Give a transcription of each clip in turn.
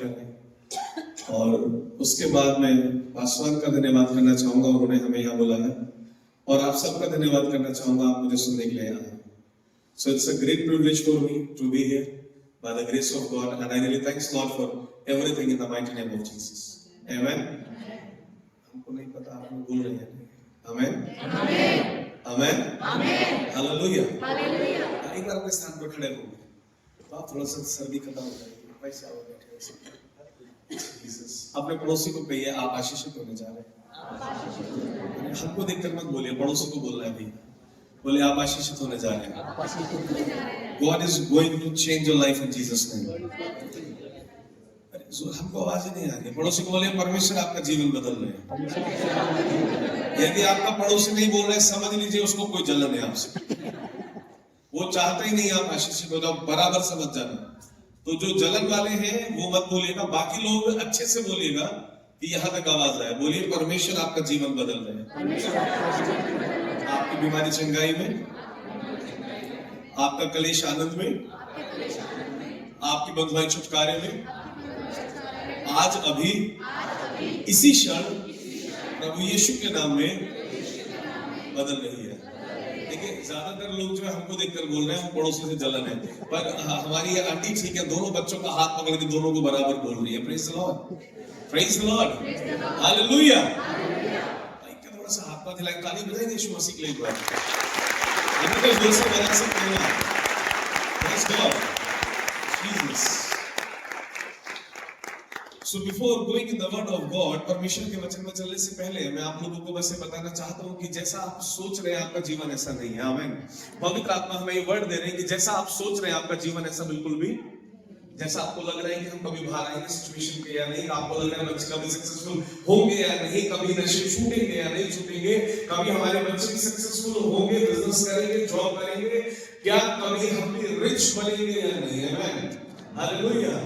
और उसके बाद मैं पासवान का धन्यवाद करना चाहूंगा, उन्होंने हमें यहाँ बुलाया, और आप सबका धन्यवाद करना चाहूंगा, आप मुझे सुनने के लिए आए। So it's a great privilege for me to be here by the grace of God, and I really thanks God for everything in the mighty name of Jesus. Amen. हमको नहीं पता आप लोग बोल रहे हैं। Amen. Amen. Amen. Hallelujah. Hallelujah. एक बार अपने स्थान पर खड़े होंगे तो आप थोड़ा सा सर्दी खत्म हो जाएगी, वैसे आओ बैठे हो। जीसस अपने पड़ोसी को कहिए आप आशीषित होने जा रहे हैं। हमको देखकर मत बोलिए, पड़ोसी को बोलना है भी, बोले आप आशीषित होने जा रहे हैं। God is going to change your life in Jesus name. हमको आवाज ही नहीं आ रही। पड़ोसी को बोले परमेश्वर आपका जीवन बदल रहे हैं। यदि आपका पड़ोसी नहीं बोल रहा है, समझ लीजिए उसको कोई जलन है आपसे, वो चाहता ही नहीं आप आशीषित हो जाओ, बराबर समझ जाना। तो जो जलन वाले हैं वो मत बोलिएगा, बाकी लोग अच्छे से बोलिएगा कि यहाँ तक आवाज आए। बोलिए परमेश्वर आपका जीवन बदल रहे हैं। आपकी बीमारी चंगाई में, आपका कलेश आनंद में, आपकी बंधुआई छुटकारे में, आज अभी इसी क्षण प्रभु यीशु के नाम में बदल रही है। देखिए ज्यादातर लोग जो है हमको देखकर बोल रहे हैं हम पड़ोसी से जलन है, पर हमारी ये आंटी ठीक है, दोनों बच्चों का हाथ पकड़ के दोनों को बराबर बोल रही है। Praise the Lord, praise the Lord, hallelujah. थोड़ा सा हाथ पाथ हिलाएं, ताली बजाएं यीशु मसीह के लिए एक बार। इनको जोर से बजा सकते हैं। Praise God, Jesus. So before going in the word of God, परमेश्वर के वचन में चलने से पहले मैं आप लोगों को बस बताना चाहता हूँ कि जैसा आप सोच रहे हैं आपका जीवन ऐसा नहीं है। आमीन। पवित्र आत्मा हमें ये वर्ड दे रहे हैं कि जैसा आप सोच रहे हैं आपका जीवन ऐसा बिल्कुल भी, जैसा आपको लग रहा है कि हम कभी बाहर आएंगे सिचुएशन के या नहीं, आपको लग रहा है बच्चे कभी सक्सेसफुल होंगे या नहीं, कभी नशे छूटेंगे या नहीं छूटेंगे, कभी हमारे बच्चे भी सक्सेसफुल होंगे, बिजनेस करेंगे, जॉब करेंगे, क्या कभी हम भी रिच बनेंगे या नहीं। आमीन, हालेलुया।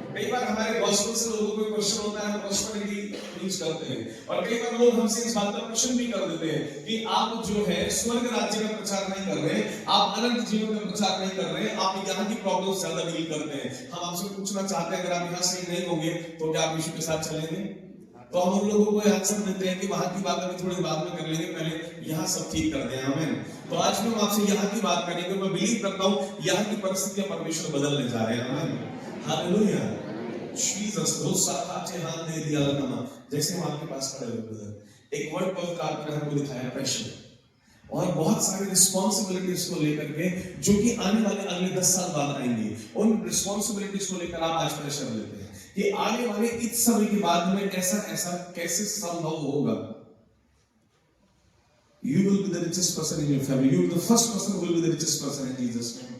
कई बार हमारे गॉस्पेल से लोगों को क्वेश्चन होता है, हम प्रॉस्पेरिटी प्रीच करते हैं, और कई बार लोग हमसे इस बात का क्वेश्चन भी कर देते हैं कि आप जो है स्वर्ग राज्य का प्रचार नहीं कर रहे, आप अनंत जीवन का प्रचार नहीं कर रहे, आप यहाँ की प्रॉब्लम ज्यादा डील करते हैं। हम आपसे पूछना चाहते हैं, अगर आप यहाँ सही नहीं होंगे तो क्या आप यीशु के साथ चलेंगे? तो हम उन लोगों को आंसर देते हैं कि वहां की बात अभी थोड़ी बाद में कर लेंगे, पहले यहाँ सब ठीक कर दें। आमीन। तो आज भी हम आपसे यहाँ की बात करेंगे। मैं बिलीव करता हूँ यहाँ की परिस्थितियां परमेश्वर बदलने जा रहे हैं। आमीन, हालेलुया। जीसस बहुत साथ हाथ दे दिया लगा, जैसे हम आपके पास खड़े हुए एक वर्ड पवित्र आत्मा ने हमको दिखाया प्रेशर, और बहुत सारी रिस्पांसिबिलिटीज को लेकर के जो कि आने वाले अगले 10 साल बाद आएंगी, उन रिस्पांसिबिलिटीज को लेकर आप आज प्रेशर लेते हैं कि आने वाले इस समय के बाद में ऐसा ऐसा कैसे संभव होगा। You will be the richest person in your family. You will be the first person who will be the richest person in Jesus' name.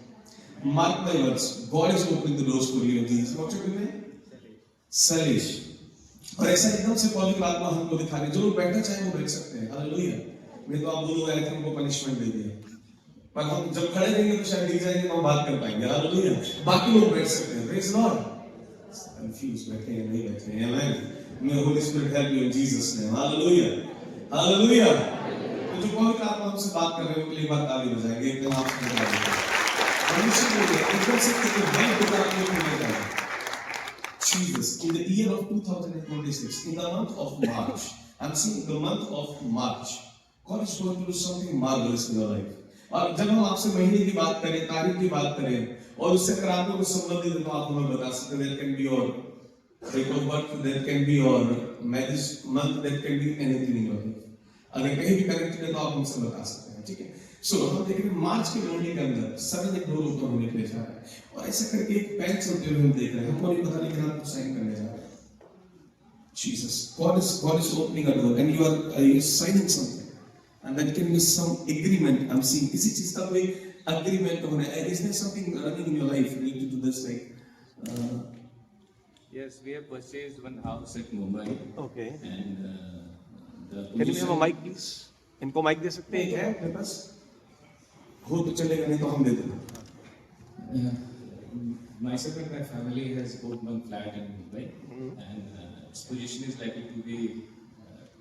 Mark my words. God is opening the doors for you in Jesus. What's your name? Salesh. और ऐसा एकदम से पवित्र आत्मा हमको दिखा रही, जो लोग बैठना चाहे वो बैठ सकते हैं। हालेलुया। नहीं तो आप बोलोगे कि हमको पनिशमेंट दे दिया, पर हम जब खड़े रहेंगे तो शायद गिर जाएंगे, हम बात कर पाएंगे। हालेलुया। बाकी लोग बैठ सकते हैं। Praise Lord. कंफ्यूज बैठे हैं, नहीं बैठे हैं। आमीन। May Holy Spirit help you in Jesus name. हालेलुया, हालेलुया। तो जो पवित्र आत्मा हमसे बात कर रहे हैं उनके लिए बात ताली बजाएंगे, एकदम आपसे एकदम से Jesus, in the year of 2026, in the month of March, I'm seeing the month of March, God is going to do something marvelous in your life. और जब हम आपसे महीने की बात करें, तारीख की बात करें, और उससे अगर आपको कुछ संबंधित है तो आप हमें बता सकते हैं। There can be your date of birth, there can be your marriage month, there can be anything in your life. अगर कहीं भी कनेक्ट है तो आप हमसे बता सकते हैं, ठीक है। सो हम देख रहे हैं मार्च के महीने के अंदर सभी एक डोर ओपन होने के लिए जा रहा है, और ऐसा करके एक पेन चलते हुए हम देख रहे हैं, हमको नहीं पता लेकिन हम साइन करने जा रहे हैं। Jesus, God is opening a door and you are signing something, and that can be some agreement. I'm seeing किसी चीज का कोई agreement होना है। Is there something running in your life related to this, like Yes, we have purchased one house at Mumbai. Okay. And can you have a mic please? इनको mic दे सकते हैं क्या मेरे पास? हो तो चलेगा, नहीं तो हम दे देंगे। Myself and my family has bought one flat in Mumbai, and its position is likely to be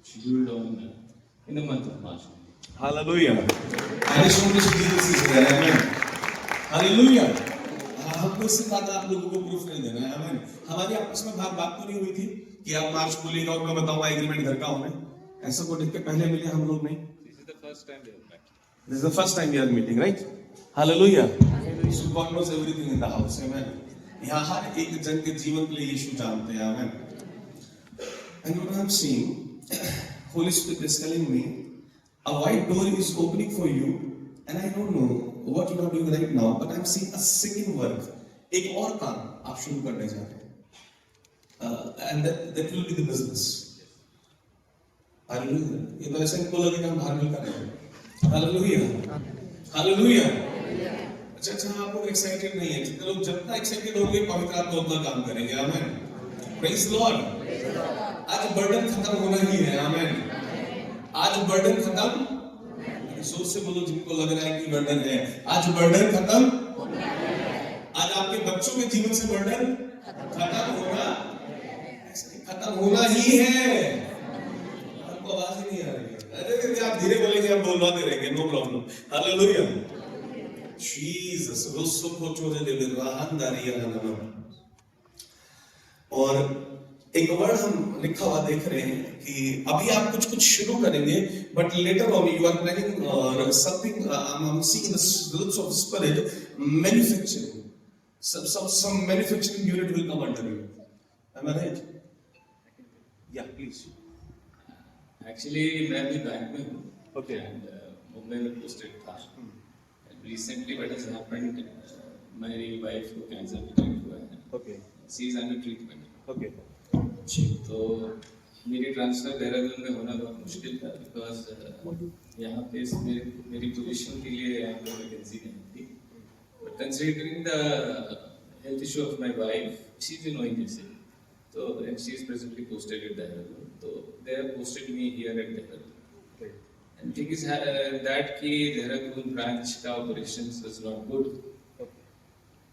scheduled on in the month of March. Hallelujah. I just want to see this is there. Amen. Hallelujah. हमको इससे ज्यादा आप लोगों को proof नहीं देना है। आमीन। हमारी आपस में बात तो नहीं हुई थी कि आप मार्च बोलिएगा और मैं बताऊंगा एग्रीमेंट घर का हूं। ऐसा को देख के पहले मिले हम लोग नहीं। This is the first time we are meeting, right? Hallelujah. So God knows everything in the house. Amen. यहाँ हर एक जन के जीवन के लिए यीशु जानते हैं। Amen. And what I'm seeing, Holy Spirit is telling me, a wide door is opening for you, and I don't know what you are doing right now, but I'm seeing a second work. एक और काम आप शुरू करने जा रहे हैं, and that will be the business. Hallelujah. ये तो ऐसा इनको लगेगा हम बाहर मिल कर रहे हैं। Hallelujah. Hallelujah. अच्छा आप लोग एक्साइटेड नहीं है। जितने लोग जितना एक्साइटेड होंगे पवित्र आत्मा उतना काम करेंगे। आमेन। Praise Lord. आज बर्डन खत्म होना ही है। आमेन। आज बर्डन खत्म। जोर से बोलो जिनको लग रहा है कि बर्डन है। आज बर्डन खत्म। आज आपके बच्चों के जीवन से बर्डन खत्म होना, खत्म होना ही है। आपको आवाज ही नहीं आ रही है। अरे आप धीरे बोलेंगे, आप बोलवाते रहेंगे, नो प्रॉब्लम। हालेलुया। जीसस रोसो कोचोरे ले राहंदारिया नमः। और एक वर्ड हम लिखा हुआ देख रहे हैं कि अभी आप कुछ शुरू करेंगे, but later on you are planning something. I am seeing the reels of spirit manufacturing, some manufacturing unit will come under you. Am I right? Yeah, please. Actually मैं भी बैंक में हूँ। Okay. And मुंबई में posted था। And recently what has happened, मेरी wife को cancer detect हुआ है। Okay. She is under treatment. Okay. तो मेरी ट्रांसफर देहरादून में होना बहुत मुश्किल था, बिकॉज यहाँ पे मेरी पोजीशन के लिए यहाँ पे वैकेंसी नहीं थी। But considering the health issue of my wife, she's in ONGC, so and she is presently posted at Dehradun. So they have posted me here at Dehradun. Okay. And thing is that कि Dehradun branch का operations was not good.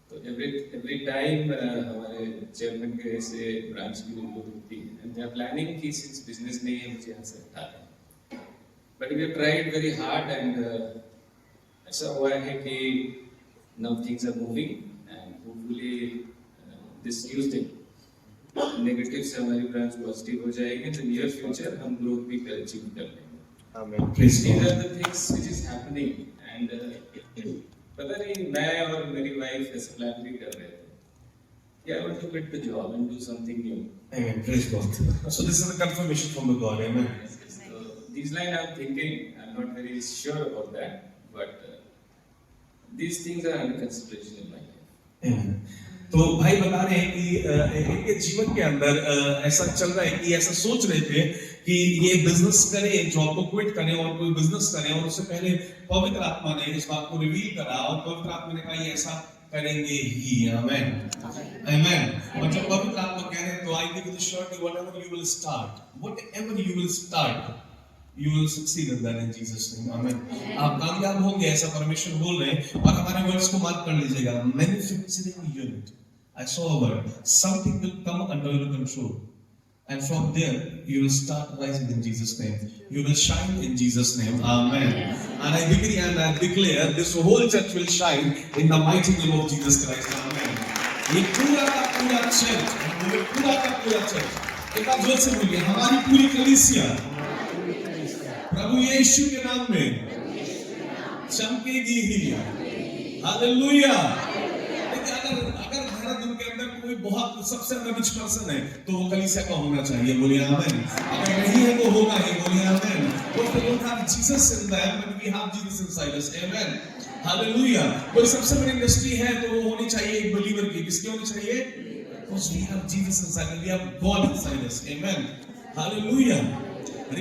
तो every time हमारे chairman के से branch की report होती है, and they are planning कि since business नहीं है मुझे यहाँ से हटा दें. But we have tried very hard and ऐसा हुआ है कि now things are moving and hopefully this Tuesday negative से हमारी branch positive हो जाएगी, तो near future हम growth भी achieve कर लेंगे। Amen. These are the things which is happening and पता नहीं मैं और मेरी wife ऐसे plan भी कर रहे थे कि I want to quit the job and do something new. Amen. Praise God. So this is a confirmation from the God. Amen. So these line I'm thinking, I'm not very sure about that, but these things are under consideration in my life. Amen. तो भाई बता रहे हैं कि इनके जीवन के अंदर ऐसा चल रहा है कि ऐसा सोच रहे थे कि ये बिजनेस करें, जॉब को क्विट करें और कोई बिजनेस करें, और उससे पहले पवित्र आत्मा ने इस बात को रिवील करा और पवित्र आत्मा ने कहा ये ऐसा करेंगे ही। आमेन। आमेन। और जब पवित्र आत्मा कह रहे हैं तो I give you the surety whatever you will start, whatever you will start you will succeed in that in Jesus name. Amen. आप कामयाब होंगे ऐसा परमेश्वर बोल रहे हैं। और हमारे वर्ड्स को मार्क कर लीजिएगा। Manufacturing unit. I saw a word. Something will come under your control, and from there you will start rising in Jesus name. You will shine in Jesus name. Amen. And I decree and I declare this whole church will shine in the mighty name of Jesus Christ. Amen. ये पूरा का पूरा church, एक बार जोर से बोलिए, हमारी पूरी कलीसिया प्रभु यीशु के नाम में चमकेगी ही। हालेलुया। अगर देहरादून के अंदर कोई बहुत सबसे रिच पर्सन है तो वो कलीसिया का होना चाहिए। बोलिए आमेन। अगर नहीं है तो होगा ही। बोलिए आमेन। We don't have Jesus in them, but we have Jesus inside us. Amen. Hallelujah. कोई सबसे बड़ी इंडस्ट्री है तो वो होनी चाहिए एक बिलीवर की। किसकी होनी चाहिए? Because we have Jesus inside us. We have God inside us. Amen. Hallelujah. So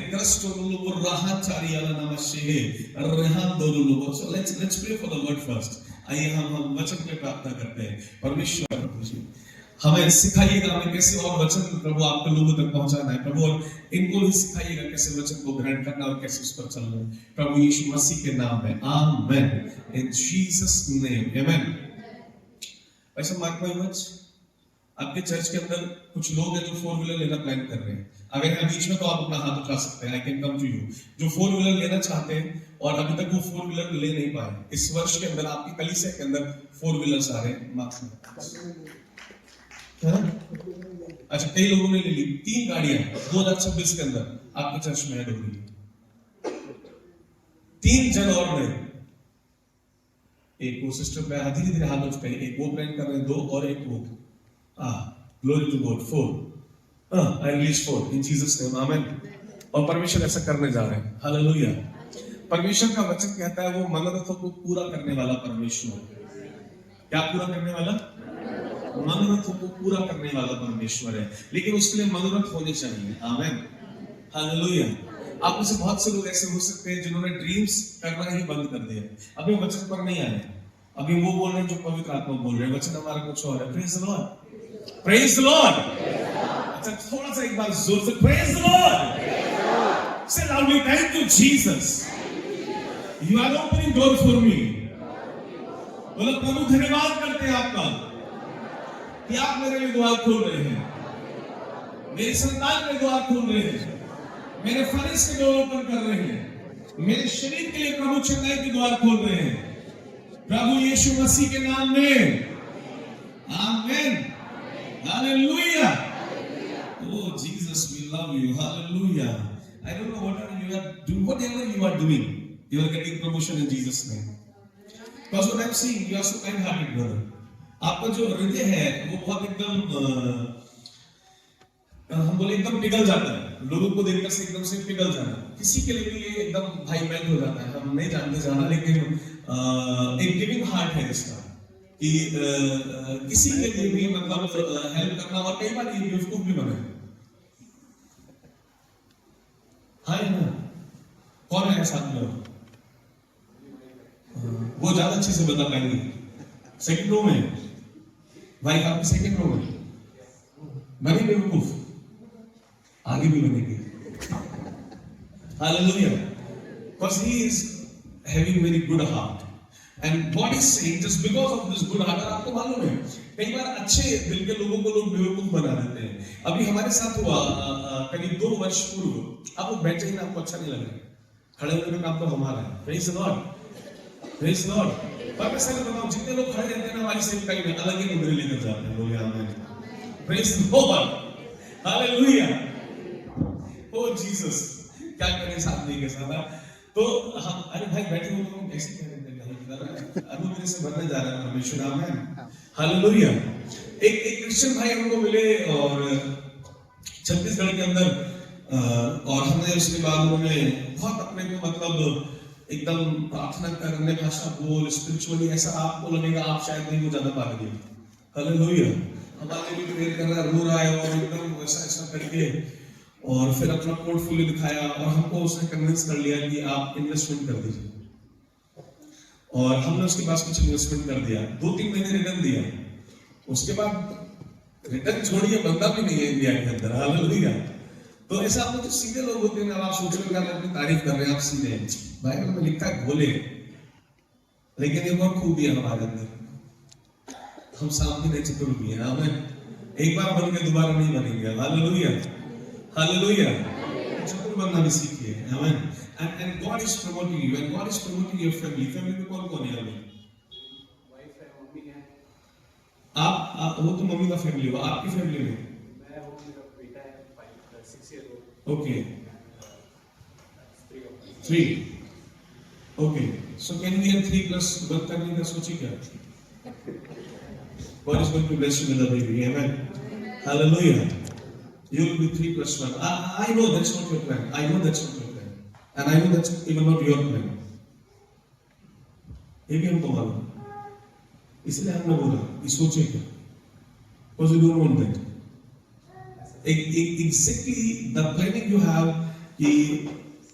let's pray for the word first. आइए हम वचन पे प्रार्थना करते हैं। परमेश्वर हमें सिखाइएगा हमें कैसे और वचन प्रभु आपके लोगों तक पहुंचाना है प्रभु, और इनको भी सिखाइएगा कैसे वचन को ग्रहण करना और कैसे उस पर चलना है प्रभु यीशु मसीह के नाम में। आमेन। In Jesus name. आमेन। वैसे मार्क माय वर्ड्स, आपके चर्च के अंदर कुछ लोग हैं जो 4 व्हीलर लेना प्लान कर रहे हैं। अगर यहाँ बीच में तो आप अपना हाथ उठा सकते हैं। I can come to you. जो 4 व्हीलर लेना चाहते हैं और अभी तक वो 4 व्हीलर ले नहीं पाए। इस वर्ष के अंदर आपकी कलीसिया के अंदर 4 व्हीलर्स आ रहे हैं मार्क्स में। अच्छा, कई लोगों ने ले ली 3 गाड़ियां 2026 के अंदर आपके चर्च में ऐड हो रही है। 3 जन और नए, एक वो सिस्टर पे धीरे धीरे हाथ उठते हैं, एक वो प्लान कर रहे हैं 2 और एक वो glory to God 4 I release 4 in Jesus name amen. और परमेश्वर ऐसा करने जा रहे हैं, हालेलुया। परमेश्वर का वचन कहता है वो मनोरथों को पूरा करने वाला परमेश्वर। क्या पूरा करने वाला? मनोरथों को पूरा करने वाला परमेश्वर है, लेकिन उसके लिए मनोरथ होने चाहिए, आमेन, हालेलुया। आप में से बहुत से लोग ऐसे हो सकते हैं जिन्होंने ड्रीम्स करना ही बंद कर दिया, अभी वचन पर नहीं आए, अभी वो बोल रहे हैं जो पवित्र आत्मा बोल रहे हैं, वचन हमारा कुछ और है। Praise the Lord, praise the lord. अच्छा, थोड़ा सा एक बार जोर से प्रेज द लॉर्ड, से loudly thank you Jesus, you are opening door for me. बोलो प्रभु धन्यवाद करते हैं आपका कि आप मेरे लिए द्वार खोल रहे हैं, मेरी संतान के द्वार खोल रहे हैं, मेरे फरिस के द्वार ओपन कर रहे हैं, मेरे शरीर के लिए प्रभु चेन्नई के द्वार खोल रहे हैं, प्रभु यीशु मसीह के नाम में, आमेन, hallelujah. Oh Jesus, we love you, hallelujah. I don't know what you are doing, whatever you are doing, you are getting promotion in Jesus name. Because what I'm seeing, you are so kind-hearted brother. आपका जो हृदय है वो बहुत एकदम हम बोले एकदम पिघल जाता है, लोगों को देखकर से एकदम से पिघल जाना। किसी के लिए भी ये एकदम भाई मेल्ट हो जाता है, हम नहीं जानते जाना, लेकिन एक गिविंग हार्ट है इसका कि किसी के लिए भी मतलब हेल्प करना, और कई बार ये बेवकूफ भी बने। हाँ ना, कौन है साथ में? वो ज्यादा अच्छे से बता पाएंगे। सेकंड रो में भाई, आपकी सेकंड रो में बनी बेवकूफ, आगे भी बनेगी, hallelujah. Because he is having very good heart, and God is saying just because of this good heart। आपको मालूम है कई बार अच्छे दिल के लोगों को लोग बेवकूफ बना देते हैं। अभी हमारे साथ हुआ करीब 2 वर्ष पूर्व। आप बैठे ही ना, आपको अच्छा नहीं लग रहा, खड़े होने का काम तो हमारा है। Praise the Lord, praise the Lord. पर मैं सच बताऊं, जितने लोग खड़े रहते हैं ना हमारी सेवकाई में, अलग ही मुद्रे लेकर जाते हैं। बोलिए आमीन, praise the Lord, hallelujah. Oh Jesus, क्या करें साथ नहीं के साथ। तो हम अरे भाई बैठे हो तो हम कैसे कह रहे थे, अभी मेरे से बनने जा रहा है परमेश्वर, आमीन, हालेलुया। एक क्रिश्चियन भाई हमको मिले और छत्तीसगढ़ के अंदर, और हमने उसके बाद उन्होंने बहुत अपने को मतलब एकदम प्रार्थना करने भाषा बोल स्पिरिचुअली ऐसा आपको लगेगा आप शायद नहीं वो ज्यादा पा रही है, हालेलुया। हमारे भी प्रेयर कर रहा है, रो रहा है और एकदम वैसा ऐसा करके, और फिर अपना पोर्टफोलियो दिखाया और हमको उसने कन्विंस कर लिया कि आप इन्वेस्टमेंट कर दीजिए, और हमने उसके पास कुछ इन्वेस्टमेंट कर दिया। 2-3 महीने रिटर्न दिया, उसके बाद रिटर्न छोड़िए बंदा भी नहीं है इंडिया के अंदर, हालेलुया। तो ऐसा आप जो सीधे लोग होते हैं, आप सोच रहे हो अपनी तारीफ कर रहे हैं, आप सीधे बाइबल में लिखा है बोले, लेकिन एक और खूबी है हमारे अंदर, हम सामने चतुर भी हैं, हमें एक बार बन के दोबारा नहीं बनेंगे, हालेलुया, हालेलुया। चतुर बनना भी सीखिए, आमीन। And God is promoting you, and God is promoting your family। Family में कौन कौन है अभी? वाइफ है, मम्मी है। आप वो तो मम्मी का फैमिली हो, आपकी फैमिली में? मैं हूँ, मेरा बेटा है 6 years old। Okay, 3। Okay, so can we have 3+1 करने का सोची क्या? God is going to bless you with a baby, amen, hallelujah। You will be 3+1। I know that's not your plan, I know that's not your plan, and I know that's even not your plan। ये भी हमको मालूम, इसलिए हमने बोला कि सोचे क्या, because you don't want that। Exactly the planning you have कि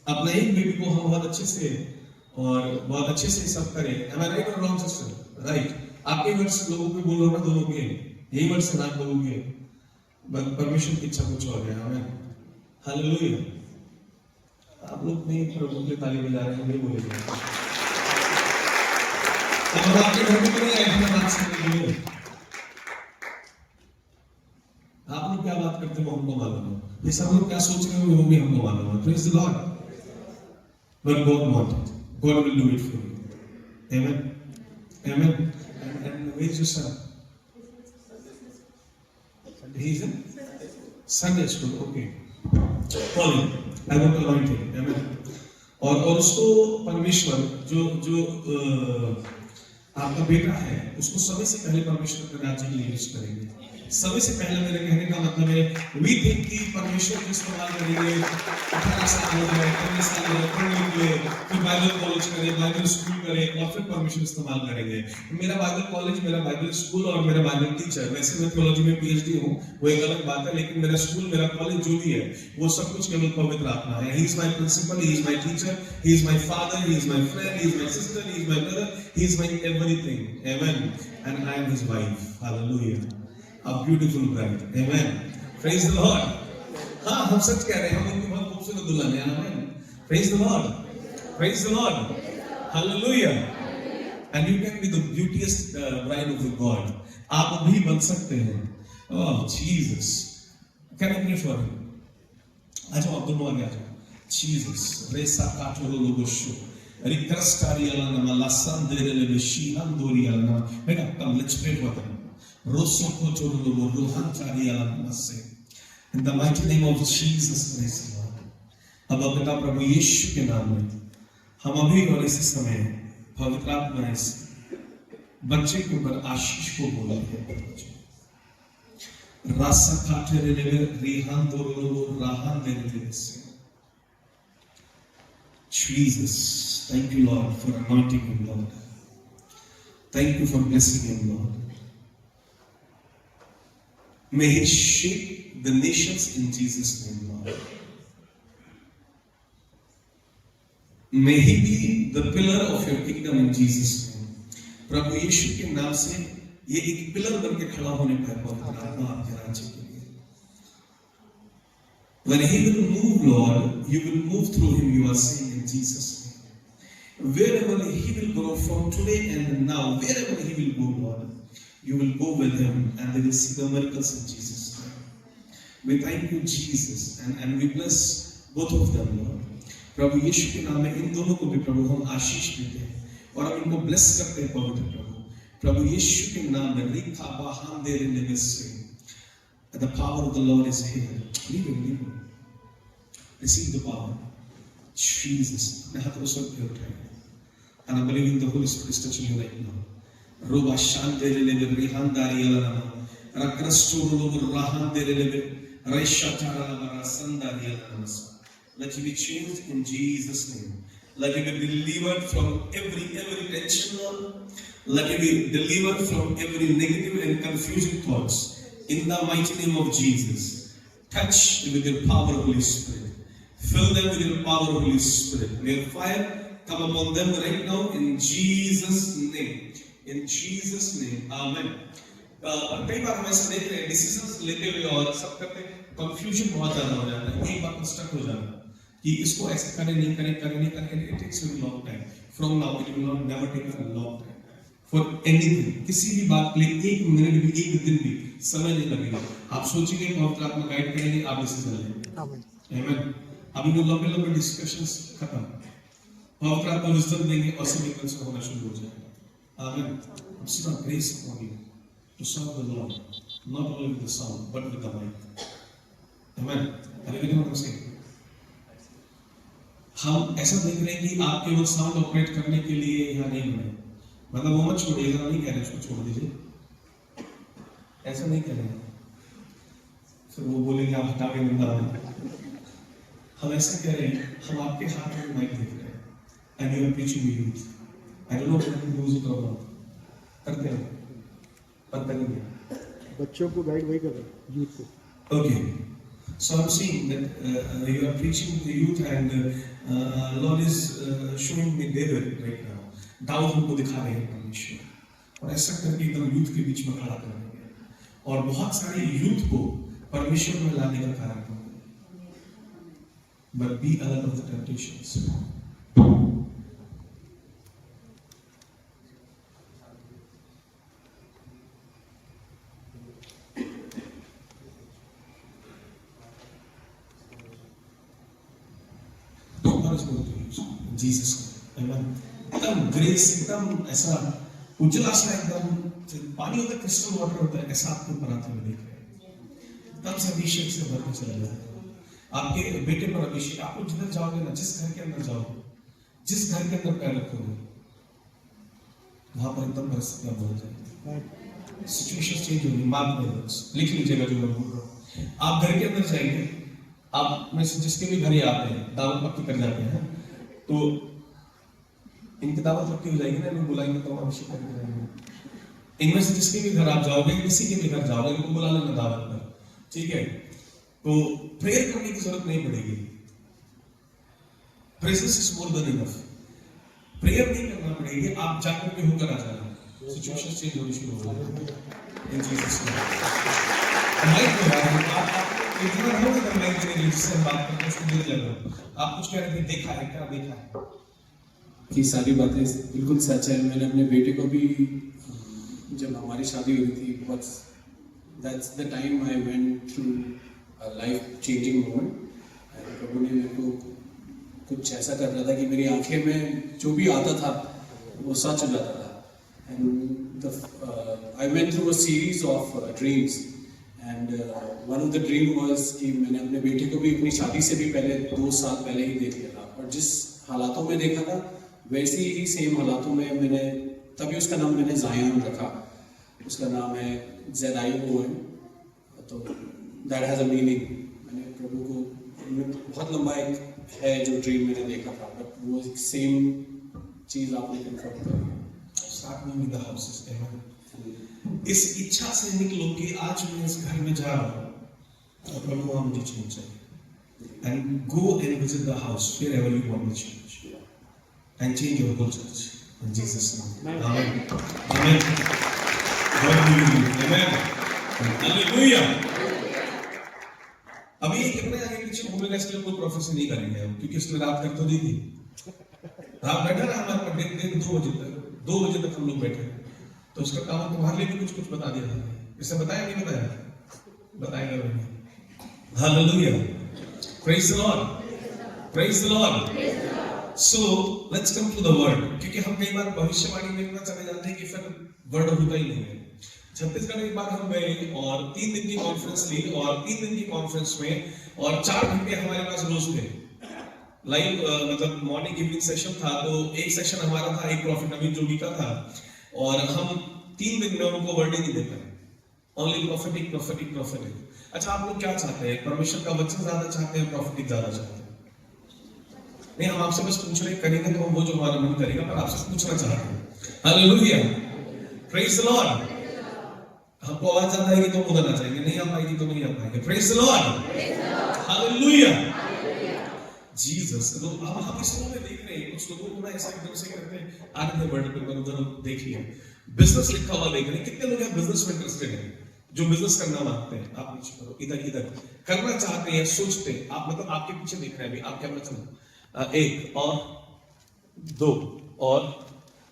अपना एक बेबी को हम बहुत अच्छे से और बहुत अच्छे से सब करें। Am I right or wrong sister? Right। आपके वर्ष लोगों पे बोल रहा दोनों के यही वर्ष ना लोगों के परमिशन की इच्छा कुछ और है, आमीन, हालेलुया। आप लोग नहीं प्रभु के ताली बजा रहे हैं, नहीं बोलेंगे। अब आपके घर में तो नहीं आए बात सुनने के लिए, आप लोग क्या बात करते हो हमको मालूम है, ये सब लोग क्या सोच रहे हो वो भी हमको मालूम है। Praise the Lord. But God wanted, God will do it for you. Amen. Amen. And where is your son? He is in Sunday school. Okay. Call him. I want to anoint him. Amen. और उसको परमेश्वर जो जो आपका बेटा है उसको समय से पहले परमेश्वर के राज्य के लिए यूज करेंगे। समय से पहले मेरे कहने का मतलब है वी थिंक कि परमेश्वर को इस्तेमाल करेंगे 18 साल हो गए 15 साल हो गए पढ़ लिख ले फिर बाइबल कॉलेज करे बाइबल स्कूल करे और फिर परमेश्वर इस्तेमाल करेंगे। मेरा बाइबल कॉलेज मेरा बाइबल स्कूल और मेरा बाइबल टीचर, वैसे मैं थियोलॉजी में पीएचडी हूँ वो एक अलग बात है, लेकिन मेरा स्कूल मेरा कॉलेज जो भी है वो सब कुछ केवल पवित्र आत्मा है। He is my principal, he is my teacher, he is my father, he is my friend, he is my sister, he is my brother, he is my everything. Amen. And I am his wife. Hallelujah. A beautiful bride. Amen. Praise the Lord. हाँ हम सच कह रहे हैं, हम उनकी बहुत खूबसूरत दुल्हन है। Amen. Praise the Lord. Praise the Lord. Hallelujah. And you can be the beautiest bride of the God. आप भी बन सकते हैं। Oh Jesus. Can I pray for him? आ जाओ आप दोनों आगे आ जाओ। Jesus. Resa katoro logosho. Rikrastari alana malasan derele beshi handori alana. Better come, let's pray for them. In the mighty name of Jesus Christ, Lord. अब अपना प्रभु यीशु के नाम में हम अभी और इसी समय पवित्र आत्मा इस बच्चे के ऊपर आशीष को बोल रहे हैं। रासा काटे रेले रिहान दोरो राहान देले से। Jesus, thank you Lord for anointing him, Lord. Thank you for blessing him, Lord. May he shape the nations in Jesus' name, Lord. May he be the pillar of your kingdom in Jesus' name. प्रभु यीशु के नाम से ये एक pillar बन के खड़ा होने पर पवित्र आत्मा आपके राज्य के लिए। When he will move, Lord, you will move through him. You are saying in Jesus' name. Wherever he will go from today and now, wherever he will go, Lord, you will go with him and they will see the miracles in Jesus' name. We thank you, Jesus, and we bless both of them, Lord. प्रभु यीशु के नाम में इन दोनों को भी प्रभु हम आशीष देते हैं और हम इनको ब्लेस करते हैं पवित्र प्रभु। प्रभु यीशु के नाम में रिखा बाहान दे रहे में से the power of the Lord is here. Leave him. Receive the power. Jesus. मैं हाथ को स्वर्ग पे उठाएं and I believe in the Holy Spirit is touching you right now. Roba shandelele brihandari alana rakrasturu rahandelele raishatara barasandari alana. Let you be changed in Jesus' name. Let you be delivered from every tension, Lord. Let you be delivered from every negative and confusing thoughts. In the mighty name of Jesus, touch with your power, Holy Spirit. Fill them with your power, Holy Spirit. May your fire come upon them right now in Jesus' name. In Jesus' name, Amen. कई बार हम ऐसा देख रहे हैं decisions लेते हुए और सब करते कंफ्यूजन बहुत ज्यादा हो जाता है। एक बात में स्टक हो जाना कि इसको ऐसे करें नहीं करें। It takes a long time. From now it will not never take a long time for anything. किसी भी बात के लिए एक मिनट भी एक दिन भी समय नहीं लगेगा। आप सोचेंगे पवित्र आत्मा गाइड करेंगे, आप डिसीजन लेंगे। आमीन। अभी वो लंबे डिस्कशंस खत्म, पवित्र आत्मा विजडम देंगे और सब कंसर्न होना शुरू हो जाएगा। Amen. It's not grace upon you to serve the Lord, not only with the sound, but with the mic. Amen. Are you getting what I'm saying? हम ऐसा देख रहे हैं कि आप केवल साउंड ऑपरेट करने के लिए यहाँ नहीं बने, मतलब वो मत छोड़िएगा, नहीं कह रहे उसको छोड़ दीजिए, ऐसा नहीं कह रहे। फिर वो बोलेंगे आप हटा के बंदा। हम ऐसा कह रहे हैं, हम आपके हाथ में माइक देख रहे हैं, and you are preaching to youth. I don't know if you use it or not. करते हैं, पर करेंगे। बच्चों को गाइड वही कर रहे हैं, यूथ को। Okay. So I'm seeing that you are preaching to the youth and Lord is showing me David right now. Dawood हमको दिखा रहे हैं परमेश्वर, और ऐसा करके एकदम यूथ के बीच में खड़ा कर देंगे और बहुत सारे यूथ को परमेश्वर में लाने का कारण होंगे। But be alert of the temptations. God is going to use in Jesus' name. एकदम ग्रेस, एकदम ऐसा उजला सा, एकदम पानी होता है, क्रिस्टल वाटर होता है, ऐसा आपके ऊपर आते हुए देख रहे हैं। तब से अभिषेक से भर के चला जाए आपके बेटे पर अभिषेक। आप लोग जिधर जाओगे ना, जिस घर के अंदर जाओगे, जिस घर के अंदर पैर रखोगे, वहां पर एकदम परिस्थितियां बदल जाएंगी, सिचुएशन चेंज होगी। मार्क में लिख लीजिएगा जो मैं बोल रहा हूँ। आप घर के अंदर जाएंगे, आप में से जिसके भी घर ये आते हैं, दावत पक्की कर जाते हैं, तो इनकी दावत पक्की हो जाएगी ना, इनको बुलाएंगे तो अभिषेक करके जाएंगे। इनमें से जिसके भी घर आप जाओगे, किसी के भी घर जाओगे, इनको बुला लेना दावत पर, ठीक है? तो प्रेयर करने की जरूरत नहीं पड़ेगी। Presence is more than enough. Prayer नहीं करना पड़ेगी, आप जाकर के होकर आ जाना, सिचुएशन चेंज होनी शुरू हो जाएगी इन जीसस नेम। माइक पे आप इतना रहोगे ना, माइक देने के लिए जिससे हम बात करते हैं उसको देने लगा। आप कुछ कह रहे थे, देखा है क्या? देखा है ये सारी बातें बिल्कुल सच है। मैंने अपने बेटे को भी, जब हमारी शादी हुई थी, that's the time I went through a life changing moment. प्रभु ने मेरे को कुछ ऐसा कर रहा था कि मेरी आंखें में जो भी आता था वो सच हो जाता था। And I went through a series of dreams, and one of the dream was कि मैंने अपने बेटे को भी अपनी शादी से भी पहले 2 साल पहले ही देख लिया था, और जिस हालातों में देखा था वैसे ही सेम हालातों में मैंने, तभी उसका नाम मैंने ज़ायन रखा। उसका नाम है ZION, तो दैट हैज़ अ मीनिंग। मैंने प्रभु को, बहुत लंबा एक है जो ड्रीम मैंने देखा था, बट वो सेम चीज़ आपने कंफर्म करी। साथ में विद द हाउसेस। इस इच्छा से निकलो कि आज मैं इस घर में जा रहा हूँ और प्रभु वहाँ मुझे चेंज चाहिए। And go and visit the house wherever you want to change and change your whole church in Jesus name. Amen. Amen. God be with you. Amen. Hallelujah. अभी कितने आगे पीछे घूमेगा, इसके लिए कोई प्रोफेशन नहीं करेंगे हम, क्योंकि इसमें रात तक तो नहीं थी। रात बैठा रहा हमारे पर, दिन 2 बजे तक हम लोग बैठे, तो उसका काम तुम्हारे लिए भी कुछ बता दिया था। इससे बताया नहीं बताया? बताएगा नहीं। Hallelujah, praise the Lord, praise the Lord. So let's come to the word, क्योंकि हम कई बार भविष्यवाणी में इतना चले जाते हैं कि फिर वर्ड होता ही नहीं है। छत्तीसगढ़ एक बार हम गए और 3 दिन की कॉन्फ्रेंस ली, और 3 दिन की कॉन्फ्रेंस में और 4 घंटे हमारे पास रोज थे लाइव, मतलब मॉर्निंग इवनिंग सेशन था। तो एक सेशन हमारा था, एक प्रॉफिट नवीन जोगी का था, और हम 3 दिन में उनको वर्ड ही नहीं दे पाए, ओनली प्रॉफिटिक प्रॉफिटिक प्रॉफिटिक। अच्छा, आप लोग क्या चाहते हैं? परमेश्वर का वचन ज्यादा चाहते हैं, प्रॉफिटिक ज्यादा चाहते हैं? नहीं, हम आपसे बस पूछ रहे, करेंगे तो हम वो जो हमारा मन करेगा, पर आपसे पूछना चाहते हैं। Hallelujah, praise the Lord. हमको आवाज आता है कि तुम उधर आ जाएंगे, नहीं आ पाएगी तो नहीं आ पाएंगे। Praise the Lord, hallelujah, Jesus. तो अब हम इस में देख रहे हैं, कुछ लोगों को ना ऐसा एकदम से करते हैं, आगे वर्ड पे उधर देख लिया, बिजनेस लिखा हुआ देख रहे हैं। कितने लोग हैं बिजनेस में इंटरेस्टेड हैं, जो बिजनेस करना मांगते हैं? आप नीचे करो, इधर इधर करना चाहते हैं, सोचते हैं आप, मतलब आपके पीछे देख रहे हैं अभी। आप क्या बचना? 1 और 2 और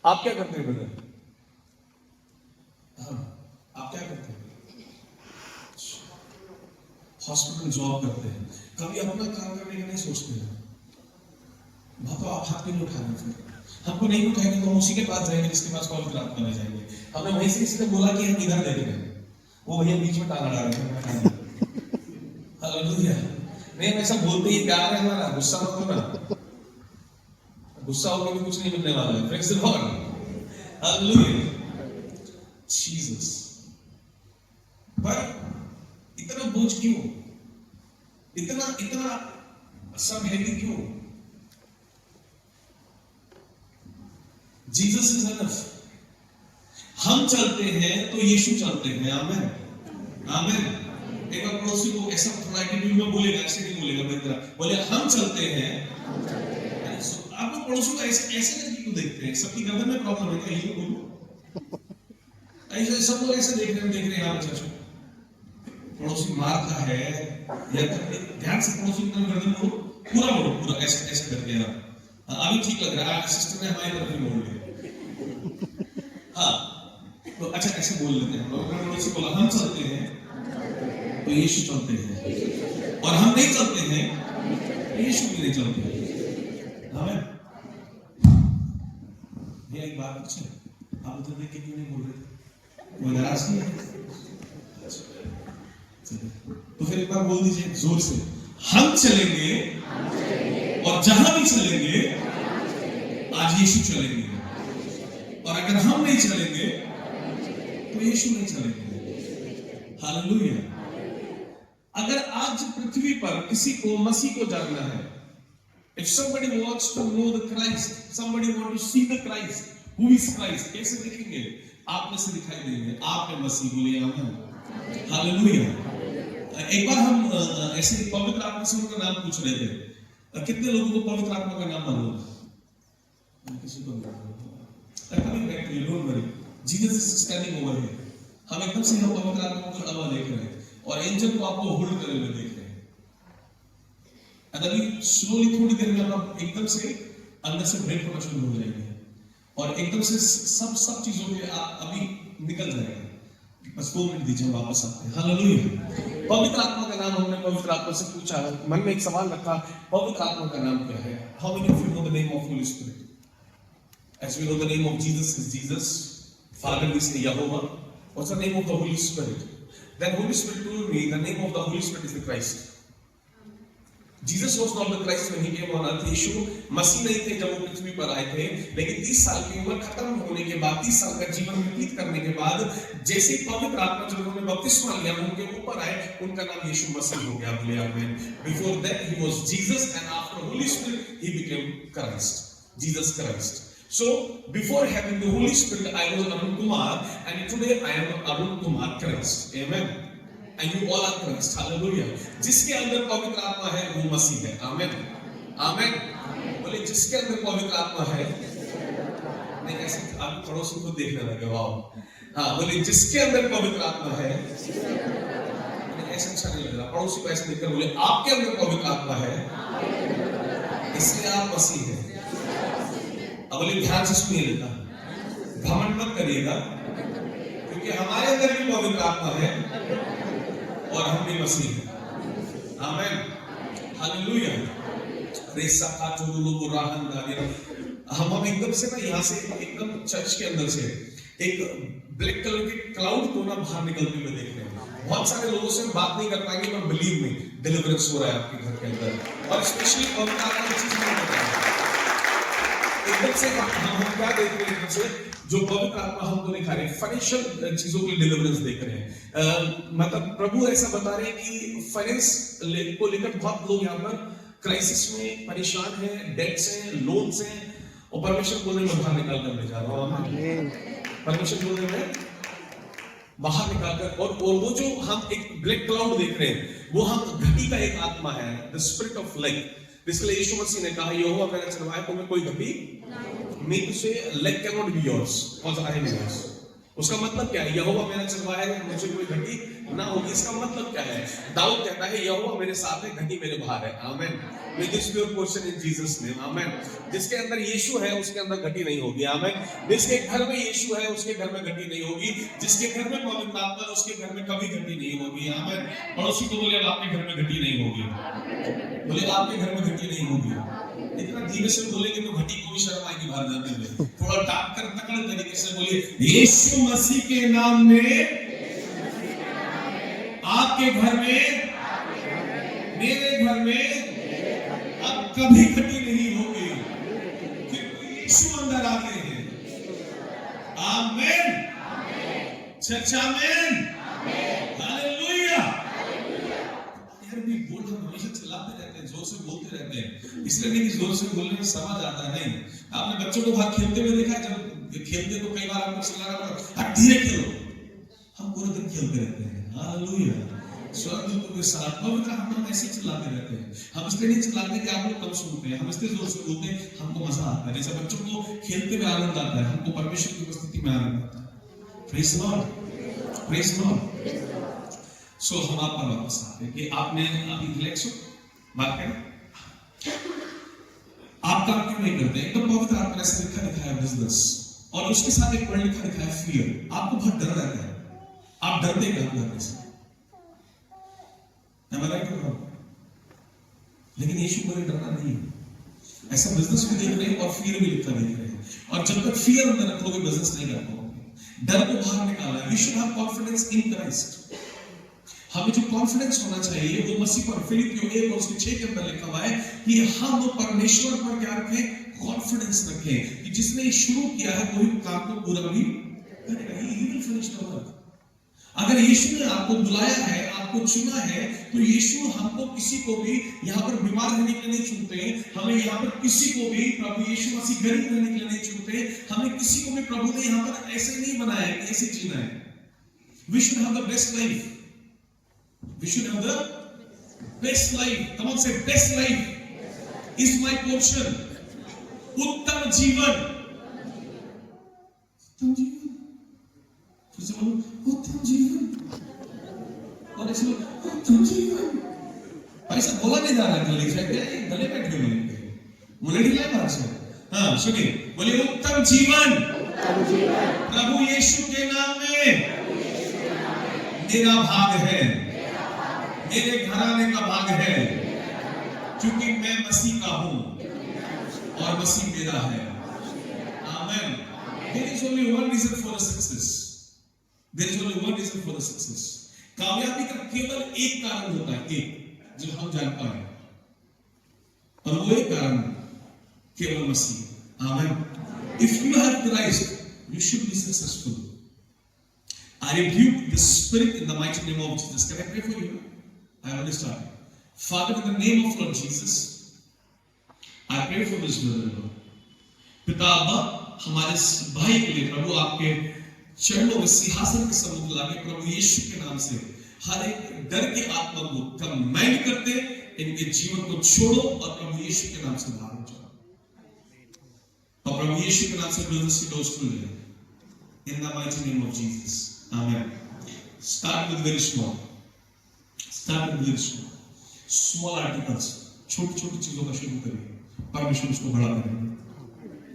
आप क्या करते हैं ब्रदर? हाँ, आप क्या करते हैं? हॉस्पिटल जॉब करते हैं, कभी अपना काम करने का नहीं सोचते हैं। वहां तो आप हाथ भी नहीं उठाएंगे, फिर हमको नहीं उठाएंगे तो हम उसी के पास जाएंगे जिसके पास कॉल प्राप्त करने जाएंगे। हमने वहीं से किसी ने बोला कि हम इधर देख रहे हैं, वो भैया बीच में टांगा डाल रहे हैं। हालेलुया। नहीं, हम ऐसा बोलते ही प्यार है हमारा, गुस्सा मत होना, गुस्सा होकर भी कुछ नहीं मिलने वाला है। Praise the Lord, hallelujah, Jesus. पर इतना बोझ क्यों? इतना सब हैवी क्यों? Jesus is enough. हम चलते हैं तो यीशु चलते हैं। आमेन, आमेन। एक बार पड़ोसी को ऐसा थोड़ा एटीट्यूड में बोलेगा, ऐसे नहीं बोलेगा मेरी तरह, बोले हम चलते हैं। आप लोग पड़ोसी को ऐसे करके क्यों देखते हैं? सबकी गर्दन में प्रॉब्लम है क्या? ये बोलो, ऐसे सब लोग ऐसे देख रहे हैं यहाँ चर्च। पड़ोसी मारता है या ध्यान से पड़ोसी की तरफ गर्दन मोड़ो, पूरा ऐसे ऐसे करके। अभी ठीक लग रहा है, सिस्टर ने हमारी तरफ ही मोड़ लिया। हाँ, तो अच्छा ऐसे बोल लेते हैं लोग। पड़ोसी बोला हम चलते हैं तो यीशु चलते हैं, और हम नहीं चलते हैं तो यीशु भी नहीं चलते हैं। आमीन। बात पूछे? आप उधर देख के क्यों नहीं बोल रहे थे? वो नाराज नहीं है? तो फिर एक बार बोल दीजिए जोर से, हम चलेंगे और जहां भी चलेंगे आज यीशु चलेंगे, और अगर हम नहीं चलेंगे तो यीशु नहीं चलेंगे। हालेलुया। अगर आज पृथ्वी पर किसी को मसीह को जानना है, if somebody wants to know the Christ, somebody want to see the Christ, who is Christ, कैसे दिखेंगे? आप में से दिखाई देंगे, आप में मसीह, बोलिए आमीन। हालेलुया। एक बार हम ऐसे पवित्र आत्मा से उनका नाम पूछ रहे थे, कितने लोगों को पवित्र आत्मा का नाम मालूम है? किसी को नहीं। Coming back to you, don't worry, Jesus is standing over here. हम एकदम से हम पवित्र आत्मा को खड़ा हुआ देख रहे हैं और एंजल को आपको होल्ड करे हुए देख रहे हैं। अभी स्लोली थोड़ी देर में आप एकदम से अंदर से ब्रेक होना शुरू हो जाएंगे और एकदम से सब चीजों के अभी निकल जाएंगे। बस 2 मिनट दीजिए, वापस आते हैं। हालेलुया। पवित्र आत्मा का नाम हमने पवित्र आत्मा से पूछा, मन में एक सवाल रखा, पवित्र आत्मा का नाम क्या है? How many of you know the name of Holi spirit? As we know the name of Jesus is Jesus, Father we say Jehovah. What's the name of the Holy Spirit? Then Holy Spirit told me the name of the Holy Spirit is the Christ. Jesus was not the Christ when he came on earth. यीशु मसीह नहीं थे जब वो पृथ्वी पर आए थे, लेकिन 30 साल की उम्र खत्म होने के बाद, 30 साल का जीवन व्यतीत करने के बाद, जैसे पवित्र आत्मा जब उन्होंने बपतिस्मा लिया उनके ऊपर आए, उनका नाम यीशु मसीह हो गया। बोले आमीन। Before that he was Jesus and after Holy Spirit he became Christ, Jesus Christ. So before having the Holy Spirit I was Arun Kumar, and today I am Arun Kumar Christ. Amen. And you all are Christ. Hallelujah. जिसके अंदर पवित्र आत्मा है वो मसीह है। आमीन। आमीन। बोले जिसके अंदर पवित्र आत्मा है, नहीं ऐसे आप पड़ोसी को देखने लगे, वाह। हाँ, बोले जिसके अंदर पवित्र आत्मा है, ऐसे अच्छा नहीं लग रहा, पड़ोसी को ऐसे देखकर बोले आपके अंदर पवित्र आत्मा है, इसलिए आप मसीह है। अब बोले ध्यान से सुनिए लेता, घमंड मत करिएगा, क्योंकि हमारे अंदर भी पवित्र आत्मा है और हम भी मसीह हैं। आमीन। हालेलुया। रेसा का जो लोग राहन दाने, हम एकदम से ना यहाँ से एकदम चर्च के अंदर से एक ब्लैक कलर के क्लाउड को ना बाहर निकलते हुए देख रहे हैं। बहुत सारे लोगों से बात नहीं कर पाएंगे, पर बिलीव में डिलीवरेंस हो रहा है आपके घर के अंदर, और स्पेशली पवित्र आत्मा की चीज नहीं होता है। एकदम से हम क्या देख रहे हैं? एकदम से जो पवित्र आत्मा हमको दिखा रहे हैं, फाइनेंशियल चीजों की डिलीवरेंस देख रहे हैं। मतलब प्रभु ऐसा बता रहे हैं कि फाइनेंस को लेकर बहुत लोग यहाँ पर क्राइसिस में परेशान हैं, डेट्स हैं, लोन्स हैं, और परमेश्वर बोलने में बाहर निकाल कर ले जा रहा हूँ। परमेश्वर बोलने में बाहर निकाल कर, और वो जो हम एक ब्लैक क्लाउड देख रहे हैं, वो हम घटी का एक आत्मा है, द स्पिरिट ऑफ लाइफ। इसलिए यीशु मसीह ने कहा, यहोवा मेरा चरवाहा, तुम्हें कोई घटी नहीं, तुझे leg can not be yours because I am yours. उसका मतलब क्या है? यहोवा मेरा चरवाहा है, मुझे कोई घटी ना होगी। इसका मतलब क्या है? दाऊद कहता है, यहोवा मेरे साथ है, घटी मेरे बाहर है। आमीन। May this be your portion in Jesus name. आमीन। जिसके अंदर यीशु है उसके अंदर घटी नहीं होगी। आमीन। जिसके घर में यीशु है उसके घर में घटी नहीं होगी। जिसके घर में पवित्र आत्मा है उसके घर में कभी घटी नहीं होगी। आमीन। पड़ोसी को बोले आपके घर में घटी नहीं होगी, बोले आपके घर में घटी नहीं होगी। इतना धीरे से बोलेंगे तो घटी को भी शर्म आएगी बाहर जाने में। थोड़ा डांट कर तकड़ तरीके से बोलिए, यीशु मसीह के नाम में आपके घर में, मेरे घर में अब कभी घटी नहीं होगी, क्योंकि यीशु अंदर आते हैं। आमीन। चर्च आमीन। हालेलुया। यार भी बोल, हम हमेशा चिल्लाते रहते हैं, जोर से बोलते रहते हैं, इसलिए नहीं कि जोर से बोलने में समझ आता नहीं। आपने बच्चों को बाहर खेलते हुए देखा है? जब खेलते तो कई बार आपको चिल्लाना पड़ता, धीरे खेलो। हम पूरे दिन खेलते रहते हैं। हालेलुया। स्वर्गदूतों के साथ पवित्र आत्मा ऐसे चिल्लाते रहते हैं। हम इसलिए नहीं चिल्लाते कि आप लोग कम सुनते हैं, हम इसलिए जोर से बोलते हैं, हमको मजा आता है। जैसे बच्चों को खेलते हुए आनंद आता है, हमको परमेश्वर की उपस्थिति में आनंद आता है। Praise Lord, praise Lord. So हम आप पर वापस आते हैं कि आपने अभी रिलैक्स हो, बात करें। आप काम क्यों नहीं करते? एकदम पवित्र आत्मा से लिखा दिखाया बिजनेस, और उसके साथ एक वर्ड लिखा दिखाया फियर। आपको बहुत डर रहता है, आप डरते काम करने से, लेकिन यीशु को डरना नहीं है। ऐसा बिजनेस भी देख रहे हैं और फियर भी लिखा देख रहे हैं। और जब तक फियर अंदर रखोगे बिजनेस नहीं कर पाओगे। डर को बाहर निकालना है। We should have confidence in Christ. हमें जो कॉन्फिडेंस होना चाहिए वो मसीह पर, फिलिपियों 1:6 के अंदर लिखा हुआ है कि हम परमेश्वर पर क्या रखें? कॉन्फिडेंस रखें कि जिसने ये शुरू किया है वही काम को पूरा भी करेगा। He will finish the work. अगर यीशु ने आपको बुलाया है, आपको चुना है, तो यीशु हमको किसी को भी यहाँ पर बीमार रहने के लिए नहीं चुनते। हमें यहाँ पर किसी को भी प्रभु यीशु मसीह गरीब रहने के लिए नहीं चुनते। हमें किसी को भी प्रभु ने यहाँ पर ऐसे नहीं बनाया है, ऐसे जीना है। We should have the best life. We should have the best life. Come on, say best life is my portion. उत्तम जीवन। उत्तम जीवन। फिर से बोलो उत्तम जीवन। और ऐसे बोलो उत्तम जीवन। ऐसा बोला नहीं जा रहा गले से, गले बैठ गए मुझे ढीला है बाहर से। हाँ सुनिए, बोले उत्तम जीवन प्रभु यीशु के नाम में मेरा भाग है, मेरे घराने का भाग है, क्योंकि मैं मसीह का हूं और मसीह मेरा है। आमेन। There is only one reason for the success. There is only one reason for the success. कामयाबी का केवल एक कारण होता है, एक जो हम जान पाए, और वो एक कारण केवल मसीह। आमेन। If you have Christ, you should be successful. I rebuke the spirit in the mighty name of Jesus. Can I pray for you? I already started. Father, in the name of Lord Jesus, I pray for this brother. पिता अब्बा, हमारे भाई के लिए प्रभु आपके चरणों में सिंहासन के सम्मुख लाके प्रभु यीशु के नाम से हर एक डर के आत्मा को कमांड करते, इनके जीवन को छोड़ो और प्रभु यीशु के नाम से बाहर हो जाओ। और प्रभु यीशु के नाम से बिजनेस की डोर्स खुल जाए। In the mighty name of Jesus. Amen. Start with very small. Start with very small. Small articles. छोटी-छोटी चीजों का शुरू करिए। परमेश्वर उसको बड़ा करेगा।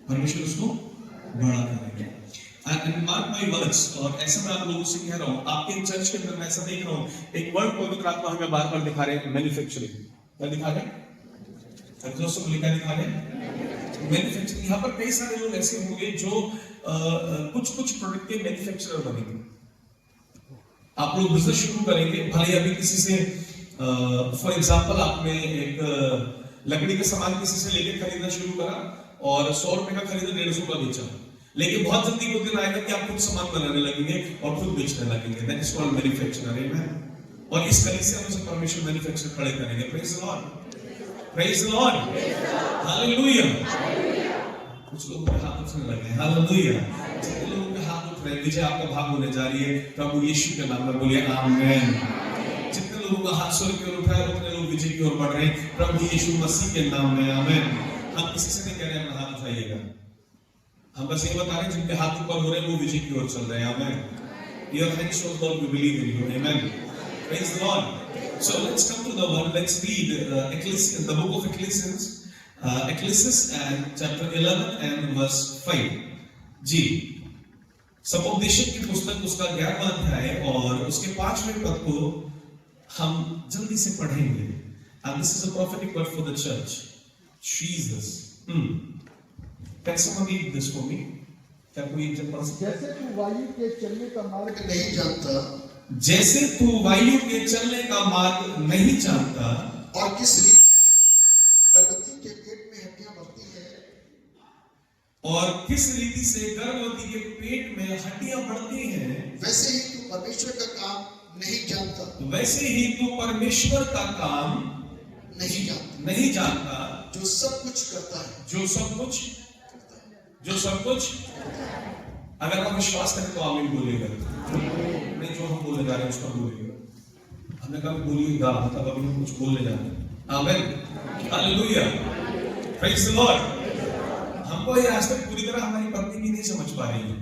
परमेश्वर उसको बड़ा करेगा। And mark my words, और ऐसा मैं आप लोगों से कह रहा हूँ, आपके चर्च के अंदर मैं ऐसा देख रहा हूँ, एक वर्ड पवित्र आत्मा हमें बार-बार दिखा रहे हैं, मैन्युफैक्चरिंग। क्या दिखा रहे हैं? दोस्तों को लिखा दिखा रहे हैं? मैन्युफैक्चरिंग। यहाँ पर कई सारे लोग ऐसे होंगे जो कुछ प्रोडक्ट के मैन्युफैक्चरर बनेंगे। आप लोग बिजनेस शुरू करेंगे, भले अभी किसी से फॉर एग्जांपल आपने एक लकड़ी का सामान किसी से लेके खरीदना शुरू करा और 100 रुपए का खरीदा 150 का बेचा, लेकिन बहुत जल्दी वो दिन आएगा कि आप खुद सामान बनाने लगेंगे और खुद बेचने लगेंगे। That is called manufacturing. Amen. और इस कली से हम परमेश्वर मैन्युफैक्चर खड़े करेंगे। Praise the Lord, praise the Lord, hallelujah. कुछ लोगों के हाथ उठने लगे, हालेलुया। जितने लोगों के हाथ उठ रहे हैं, विजय आपका भाग होने जा रही है प्रभु यीशु के नाम में, बोलिए आमीन। जितने लोगों का हाथ स्वर्ग की ओर उठा है, उतने लोग विजय की ओर बढ़ रहे हैं प्रभु यीशु मसीह के नाम में, आमीन। हम किसी से नहीं कह रहे हैं अपना हाथ उठाइएगा, हम बस ये बता रहे हैं जिनके हाथ ऊपर हो रहे हैं वो विजय की ओर चल रहे हैं। आमीन। Your hand shows God we believe in you. Amen. Praise the Lord. So let's come to the word. Let's read the book of Ecclesiastes. Ecclesiastes and chapter 11 and verse 5. जी, सपोपदेशक की पुस्तक उसका 11वां अध्याय और उसके 5वें पद को हम जल्दी से पढ़ेंगे। And this is a prophetic word for the church. Jesus. Can someone read this for me? क्या कोई एक जन पढ़ सकता है? जैसे तू वायु के चलने का मार्ग नहीं जानता, जैसे तू वायु के चलने का मार्ग नहीं जानता, और किस रीति गर्भवती के पेट में हड्डियां बढ़ती है, और किस रीति से गर्भवती के पेट में हड्डियां बढ़ती हैं, वैसे ही तू परमेश्वर का काम नहीं जानता, वैसे ही तू परमेश्वर का काम नहीं जानता, नहीं जानता, जो सब कुछ करता है, जो सब कुछ अगर हम विश्वास करें तो आमीन बोलेगा, नहीं जो हम बोलने जा रहे हैं उसका बोलेगा। हमने कहा बोलिएगा मतलब अभी हम कुछ बोलने जा रहे हैं। आमीन, हालेलुया, प्रेज द लॉर्ड। हमको ये आज तक पूरी तरह हमारी पत्नी भी नहीं समझ पा रही है,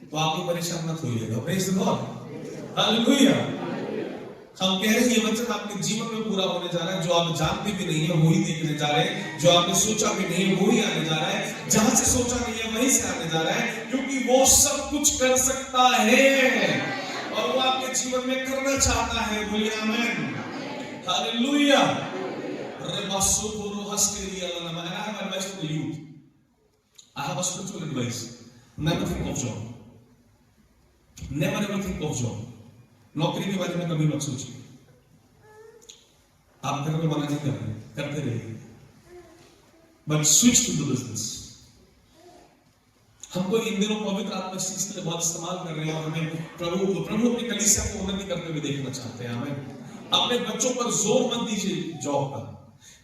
तो आप भी परेशान मत होइएगा। Praise the Lord, hallelujah. हम कह रहे हैं ये वचन आपके जीवन में पूरा होने जा रहा है। जो आप जानते भी नहीं है वही देखने जा रहे हैं, जो आपने सोचा भी नहीं है वही आने जा रहा है, जहां से सोचा नहीं है वहीं से आने जा रहा है, क्योंकि वो सब कुछ कर सकता है और वो आपके जीवन में करना चाहता है। बोलिए आमीन, hallelujah. I have a spiritual advice. Never think of job. Never ever think of job. नौकरी के बारे में कभी मत सोचिए. आप घर में मना नहीं कर रहे, करते रहिए. But switch to the business. हमको इन दिनों पवित्र आत्मा इस चीज के लिए बहुत इस्तेमाल कर रहे हैं और हमें प्रभु अपनी कलीसिया को उन्नति करते हुए देखना चाहते हैं. आमीन. अपने बच्चों पर जोर मत दीजिए जॉब का.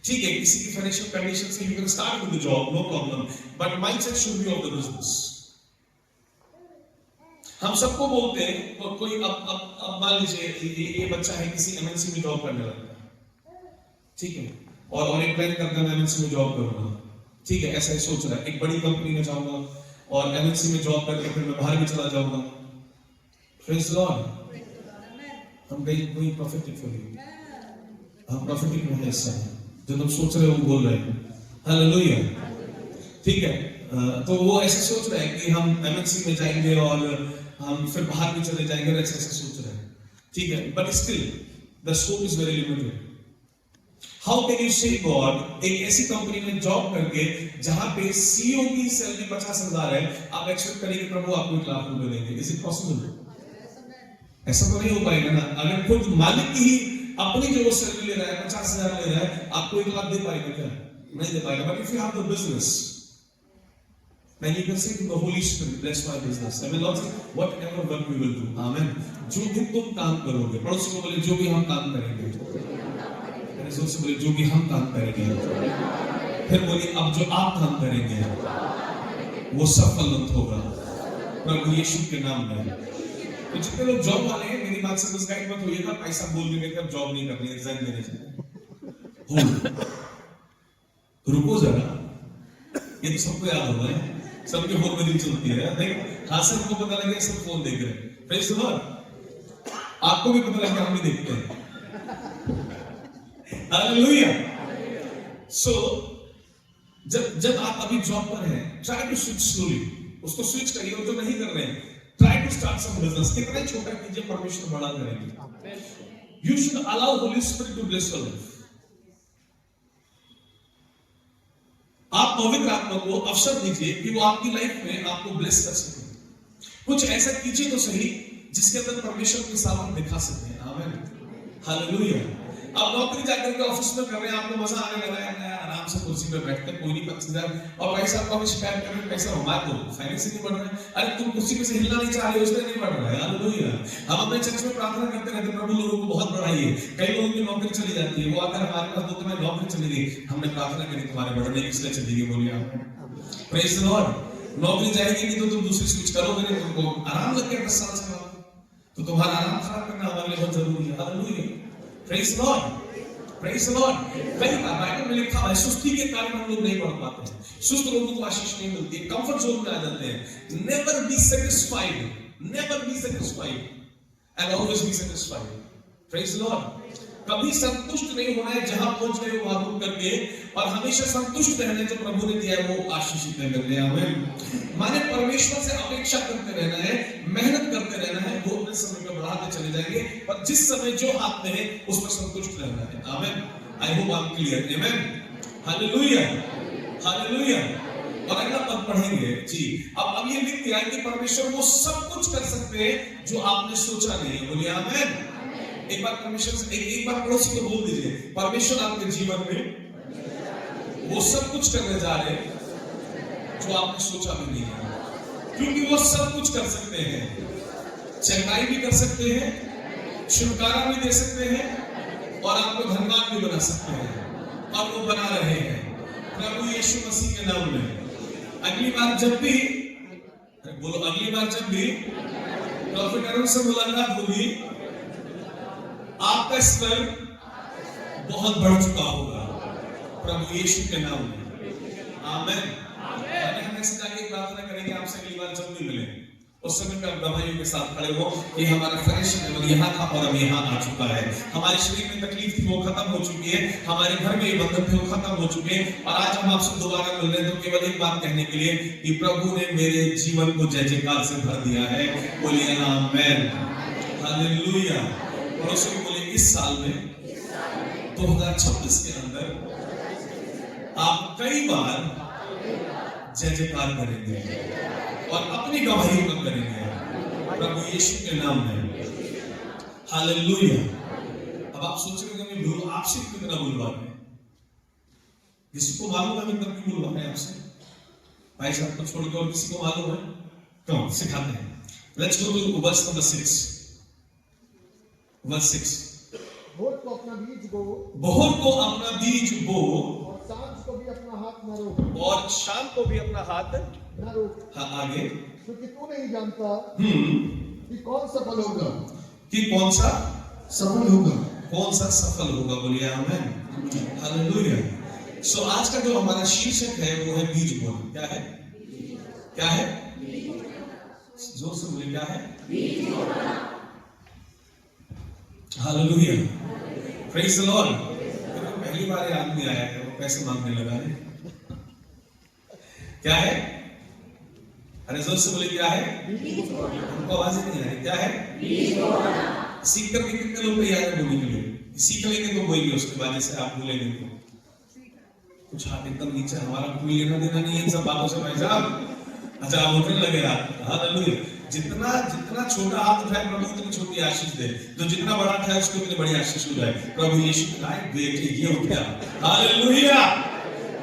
ठीक है, किसी की फाइनेंशियल कंडीशन से you can start with the job, no problem, but mindset should be of the business. हम सबको बोलते हैं, कोई अब मान लीजिए ये बच्चा है किसी एमएनसी में जॉब करने लगता है, ठीक है, और एक प्लान करता है मैं एमएनसी में जॉब करूंगा. ठीक है, ऐसा ही सोच रहा है, एक बड़ी कंपनी में जाऊंगा और एमएनसी में जॉब करके फिर मैं बाहर भी चला जाऊंगा. Praise the Lord. हम कोई प्रॉफिटिक फॉर यू. हम प्रॉफिटिक में है ऐसा है जो तुम सोच रहे हो बोल रहे हैं. हालेलुया. ठीक है, तो वो ऐसे सोच रहे हैं कि हम एमएनसी में जाएंगे और हम फिर बाहर भी चले जाएंगे, ऐसे सोच रहे हैं. ठीक है, but still the scope is very limited. How can you से गॉड एक ऐसी कंपनी में जॉब करके जहां पे सीईओ की सैलरी 50,000 है, आप एक्सपेक्ट करेंगे प्रभु आपको 1 लाख रुपए देंगे? Is it possible? ऐसा तो नहीं हो पाएगा ना. अगर खुद मालिक की ही अपनी जो वो सैलरी ले रहा है 50,000 ले रहा है, आपको 1 लाख दे पाएगा क्या? नहीं दे पाएगा. But if you have the business, then you can say to the Holy Spirit, bless my business. I mean, Lord, whatever work we will do. Amen. जो भी तुम काम करोगे, पड़ोसी को बोले जो भी हम काम करेंगे. मेरे जोर से बोले जो भी हम काम करेंगे. फिर बोलिए अब जो आप काम करेंगे वो सफल होगा प्रभु यीशु के नाम में. तो जितने लोग जॉब वाले हैं, मेरी बात से मिसगाइड मत होइएगा. पैसा बोल के मेरे जॉब नहीं करनी, रिजाइन देने चाहिए. रुको जरा, ये तो सबको याद होगा है, सबके फोन में रील चलती है. नहीं, हाँ सबको पता लगे सब फोन देख रहे हैं. Praise the Lord. आपको भी पता लगे, हम भी देखते हैं. हालेलुया. सो जब आप अभी जॉब पर हैं, ट्राई टू स्विच स्लोली. उसको स्विच करिए. और जो नहीं कर रहे हैं, try to start some business. कितना छोटा कीजिए, परमेश्वर बड़ा करेंगे. You should allow holy spirit to bless your life. आप पवित्र आत्मा को अवसर दीजिए कि वो आपकी लाइफ में आपको ब्लेस कर सके. कुछ ऐसा कीजिए तो सही जिसके अंदर परमेश्वर की सामर्थ दिखा सके. आमीन. हालेलुया. अब नौकरी जाकर के ऑफिस में कर रहे हैं, आपको मजा आने लगा है, आराम से कुर्सी पे बैठते कोई नहीं 25,000 और पैसा आपको हमें शिकायत कर रहे हैं, पैसा हमारा दो, फाइनेंस नहीं बढ़ रहा है. अरे तुम कुर्सी पे से हिलना नहीं चाह रहे हो, इसलिए नहीं बढ़ रहा है. हालेलुया. हम अपने चर्च में प्रार्थना करते रहते, प्रभु लोगों को बहुत बढ़ाइए. कई लोगों की नौकरी चली जाती है, वो आकर हमारे पास बोलते हैं नौकरी चली गई. हमने प्रार्थना करी तुम्हारे बढ़ने की, इसलिए चली गई. बोलिए आप. Praise the Lord. नौकरी जाएगी नहीं तो तुम दूसरी स्विच करोगे नहीं, तुमको आराम लग गया 10 साल से बाद, तो तुम्हारा आराम खराब करना हमारे लिए बहुत जरूरी है. Hallelujah. Praise the Lord. Praise the Lord. कई बार बाइबल में लिखा है सुस्ती के कारण हम लोग नहीं पढ़ पाते हैं. सुस्त लोगों को आशीष नहीं मिलती है, कंफर्ट जोन में आ जाते हैं. Never be satisfied. Never be satisfied and always be satisfied. Praise the Lord. कभी संतुष्ट नहीं होना है जहां पहुंच गए वहां रुक करके, और हमेशा संतुष्ट रहना है जो प्रभु ने दिया है वो आशीषित करने. आमीन. माने परमेश्वर से अपेक्षा करते रहना है, मेहनत करते रहना है. वो अपने समय पर बढ़ाते चले जाएंगे, पर जिस समय जो हाथ में है उस पर संतुष्ट रहना है. आमीन. I hope I am clear. आमीन. हालेलुया. हालेलुया. और अगला पद पढ़ेंगे जी. अब ये लिख दिया कि परमेश्वर वो सब कुछ कर सकते हैं जो आपने सोचा नहीं है. बोलिए आमीन. एक बार परमेश्वर से एक बार पड़ोसी को बोल दीजिए, परमेश्वर आपके जीवन में वो सब कुछ करने जा रहे हैं जो आपने सोचा भी नहीं है. क्योंकि वो सब कुछ कर सकते हैं. चंगाई भी कर सकते हैं, छुटकारा भी दे सकते हैं, और आपको धनवान भी बना सकते हैं, और वो बना रहे हैं प्रभु यीशु मसीह के नाम में. अगली बार जब भी बोलो, अगली बार जब भी प्रॉफिट अरुण से मुलाकात होगी, आपका स्तर बहुत बढ़ चुका होगा प्रभु यीशु के नाम में. आमीन. हम ऐसे जाके प्रार्थना करेंगे आपसे अगली बार जब भी मिले उस समय पे आप गवाहियों के साथ खड़े हो कि हमारा फाइनेंशियल लेवल यहाँ था और अब यहाँ आ चुका है. हमारे शरीर में तकलीफ थी वो खत्म हो चुकी है, हमारे घर में ये बंधन थे वो खत्म हो चुके हैं, और आज हम आपसे दोबारा मिल रहे हैं तो केवल एक बात कहने के लिए कि प्रभु ने मेरे जीवन को जय जयकार से भर दिया है. बोलिए आमीन. हालेलुया. पड़ोसी को बोले इस साल में 2026 के अंदर आप कई बार जय जयकार करेंगे और अपनी गवाही कब करेंगे? प्रभु यीशु के नाम में। हालेलुया। अब आप सोच रहे होंगे गुरु आपसे कितना बुलवा है? किसी को मालूम है मैं कब की बुलवा है आपसे? भाई साहब को छोड़ के और किसी को मालूम है? कौन सिखाते हैं? Let's go to verse number 6. Verse 6. भोर को अपना बीज बो भोर को अपना बीज बो और सांझ को भी अपना हाथ न रोक और शाम को भी अपना हाथ। न रोक, हाँ आगे। क्योंकि तू नहीं जानता हम्म कि कौन सफल होगा। कि कौन सा सफल होगा। कौन सा सफल होगा? बोलिए आमीन। हालेलुया। सो आज का जो हमारा शीर्षक है वो है बीज बोना। क्या है? क्या है? जोर से बोलिए, क्या है? हालेलुया। Praise the Lord. पहली बार ये आदमी आया है, वो पैसे मांगने लगा है। क्या है? अरे जोर से बोलिए, क्या है? हमको आवाज नहीं आ रही। क्या है? सीख करके कितने लोग तैयार है बोलने के लिए? सीख लेंगे तो बोलिए, उसके बाद जैसे आप बोलेंगे तो कुछ हाथ एकदम नीचे। हमारा कोई लेना देना नहीं है इन सब बातों से भाई साहब। अच्छा आप उठने लगे यार। हालेलुया। जितना जितना छोटा हाथ उठाए प्रभु उतनी छोटी आशीष दे, जो जितना बड़ा उठाए उसको उतनी बड़ी आशीष हो जाए। प्रभु यीशु के नाम बेटे ये हो गया। हालेलुया।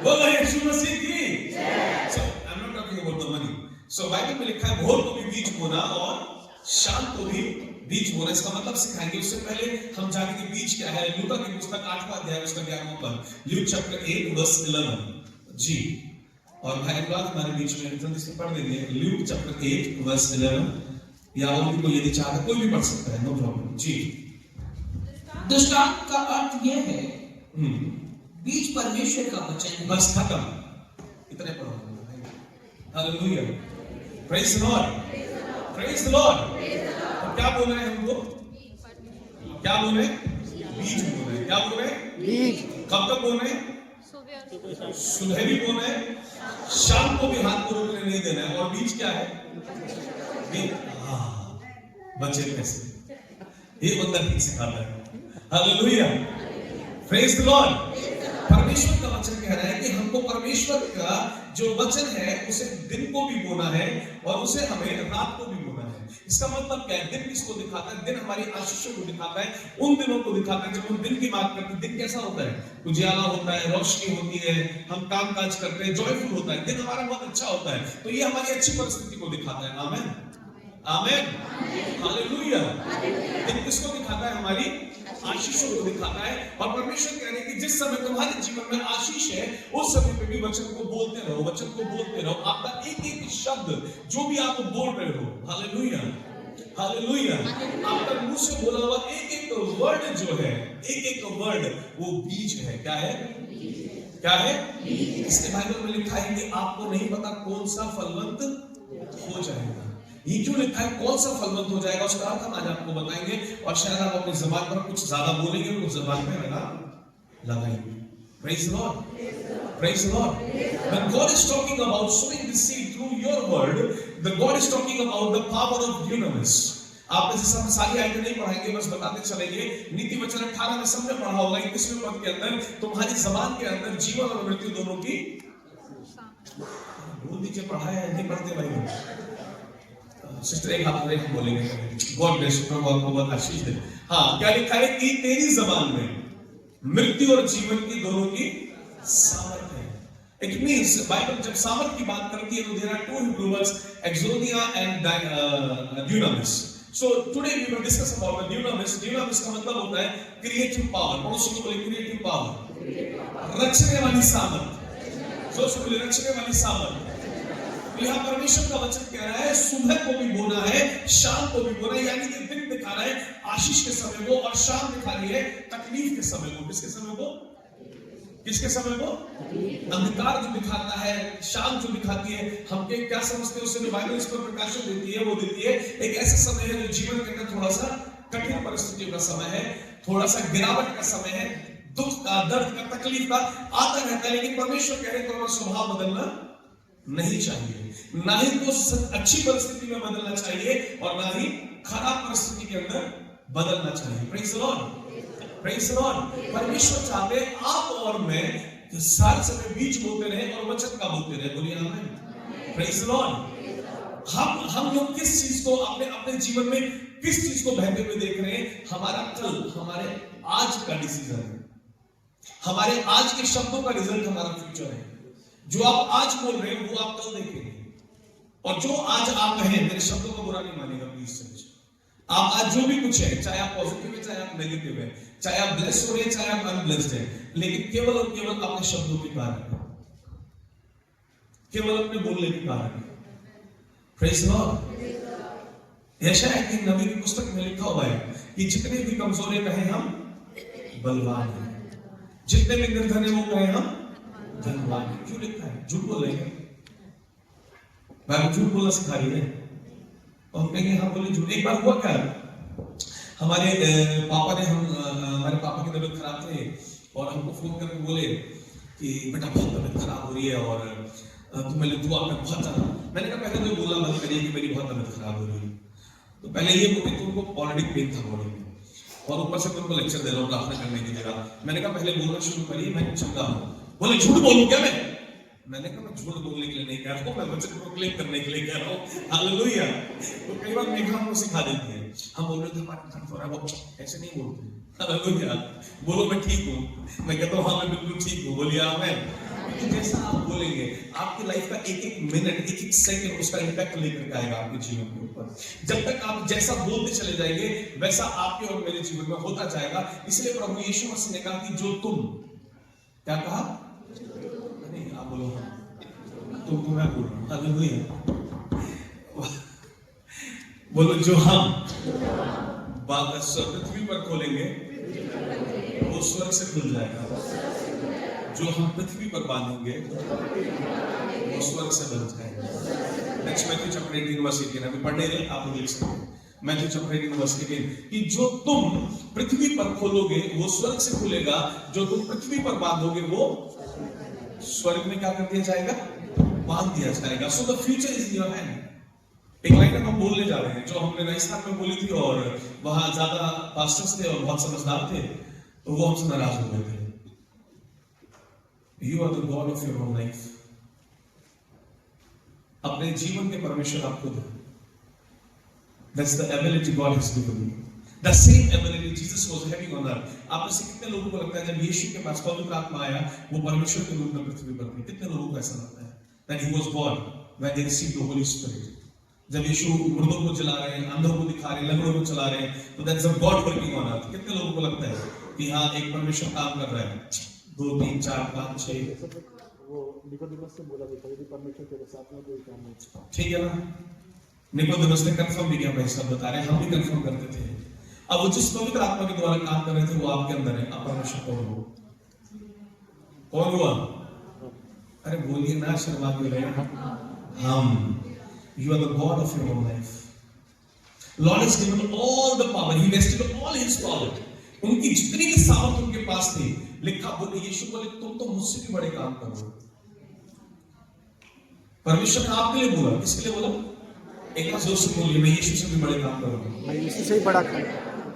बोलो यीशु मसीह की जय। So I am not talking about the money. So Bible में लिखा है भोर को भी बीज बोना और शाम को भी बीज बोना। इसका मतलब सिखाएंगे। उससे पहले हम जानेंगे बीज क्या है। लूका की पुस्तक 8वां अध्याय उसका 11वां पद, ल्यूक चैप्टर 8 वर्स 11 जी। और भाई अनुराग हमारे बीच में जल्दी से पढ़ देंगे ल्यूक चैप्टर 8 वर्स 11, या और भी कोई यदि चाहे कोई भी पढ़ सकता है, नो प्रॉब्लम जी। दृष्टांत का अर्थ यह है बीज परमेश्वर का वचन है। बस खत्म, इतने पढ़ो। Hallelujah. Praise the Lord. Praise the Lord. तो क्या बोल रहे हैं हमको? क्या बोल रहे हैं? बीज बोल रहे हैं। क्या बोल रहे हैं? बीज। कब तक बोल रहे हैं? सुबह भी बोल रहे हैं, शाम को भी हाथ को रोकने नहीं देना है। और बीज क्या है? बचे कैसे? ये बंदा ठीक सिखाता है। हालेलुया। Praise the Lord. परमेश्वर का वचन कह रहा है कि हमको परमेश्वर का जो वचन है उसे दिन को भी बोना है और उसे हमें रात को भी बोना है। इसका मतलब क्या है? दिन किसको दिखाता है? दिन हमारी आशीषों को दिखाता है, उन दिनों को दिखाता है जब हम दिन की बात करते हैं। दिन कैसा होता है? उजियाला होता है, रोशनी होती है, हम काम काज करते हैं, जॉयफुल होता है, दिन हमारा बहुत अच्छा होता है। तो ये हमारी अच्छी परिस्थिति को दिखाता है। आमीन आमीन हालेलुया। दिन किसको दिखाता है? हमारी आशीषों को दिखाता है। और परमेश्वर कह रहे हैं कि जिस समय तुम्हारे जीवन में आशीष है उस समय पे भी वचन को बोलते रहो, वचन को बोलते रहो। आपका एक एक शब्द जो भी आप बोल रहे हो, हालेलुया हालेलुया, आपका मुंह से बोला हुआ एक एक वर्ड जो है, एक एक वर्ड वो बीज है। क्या है? क्या है? इसके बाइबल में लिखा है कि आपको नहीं पता कौन सा फलवंत हो जाएगा। ये क्यों लिखा है कौन सा फलवंत हो जाएगा? उसका अर्थ हम आज आपको बताएंगे। और शायद आप अपनी ज़बान पर कुछ ज्यादा बोलेंगे, कुछ ज़बान में लगाएंगे। Praise the Lord. Praise the Lord. When God is talking about sowing the seed through your word, the God is talking about the power of dunamis. आप जैसे हम सारी आयतें नहीं पढ़ाएंगे, बस बताते चलेंगे। नीति वचन 18 में सबने पढ़ा होगा। 21वें पद के अंदर तुम्हारी ज़बान के अंदर जीवन और मृत्यु दोनों की बोल दीजिए। पढ़ाया है नहीं पढ़ते भाई? सिस्टर एक हाथ में बोलेंगे। गॉड ब्लेस यू, प्रभु आपको बहुत आशीष दे। हाँ, क्या लिखा है कि तेरी ज़बान में मृत्यु और जीवन की दोनों की सामर्थ है। इट मींस बाइबल जब सामर्थ की बात करती है तो there are two Hebrew words, exousia and dunamis. So today we will discuss about the dunamis. Dunamis का मतलब होता है क्रिएटिव पावर। कौन सी बोले? क्रिएटिव पावर, रचने वाली सामर्थ। जो से बोले रचने वाली सामर्थ। यहाँ परमेश्वर का वचन कह रहा है सुबह को भी बोना है, शाम को भी बोना है। यानी कि दिन दिखा रहा है आशीष के समय को और शाम दिखा रही है तकलीफ के समय को। किसके समय को? किसके समय को? अंधकार जो दिखाता है, शाम जो दिखाती है। हम क्या समझते हैं उससे? बाइबल इस पर प्रकाशन देती है, वो देती है एक ऐसा समय है जो जीवन के अंदर थोड़ा सा कठिन परिस्थितियों का समय है, थोड़ा सा गिरावट का समय है, दुख का, दर्द का, तकलीफ का आता रहता है। लेकिन परमेश्वर कह रहे हैं तुम्हारा स्वभाव बदलना नहीं चाहिए। ना ही तो अच्छी परिस्थिति में बदलना चाहिए और ना ही खराब परिस्थिति के अंदर बदलना चाहिए। Praise the Lord. Praise the Lord. परमेश्वर चाहते हैं आप और मैं सारे समय बीज बोते रहे और वचन का बोलते रहे। बोलिए आमीन। Praise the Lord. हम लोग किस चीज को अपने अपने जीवन में किस चीज को बहते हुए देख रहे हैं? हमारा कल, हमारे आज का डिसीजन है, हमारे आज के शब्दों का रिजल्ट हमारा फ्यूचर है। जो आप आज बोल रहे हैं वो आप कल देखेंगे, और जो आज आप कहें, मेरे शब्दों को बुरा नहीं मानेगा प्लीज समझ। आप आज जो भी कुछ है, चाहे आप पॉजिटिव है चाहे आप नेगेटिव है, चाहे आप ब्लेस्ड हो रहे हैं चाहे आप अनब्लेस्ड है, लेकिन केवल और केवल अपने शब्दों के कारण, केवल अपने बोलने के कारण। Praise the Lord. यशायाह की नबी की पुस्तक में लिखा हुआ है कि जितने भी कमजोर कहें हम बलवान हैं, जितने भी निर्धन है वो कहें हम धनवान हैं। क्यों लिखा है? झूठ बोल रहे हैं, बाइबल झूठ बोलना सिखा रही है, और हम कहेंगे हाँ बोले झूठ। एक बार हुआ क्या, हमारे पापा ने हमारे पापा की तबीयत खराब थे और हमको फोन करके बोले कि बेटा बहुत तबीयत खराब हो रही है और तुम्हें दुआ में बहुत ज्यादा। मैंने कहा पहले तो बोला मत करिए कि मेरी बहुत तबीयत खराब हो रही है, तो पहले ये बोले तुमको ऑलरेडी पेन था बॉडी में, और ऊपर से तुमको लेक्चर दे रहा हूँ प्रार्थना करने की जगह। मैंने कहा पहले बोलना शुरू करिए, मैं चंगा हूँ। बोले झूठ बोलूं क्या मैंने कहा मैं झूठ बोलने के लिए नहीं कह रहा हूँ, मैं वचन प्रोक्लेम करने के लिए कह रहा हूँ। हालेलुया। तो कई बार मेघा हमको सिखा देती है, हम बोल रहे थे हमारा दर्द हो रहा है, वो ऐसे नहीं बोलते। हालेलुया। बोलो मैं ठीक हूँ, मैं कहता हूँ हाँ मैं बिल्कुल ठीक हूँ, बोलिए आमीन। क्योंकि जैसा आप बोलेंगे आपकी लाइफ का एक एक मिनट, एक एक सेकंड उसका इम्पैक्ट लेकर के आएगा आपके जीवन के ऊपर। जब तक आप जैसा बोलते चले जाएंगे वैसा आपके और मेरे जीवन में होता जाएगा। इसलिए प्रभु यीशु मसीह ने कहा कि जो तुम, क्या कहा? नहीं आप बोलो तुम मैं बोल रहा हूं। हालेलुया। बोलो जो हम पृथ्वी पर खोलेंगे वो स्वर्ग से खुल जाएगा, जो हम पृथ्वी पर बांधेंगे वो स्वर्ग से बन जाएगा। नेक्स्ट मैथ्यू चैप्टर 18 वर्स 18 अभी पढ़ने रहे आप लोग लिख सकते हैं। मैथ्यू चैप्टर 18 वर्स 18 कि जो तुम पृथ्वी पर खोलोगे वो स्वर्ग से खुलेगा, जो तुम पृथ्वी पर बांधोगे वो स्वर्ग में क्या कर दिया जाएगा? बांध दिया जाएगा। So the future is in your hand. एक लाइन हम बोलने जा रहे हैं जो हमने राजस्थान में बोली थी, और वहां ज्यादा पास्टर्स थे और बहुत समझदार थे, तो वो हमसे नाराज हो गए थे। You are the God of your own life. अपने जीवन के परमेश्वर आप खुद हैं। That's the ability God has given you. The same ability Jesus was having on earth. आप में से कितने लोगों को लगता है जब यीशु के पास पवित्र आत्मा आया वो परमेश्वर के रूप में पृथ्वी पर थे? कितने लोगों को ऐसा लगता है? That he was God when they received the Holy Spirit. जब यीशु मुर्दों को जला रहे हैं, अंधों को दिखा रहे हैं, लंगड़ों को चला रहे हैं, तो that's a God working on earth. कितने लोगों को लगता है कि हाँ एक परमेश्वर काम कर रहा है? 2 3 4 5 6 वो निकोदेमस से बोला था यदि परमेश्वर तेरे साथ में कोई काम नहीं। ठीक है ना? निकोदेमस ने कंफर्म भी किया, भाई सब बता रहे हैं, हम भी कंफर्म करते थे। अब वो जिस पवित्र आत्मा के द्वारा काम कर रहे थे वो आपके अंदर है। आप परमेश्वर कौन हो? कौन हुआ? अरे बोलिए ना, शर्मा क्यों रहे हैं? हम। You are the God of your own life. Lord has given all the power. He vested all His power. उनकी जितनी भी सामर्थ उनके पास थी, लिखा बोले यीशु बोले तुम तो मुझसे भी बड़े काम करो। परमेश्वर ने आपके लिए बोला, किसके लिए बोला? एक बार जोर से बोलिए, मैं यीशु से भी बड़े काम करूंगा, मैं यीशु से ही बड़ा काम,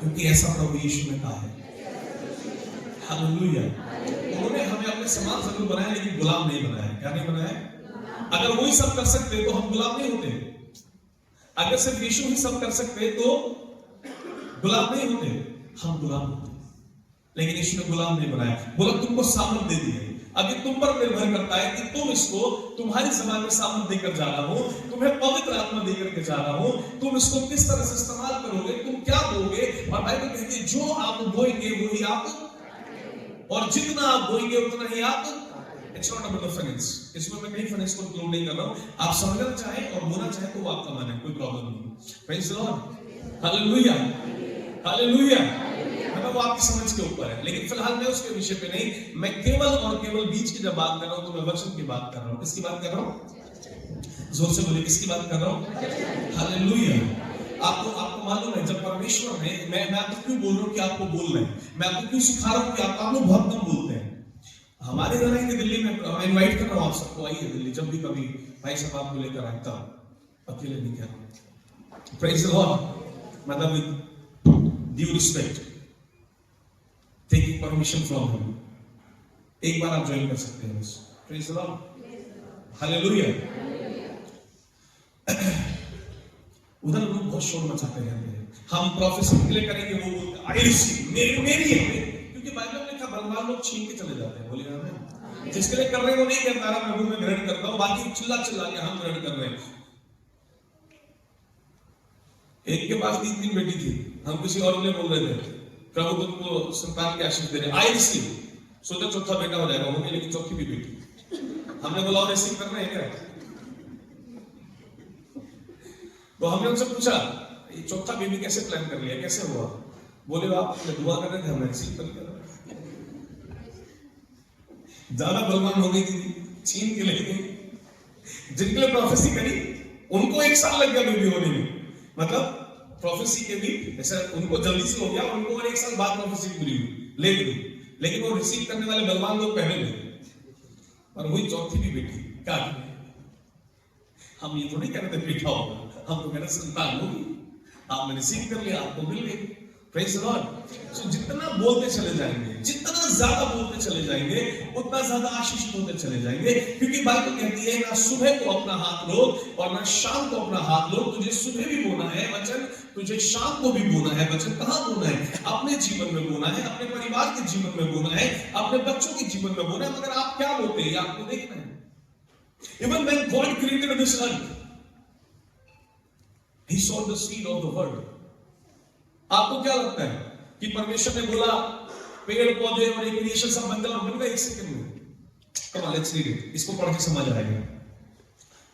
क्योंकि ऐसा प्रभु यीशु ने कहा है। हालेलुया। उन्होंने हमें अपने समान जरूर बनाया लेकिन गुलाम नहीं बनाया। क्या नहीं बनाया? अगर वही सब कर सकते तो हम गुलाम नहीं होते। अगर सिर्फ यीशु ही सब कर सकते तो गुलाम नहीं होते, हम गुलाम होते। लेकिन यीशु ने गुलाम नहीं बनाया, बोला तुमको सामर्थ दे दी है। अब ये तुम पर निर्भर करता है कि तुम इसको, तुम्हारी जबान में सामर्थ देकर जा रहा हूं, तुम्हें पवित्र आत्मा देकर के जा रहा हूं, तुम इसको किस तरह से इस्तेमाल करोगे, तुम क्या दोगे। और बाइबल कहती है जो आप बोएंगे वही आप, और जितना आप बोएंगे उतना ही आप। It's not about the finance. इसमें मैं कहीं फाइनेंस को इंक्लूड नहीं कर रहा हूं। आप समझना चाहें और बोलना चाहें तो वो आपका मन है, कोई प्रॉब्लम नहीं। Praise the Lord. Hallelujah, hallelujah. मतलब वो आपकी समझ के ऊपर है, लेकिन फिलहाल मैं उसके विषय पे नहीं, मैं केवल और केवल बीच की जब बात कर रहा हूं तो मैं वचन की बात कर रहा हूं। किसकी बात कर रहा हूं? जोर से बोलिए, किसकी बात कर रहा हूं? हालेलुया। आपको मालूम है जब परमेश्वर ने, मैं आपको क्यों बोल रहा हूं कि आपको बोलना है, मैं आपको क्यों सिखा रहा हूं कि आप लोग बहुत कम बोलते हैं। हमारे घर आएंगे दिल्ली में, मैं इनवाइट कर रहा हूं आप सबको, आइए दिल्ली जब भी कभी भाई साहब आपको लेकर आए, तब अकेले नहीं कह रहा हूं। Praise the Lord. मतलब with due respect, taking permission from him. एक बार आप ज्वाइन कर सकते हैं बस। Praise the Lord. हालेलुया। उधर लोग बहुत शोर मचाते रहते हैं, हम प्रोफेसी के लिए करेंगे, वो बोलते आई रिसीव, मेरी है, क्योंकि बाइबल में लिखा भगवान लोग छीन के चले जाते हैं। बोलिए आमीन। जिसके लिए कर रहे हैं वो नहीं कहता रहा प्रभु मैं ग्रहण करता हूं, बाकी चिल्ला चिल्ला के हम ग्रहण कर रहे हैं। एक के पास 3 बेटी थी, हम किसी और ने बोल रहे थे प्रभु तुमको संतान के आशीष दे रहे, आई रिसीव, सोचा चौथा बेटा हो जाएगा, वो लेकिन चौथी भी बेटी। हमने बोला और रिसीव करना है क्या? तो हमने उनसे पूछा ये चौथा बेबी कैसे प्लान कर लिया, कैसे हुआ? बोले आप दुआ कर रहे थे, हमने रिसीव कर लिया। ज्यादा बलवान हो गई थी, छीन के ले गई। जिनके लिए प्रोफेसी करी उनको 1 साल लग गया बेबी होने में, मतलब प्रोफेसी के भी ऐसा उनको जल्दी से हो गया, उनको और 1 साल बाद प्रोफेसी पूरी हुई, लेट हुई, लेकिन वो रिसीव करने वाले बलवान लोग पहले थे। और वही चौथी भी बेटी क्या? हम ये थोड़ी कह रहे थे बेटा होगा, हम तो कह रहे संतान होगी, आपने रिसीव कर लिया, आपको मिल गई। Praise the Lord. सो जितना बोलते चले जाएंगे, जितना ज्यादा बोलते चले जाएंगे, उतना ज्यादा आशीषित होते चले जाएंगे, क्योंकि बाइबल कहती है ना सुबह को अपना हाथ रोक और ना शाम को अपना हाथ रोक। तुझे सुबह भी बोना है वचन, तुझे शाम को भी बोना है वचन। कहां बोना है? अपने जीवन में बोना है, अपने परिवार के जीवन में बोना है, अपने बच्चों के जीवन में बोना है। मगर आप क्या बोलते हैं आपको देखना है। Even when God created this earth, He sowed the seed of the word. आपको क्या लगता है कि परमेश्वर ने बोला पेड़ पौधे और एक क्रिएशन सब बन गया और बन गया 1 सेकंड में? Come on, let's read it. इसको पढ़ के समझ आएगा।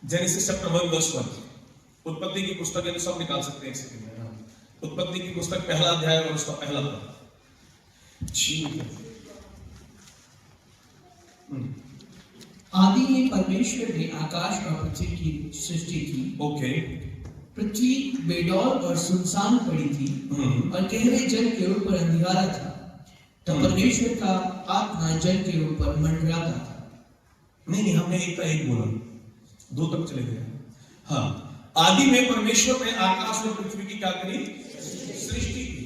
जेनेसिस चैप्टर 1 वर्स 1, उत्पत्ति की पुस्तक है, सब निकाल सकते हैं 1 सेकंड में। उत्पत्ति की पुस्तक 1 अध्याय और उसका 1 पद। आदि में परमेश्वर ने आकाश और पृथ्वी की सृष्टि की। ओके। पृथ्वी बेडौल और सुनसान पड़ी थी और गहरे जल के ऊपर अंधियारा था, तब परमेश्वर का आत्मा जल के ऊपर मंडराता था। नहीं, हमने एक का एक बोला, 2 तक चले गए। हाँ, आदि में परमेश्वर ने आकाश और पृथ्वी की क्या करी? सृष्टि की।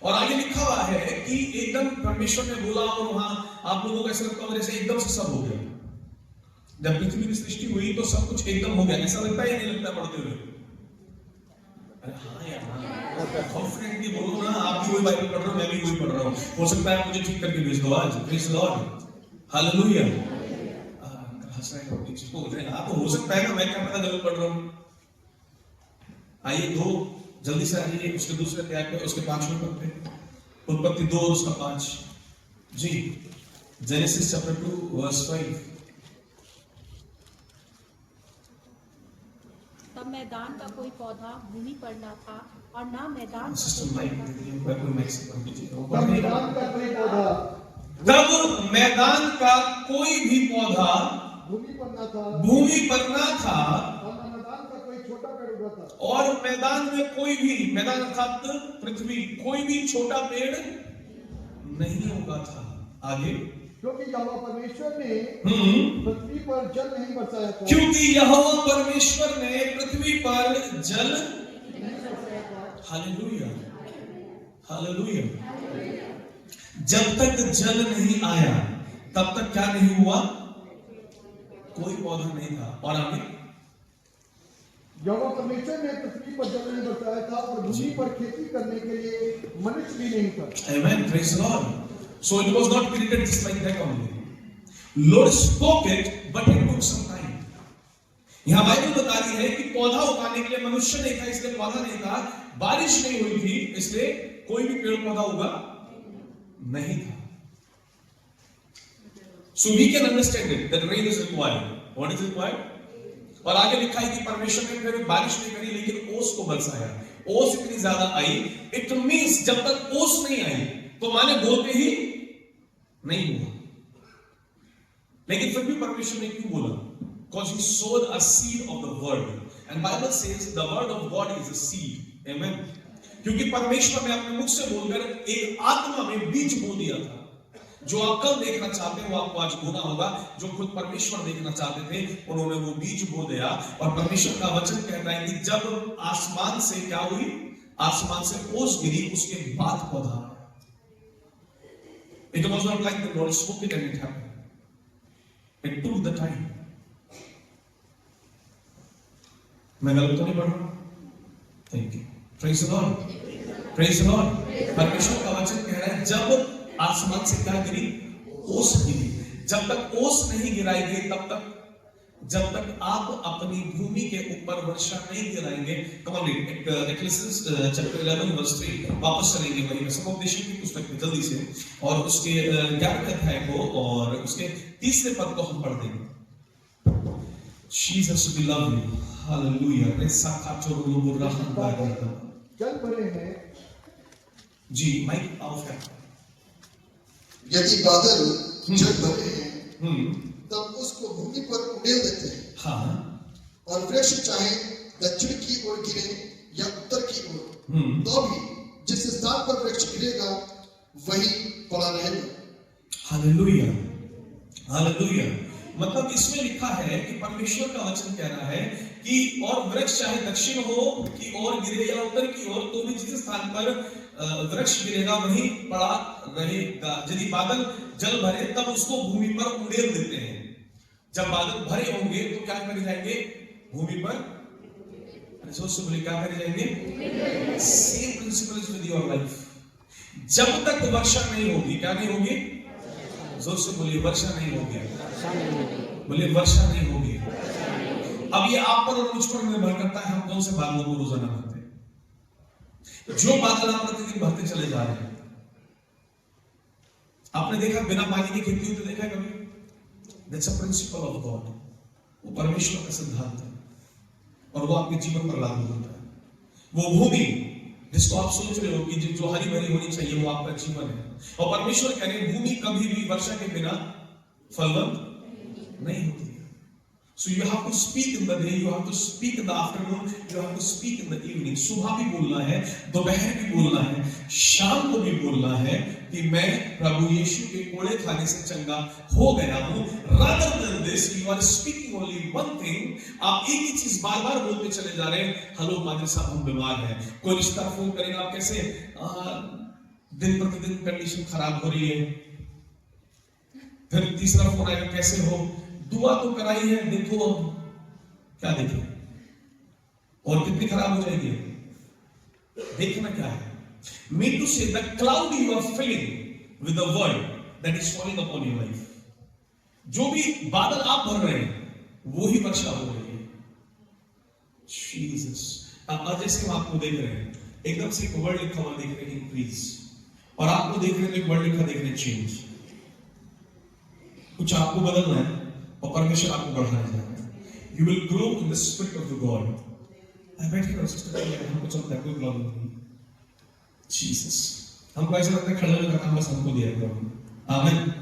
और आगे लिखा हुआ है कि एकदम परमेश्वर ने बोला और वहां आप लोगों को ऐसा लगता है जैसे एकदम से सब हो गया। जब पृथ्वी की सृष्टि हुई तो सब कुछ एकदम हो गया, ऐसा लगता है या नहीं लगता पढ़ते हुए? अरे हाँ यार, कॉन्फिडेंटली बोलो ना, आप भी वही बाइबल पढ़ रहे हो, मैं भी वही पढ़ रहा हूँ। हो सकता है मुझे ठीक करके भेज दो आज। Praise the Lord, hallelujah. हंस रहे हो, पीछे बोल रहे हैं आप, हो सकता है ना मैं क्या पता गलत पढ़ रहा हूँ। आइए 2 जल्दी से आइए उसके दूसरे अध्याय पे, उसके 5वें पद पे, उत्पत्ति 2 और उसका 5 जी। Genesis chapter 2 verse 5। तब मैदान का कोई पौधा भूमि पर न था और ना मैदान सिस्टम माइक पर मैक्सिमम कीजिए। मैदान का कोई पौधा तब मैदान का कोई भी पौधा भूमि पर न था भूमि पर ना था और मैदान का कोई छोटा पेड़ उगा था, और मैदान में कोई भी, मैदान अर्थात पृथ्वी, कोई भी छोटा पेड़ नहीं उगा था। आगे, क्योंकि यहोवा परमेश्वर ने पृथ्वी पर जल नहीं बरसाया था, क्योंकि यहोवा परमेश्वर ने पृथ्वी पर जल, हालेलुया हालेलुया, जब तक जल नहीं आया तब तक क्या नहीं हुआ? कोई पौधा नहीं था। और आगे, यहोवा परमेश्वर ने पृथ्वी पर जल नहीं बरसाया था और भूमि पर खेती करने के लिए मनुष्य भी नहीं था। Amen, praise the Lord. So it was not created just like that only. Lord spoke it, but it took some time. यहाँ बाइबल बता रही है कि पौधा उगाने के लिए मनुष्य नहीं था, इसलिए पौधा नहीं था। बारिश नहीं हुई थी, इसलिए कोई भी पेड़ पौधा उगा नहीं था। So we can understand it that rain is required. What is required? और आगे लिखा है कि परमेश्वर ने फिर बारिश नहीं करी लेकिन ओस को बरसाया। ओस इतनी ज्यादा आई, इट मींस जब तक ओस नहीं आई तो माने बोलते ही नहीं हुआ। लेकिन फिर भी परमेश्वर ने क्यों बोला? Because he sowed a seed of the word, and Bible says the word of God is a seed. Amen. क्योंकि परमेश्वर ने अपने मुख से बोलकर एक आत्मा में बीज बो दिया था। जो आप कल देखना चाहते हैं वो आपको आज बोना होगा। जो खुद परमेश्वर देखना चाहते थे उन्होंने वो बीज बो दिया। और परमेश्वर का वचन कहता है कि जब आसमान से क्या हुई? आसमान से ओस गिरी, उसके बाद पौधा। It was not like the Lord spoke it and it happened. It took the time. मैं गलत तो नहीं पढ़ रहा? Thank you, praise the Lord, praise the Lord. परमेश्वर का वचन कह रहा है जब आसमान से क्या गिरी, ओस गिरी। जब तक ओस नहीं गिराई गई तब तक, जब तक आप अपनी भूमि के ऊपर वर्षा नहीं गिराएंगे। Come on read Ecclesiastes chapter 11 verse 3, वापस चलेंगे वहीं में, समुपदेशों की पुस्तक में जल्दी से, और उसके 11वें अध्याय को और उसके 30वें पद को हम पढ़ देंगे। Jesus we love you, hallelujah। जल भरे हैं, जी माइक ऑफ है। यदि बादल जल भरे हैं तब उसको भूमि पर उड़ेल देते हैं। हाँ, और वृक्ष चाहे दक्षिण की ओर गिरे या उत्तर की ओर, तो भी जिस स्थान पर वृक्ष गिरेगा वही पड़ा रहेगा। Hallelujah, hallelujah. मतलब इसमें लिखा है कि परमेश्वर का वचन कह रहा है कि और वृक्ष चाहे दक्षिण हो की ओर गिरे या उत्तर की ओर, तो भी जिस स्थान पर वृक्ष गिरेगा वहीं पड़ा रहेगा। यदि बादल जल भरे तब उसको भूमि पर उड़ेल देते हैं। जब बादल भरे होंगे तो क्या कर जाएंगे, भूमि पर, जोर से बोलिए, क्या कर जाएंगे। Same principle is with your life. जब तक वर्षा नहीं होगी, क्या नहीं होगी, जोर से बोलिए, वर्षा नहीं होगी, बोलिए वर्षा नहीं होगी। अब ये आप पर और मुझ पर निर्भर करता है हम कौन से बादलों को रोजाना भरते हैं। जो बादल आप प्रतिदिन भरते चले जा रहे हैं, आपने देखा बिना पानी की खेती होती देखा है कभी? That's a principle of God। वो परमेश्वर का सिद्धांत है और वो आपके जीवन पर लागू होता है। वो भूमि जिसको आप सोच रहे हो कि जो हरी भरी होनी चाहिए वो आपका जीवन है, और परमेश्वर कह रहे हैं भूमि कभी भी वर्षा के बिना फलवंत नहीं होती है। So you have to speak in the day, you have to speak in the afternoon, you have to speak in the evening। सुबह भी बोलना है, दोपहर भी बोलना है, शाम को भी बोलना है कि मैं प्रभु यीशु के कोड़े खाने से चंगा हो गया हूं। Rather than this, you are speaking only one thing। आप एक ही चीज बार बार बोलते चले जा रहे हैं, हेलो माजिद साहब हम बीमार हैं। कोई रिश्ता फोन करेगा, आप कैसे, दिन प्रतिदिन कंडीशन खराब हो रही है। फिर तीसरा फोन आएगा, कैसे हो, दुआ तो कराई है, देखो अब क्या देखें, और कितनी खराब हो जाएगी। देखना क्या है, mean to say the cloud you are filling with the word that is falling upon your life. जो भी बादल आप भर रहे हैं वो ही वर्षा हो रही है। जीसस, अब जैसे हम आपको देख रहे हैं, एकदम से एक वर्ड लिखा हुआ देख रहे हैं, इंक्रीज, और आपको देख रहे हैं एक वर्ड लिखा देख रहे हैं, चेंज। कुछ आपको बदलना है और परमेश्वर आपको बढ़ाना चाहता है। You will grow in the spirit of the God। बैठिए ना सिस्टर, हमको चलता है, कोई प्रॉब्लम नहीं। जीसस, हमको ऐसा लगता है खड़े होने का काम बस हमको दिया है। आमीन।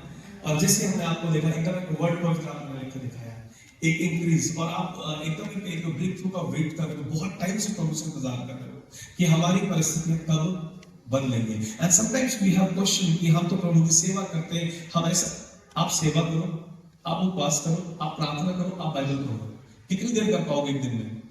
और जैसे हमने आपको देखा, एकदम एक वर्ड पवित्र आपने लिख के दिखाया, एक इंक्रीज, और आप एकदम एक ब्रेक थ्रू का वेट कर रहे हो, बहुत टाइम से प्रभु से इंतजार कर रहे हो कि हमारी परिस्थितियां कब बदलेंगे। And sometimes we have question कि हम तो प्रभु की सेवा करते हैं, हम ऐसा, आप सेवा करो, आप उपवास करो, आप प्रार्थना करो, आप बाइबल पढ़ो, कितनी देर कर पाओगे एक दिन में?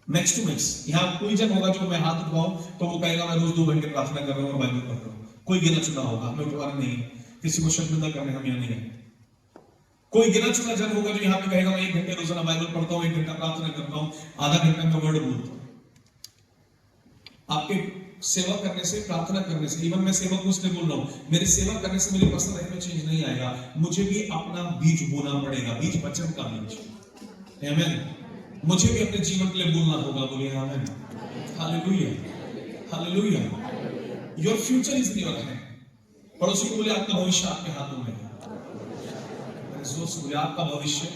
Max to max. यहाँ कोई जन होगा जो मैं हाथ उठाऊं तो वो कहेगा मैं रोज 2 घंटे प्रार्थना कर रहा हूँ और बाइबल पढ़ रहा हूँ। कोई गिना चुना होगा, हमें उठवाना नहीं है, किसी को शर्मिंदा करने हम यहाँ नहीं है। कोई गिना चुना जन होगा जो यहाँ पे कहेगा मैं 1 घंटे रोजाना बाइबल पढ़ता हूँ, 1 घंटा प्रार्थना करता हूँ, आधा घंटा मैं वर्ड बोलता हूँ। आपके सेवा करने से, प्रार्थना करने से, इवन मैं सेवक को इसलिए बोल रहा हूँ, मेरे सेवा करने से मेरी पर्सनल लाइफ में चेंज नहीं आएगा, मुझे भी अपना बीज बोना पड़ेगा, बीज वचन का बीज। आमीन। मुझे भी अपने जीवन के लिए बोलना होगा, बोलिए आमीन। Hallelujah, hallelujah. Your future is in your hand. पड़ोसी को बोले आपका भविष्य आपके हाथों में है। जोर से बोले आपका भविष्य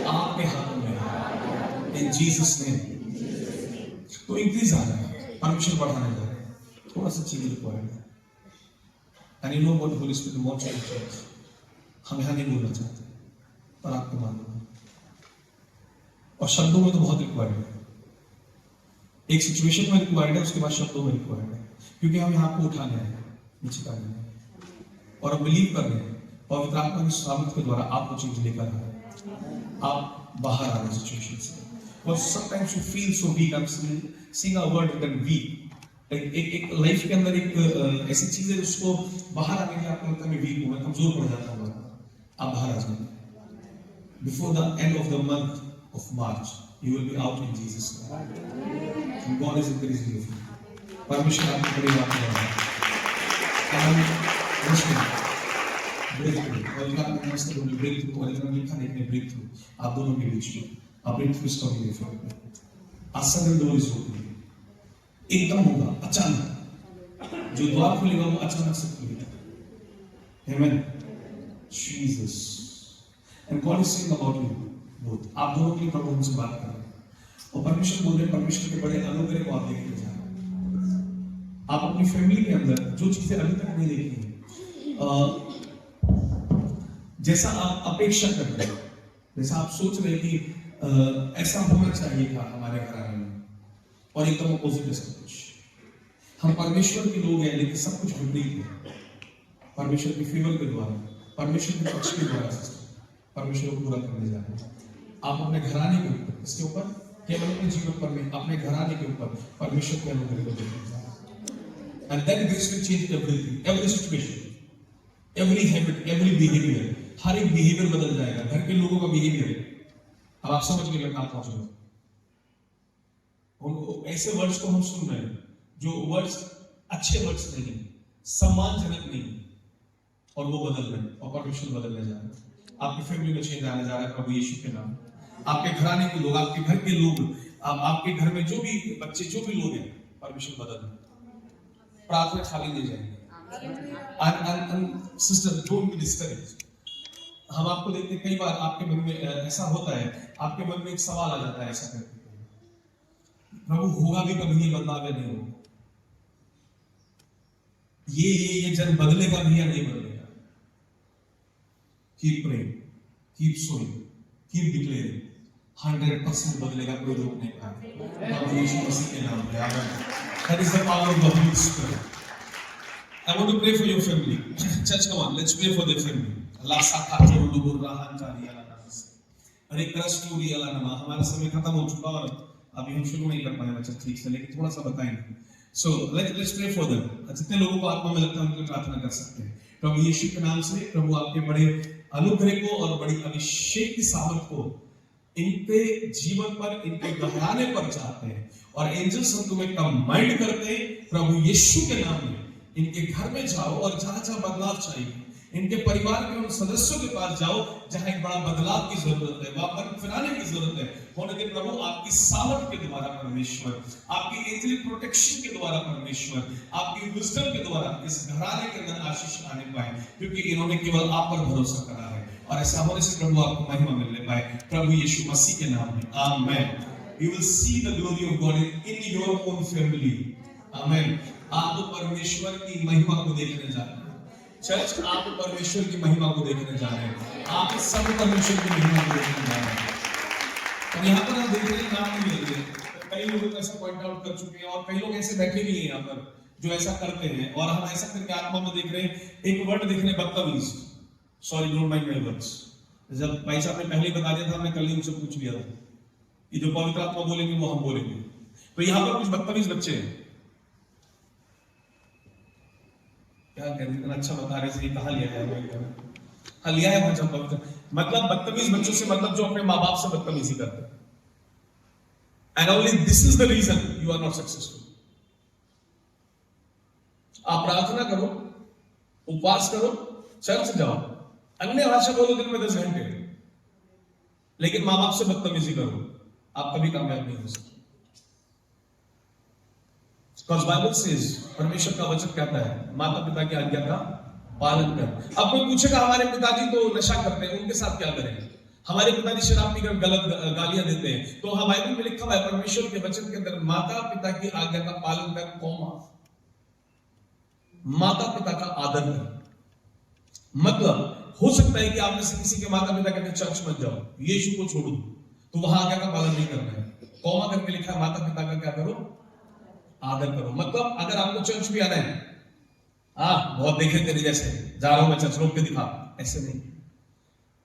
आपके हाथों में है, इन जीसस नेम। तो इंक्रीज आ रहा है, परमेश्वर बढ़ाने जा रहे हैं, थोड़ा सा चीज रिक्वायर्ड है। And you know what holy spirit wants to change. हम यहाँ नहीं बोलना चाहते, पर आपको मालूम है, और शब्दों में तो बहुत रिक्वायर्ड है। एक सिचुएशन में रिक्वायर्ड है, उसके बाद शब्दों में रिक्वायर्ड है, क्योंकि हम यहाँ को उठाने आए हैं, नीचे करने आए हैं, और हम बिलीव कर रहे हैं पवित्र आत्मा की सामर्थ के द्वारा आपको चीज लेकर आ रहे हैं, आप बाहर आ रहे सिचुएशन से। और sometimes you feel so weak। I'm seeing a word written weak। एक लाइफ के अंदर एक ऐसी चीज है जिसको बाहर आने के लिए आपको लगता है मैं वीक हूँ, मैं कमजोर पड़ जाता हूँ। आप बाहर आ जाएंगे। Before the end of the month of March, You will be out in Jesus' name. And God is increasing you. परमेश्वर आपको बड़ी बात कर रहा है। और आप में मस्त होने ब्रेक थ्रू और इतना लिखा देखने ब्रेक थ्रू आप दोनों के बीच में आप ब्रेक थ्रू स्टोरी देख रहे हैं। आज सडन डोर इज ओपनिंग, एकदम होगा, अचानक जो द्वार खुलेगा वो अचानक से खुलेगा। Amen. Jesus. And God is saying about you both. आप दोनों के लिए प्रभु हमसे बात कर रहे हैं और परमेश्वर बोल रहे हैं, परमेश्वर के बड़े अनुग्रह को आप देखने जा रहे हैं। आप अपनी फैमिली के अंदर जो चीजें अभी तक नहीं देखी हैं, जैसा आप अपेक्षा कर रहे हैं, जैसा आप सोच रहे हैं कि ऐसा होना चाहिए था हमारे घराने में, और एकदम अपोजिट है सब कुछ। हम परमेश्वर के लोग हैं लेकिन सब कुछ विपरीत है। परमेश्वर के फेवर के द्वारा, परमेश्वर के पक्ष के द्वारा परमेश्वर को पूरा करने जा रहे हैं। आप अपने घराने के ऊपर, इसके ऊपर केवल अपने जीवन पर नहीं, अपने घराने के ऊपर परमेश्वर के अनुग्रह को देखने जा रहे हैं। And that grace will change everything, every situation, every habit, every behavior. हर एक बिहेवियर बदल जाएगा, घर के लोगों का बिहेवियर। अब आप समझ गए कहां पहुंचे। उनको ऐसे वर्ड्स को हम सुन रहे हैं जो वर्ड्स अच्छे वर्ड्स नहीं, सम्मानजनक नहीं, और वो बदल रहे हैं और परमेश्वर बदलने जा रहे हैं। आपकी फैमिली में चेंज आने जा रहा है प्रभु यीशु के नाम। आपके घराने के लोग, आपके घर के लोग, आपके घर में जो भी बच्चे, जो भी लोग हैं, परमेश्वर बदल रहे। प्रार्थना खाली नहीं जाएगी। Sister don't be discouraged. हम आपको देखते कई बार आपके मन में ऐसा होता है, आपके मन में एक सवाल आ जाता है ऐसा करके, प्रभु होगा भी कभी ये बदलाव नहीं होगा, ये जन बदलेगा भी या नहीं बदलेगा। Keep praying, keep sowing, keep declaring, 100% बदलेगा, कोई रोक नहीं पाएगा। प्रभु यीशु मसीह के नाम में आमीन। That is the power of the Holy Spirit. I want to pray for your family. Church, come on, let's pray for their family. Allah sakati ulubur rahan kari ala namas. अरे क्रस्ट टूरी अला नमा। हमारा समय खत्म हो चुका और अभी हम शुरू नहीं कर पाए बच्चा ठीक से, लेकिन थोड़ा सा बताएंगे। So let's pray for them. जितने लोगों को आत्मा में लगता है उनके प्रार्थना कर सकते हैं। प्रभु यीशु के नाम से प्रभु आपके बड़े अनुग्रह को और बड़ी अभिषेक की सामर्थ को इनके जीवन पर, इनके घराने पर चाहते हैं, और एंजल्स हम तुम्हें कमांड करते हैं प्रभु यीशु के नाम में, इनके घर में जाओ और जहां जहां बदलाव चाहिए, इनके परिवार के उन सदस्यों के पास जाओ जहां एक बड़ा बदलाव की जरूरत है, वहां पर फिराने की जरूरत है। होने के प्रभु आपकी सामर्थ के द्वारा परमेश्वर, आपकी एंजेलिक प्रोटेक्शन के द्वारा परमेश्वर, आपकी विजडम के द्वारा इस घराने के अंदर आशीष आने पाए, क्योंकि इन्होंने केवल आप पर भरोसा करा है, और ऐसा होने से प्रभु आपको महिमा मिलने पाए प्रभु यीशु मसीह के नाम में आमीन। You will see the glory of God in your own family. आमीन। आप परमेश्वर की महिमा को देखने जा रहे हैं। चर्च, आप परमेश्वर की महिमा को देखने जा रहे हैं। आप सब परमेश्वर की महिमा को देखने जा रहे हैं। और यहाँ पर आप देख रहे हैं, नाम नहीं ले रहे, कई लोगों को ऐसा पॉइंट आउट कर चुके हैं, और कई लोग ऐसे बैठे भी हैं यहाँ पर जो ऐसा करते हैं, और हम ऐसा करके आत्मा में देख रहे हैं। एक वर्ड देख रहे हैं, बदतमीज। Sorry, don't mind my words. जब भाई साहब ने पहले बता दिया था, हमने कल ही उनसे पूछ लिया था, ये जो पवित्र आत्मा बोलेंगे वो हम बोलेंगे। तो यहाँ पर कुछ बदतमीज बच्चे हैं। क्या कहते हैं, अच्छा बता रहे थे, कहाँ लिया है? हाँ, लिया है वचन पवित्र। मतलब बदतमीज बच्चों से मतलब जो अपने माँ बाप से बदतमीजी करते हैं। And only this is the reason you are not successful. आप प्रार्थना करो, उपवास करो, चर्च जाओ, अन्य भाषा बोलो दिन में 10 घंटे, लेकिन माँ बाप से बदतमीजी करो, आप कभी कामयाब नहीं हो सकते। Because Bible says, परमेश्वर का वचन कहता है, माता पिता की आज्ञा का पालन कर। अब कोई पूछेगा, हमारे पिताजी तो नशा करते हैं, उनके साथ क्या करें? हमारे पिताजी शराब पीकर गलत गालियां देते हैं, तो हाँ, बाइबल में लिखा हुआ है परमेश्वर के वचन के अंदर, माता पिता की आज्ञा का पालन कर, कौमा, माता पिता का आदर कर। मतलब हो सकता है कि आप में से किसी के माता पिता कहते हैं चर्च मत जाओ, यीशु को छोड़ो, तो वहां आज्ञा का पालन नहीं करना है। कौमा करके लिखा है, माता पिता का क्या करो? आदर करो। मतलब अगर आपको चर्च भी आना है, बहुत देखे तेरे जैसे जा रहा हूं मैं चर्च, रोक के दिखा, ऐसे नहीं।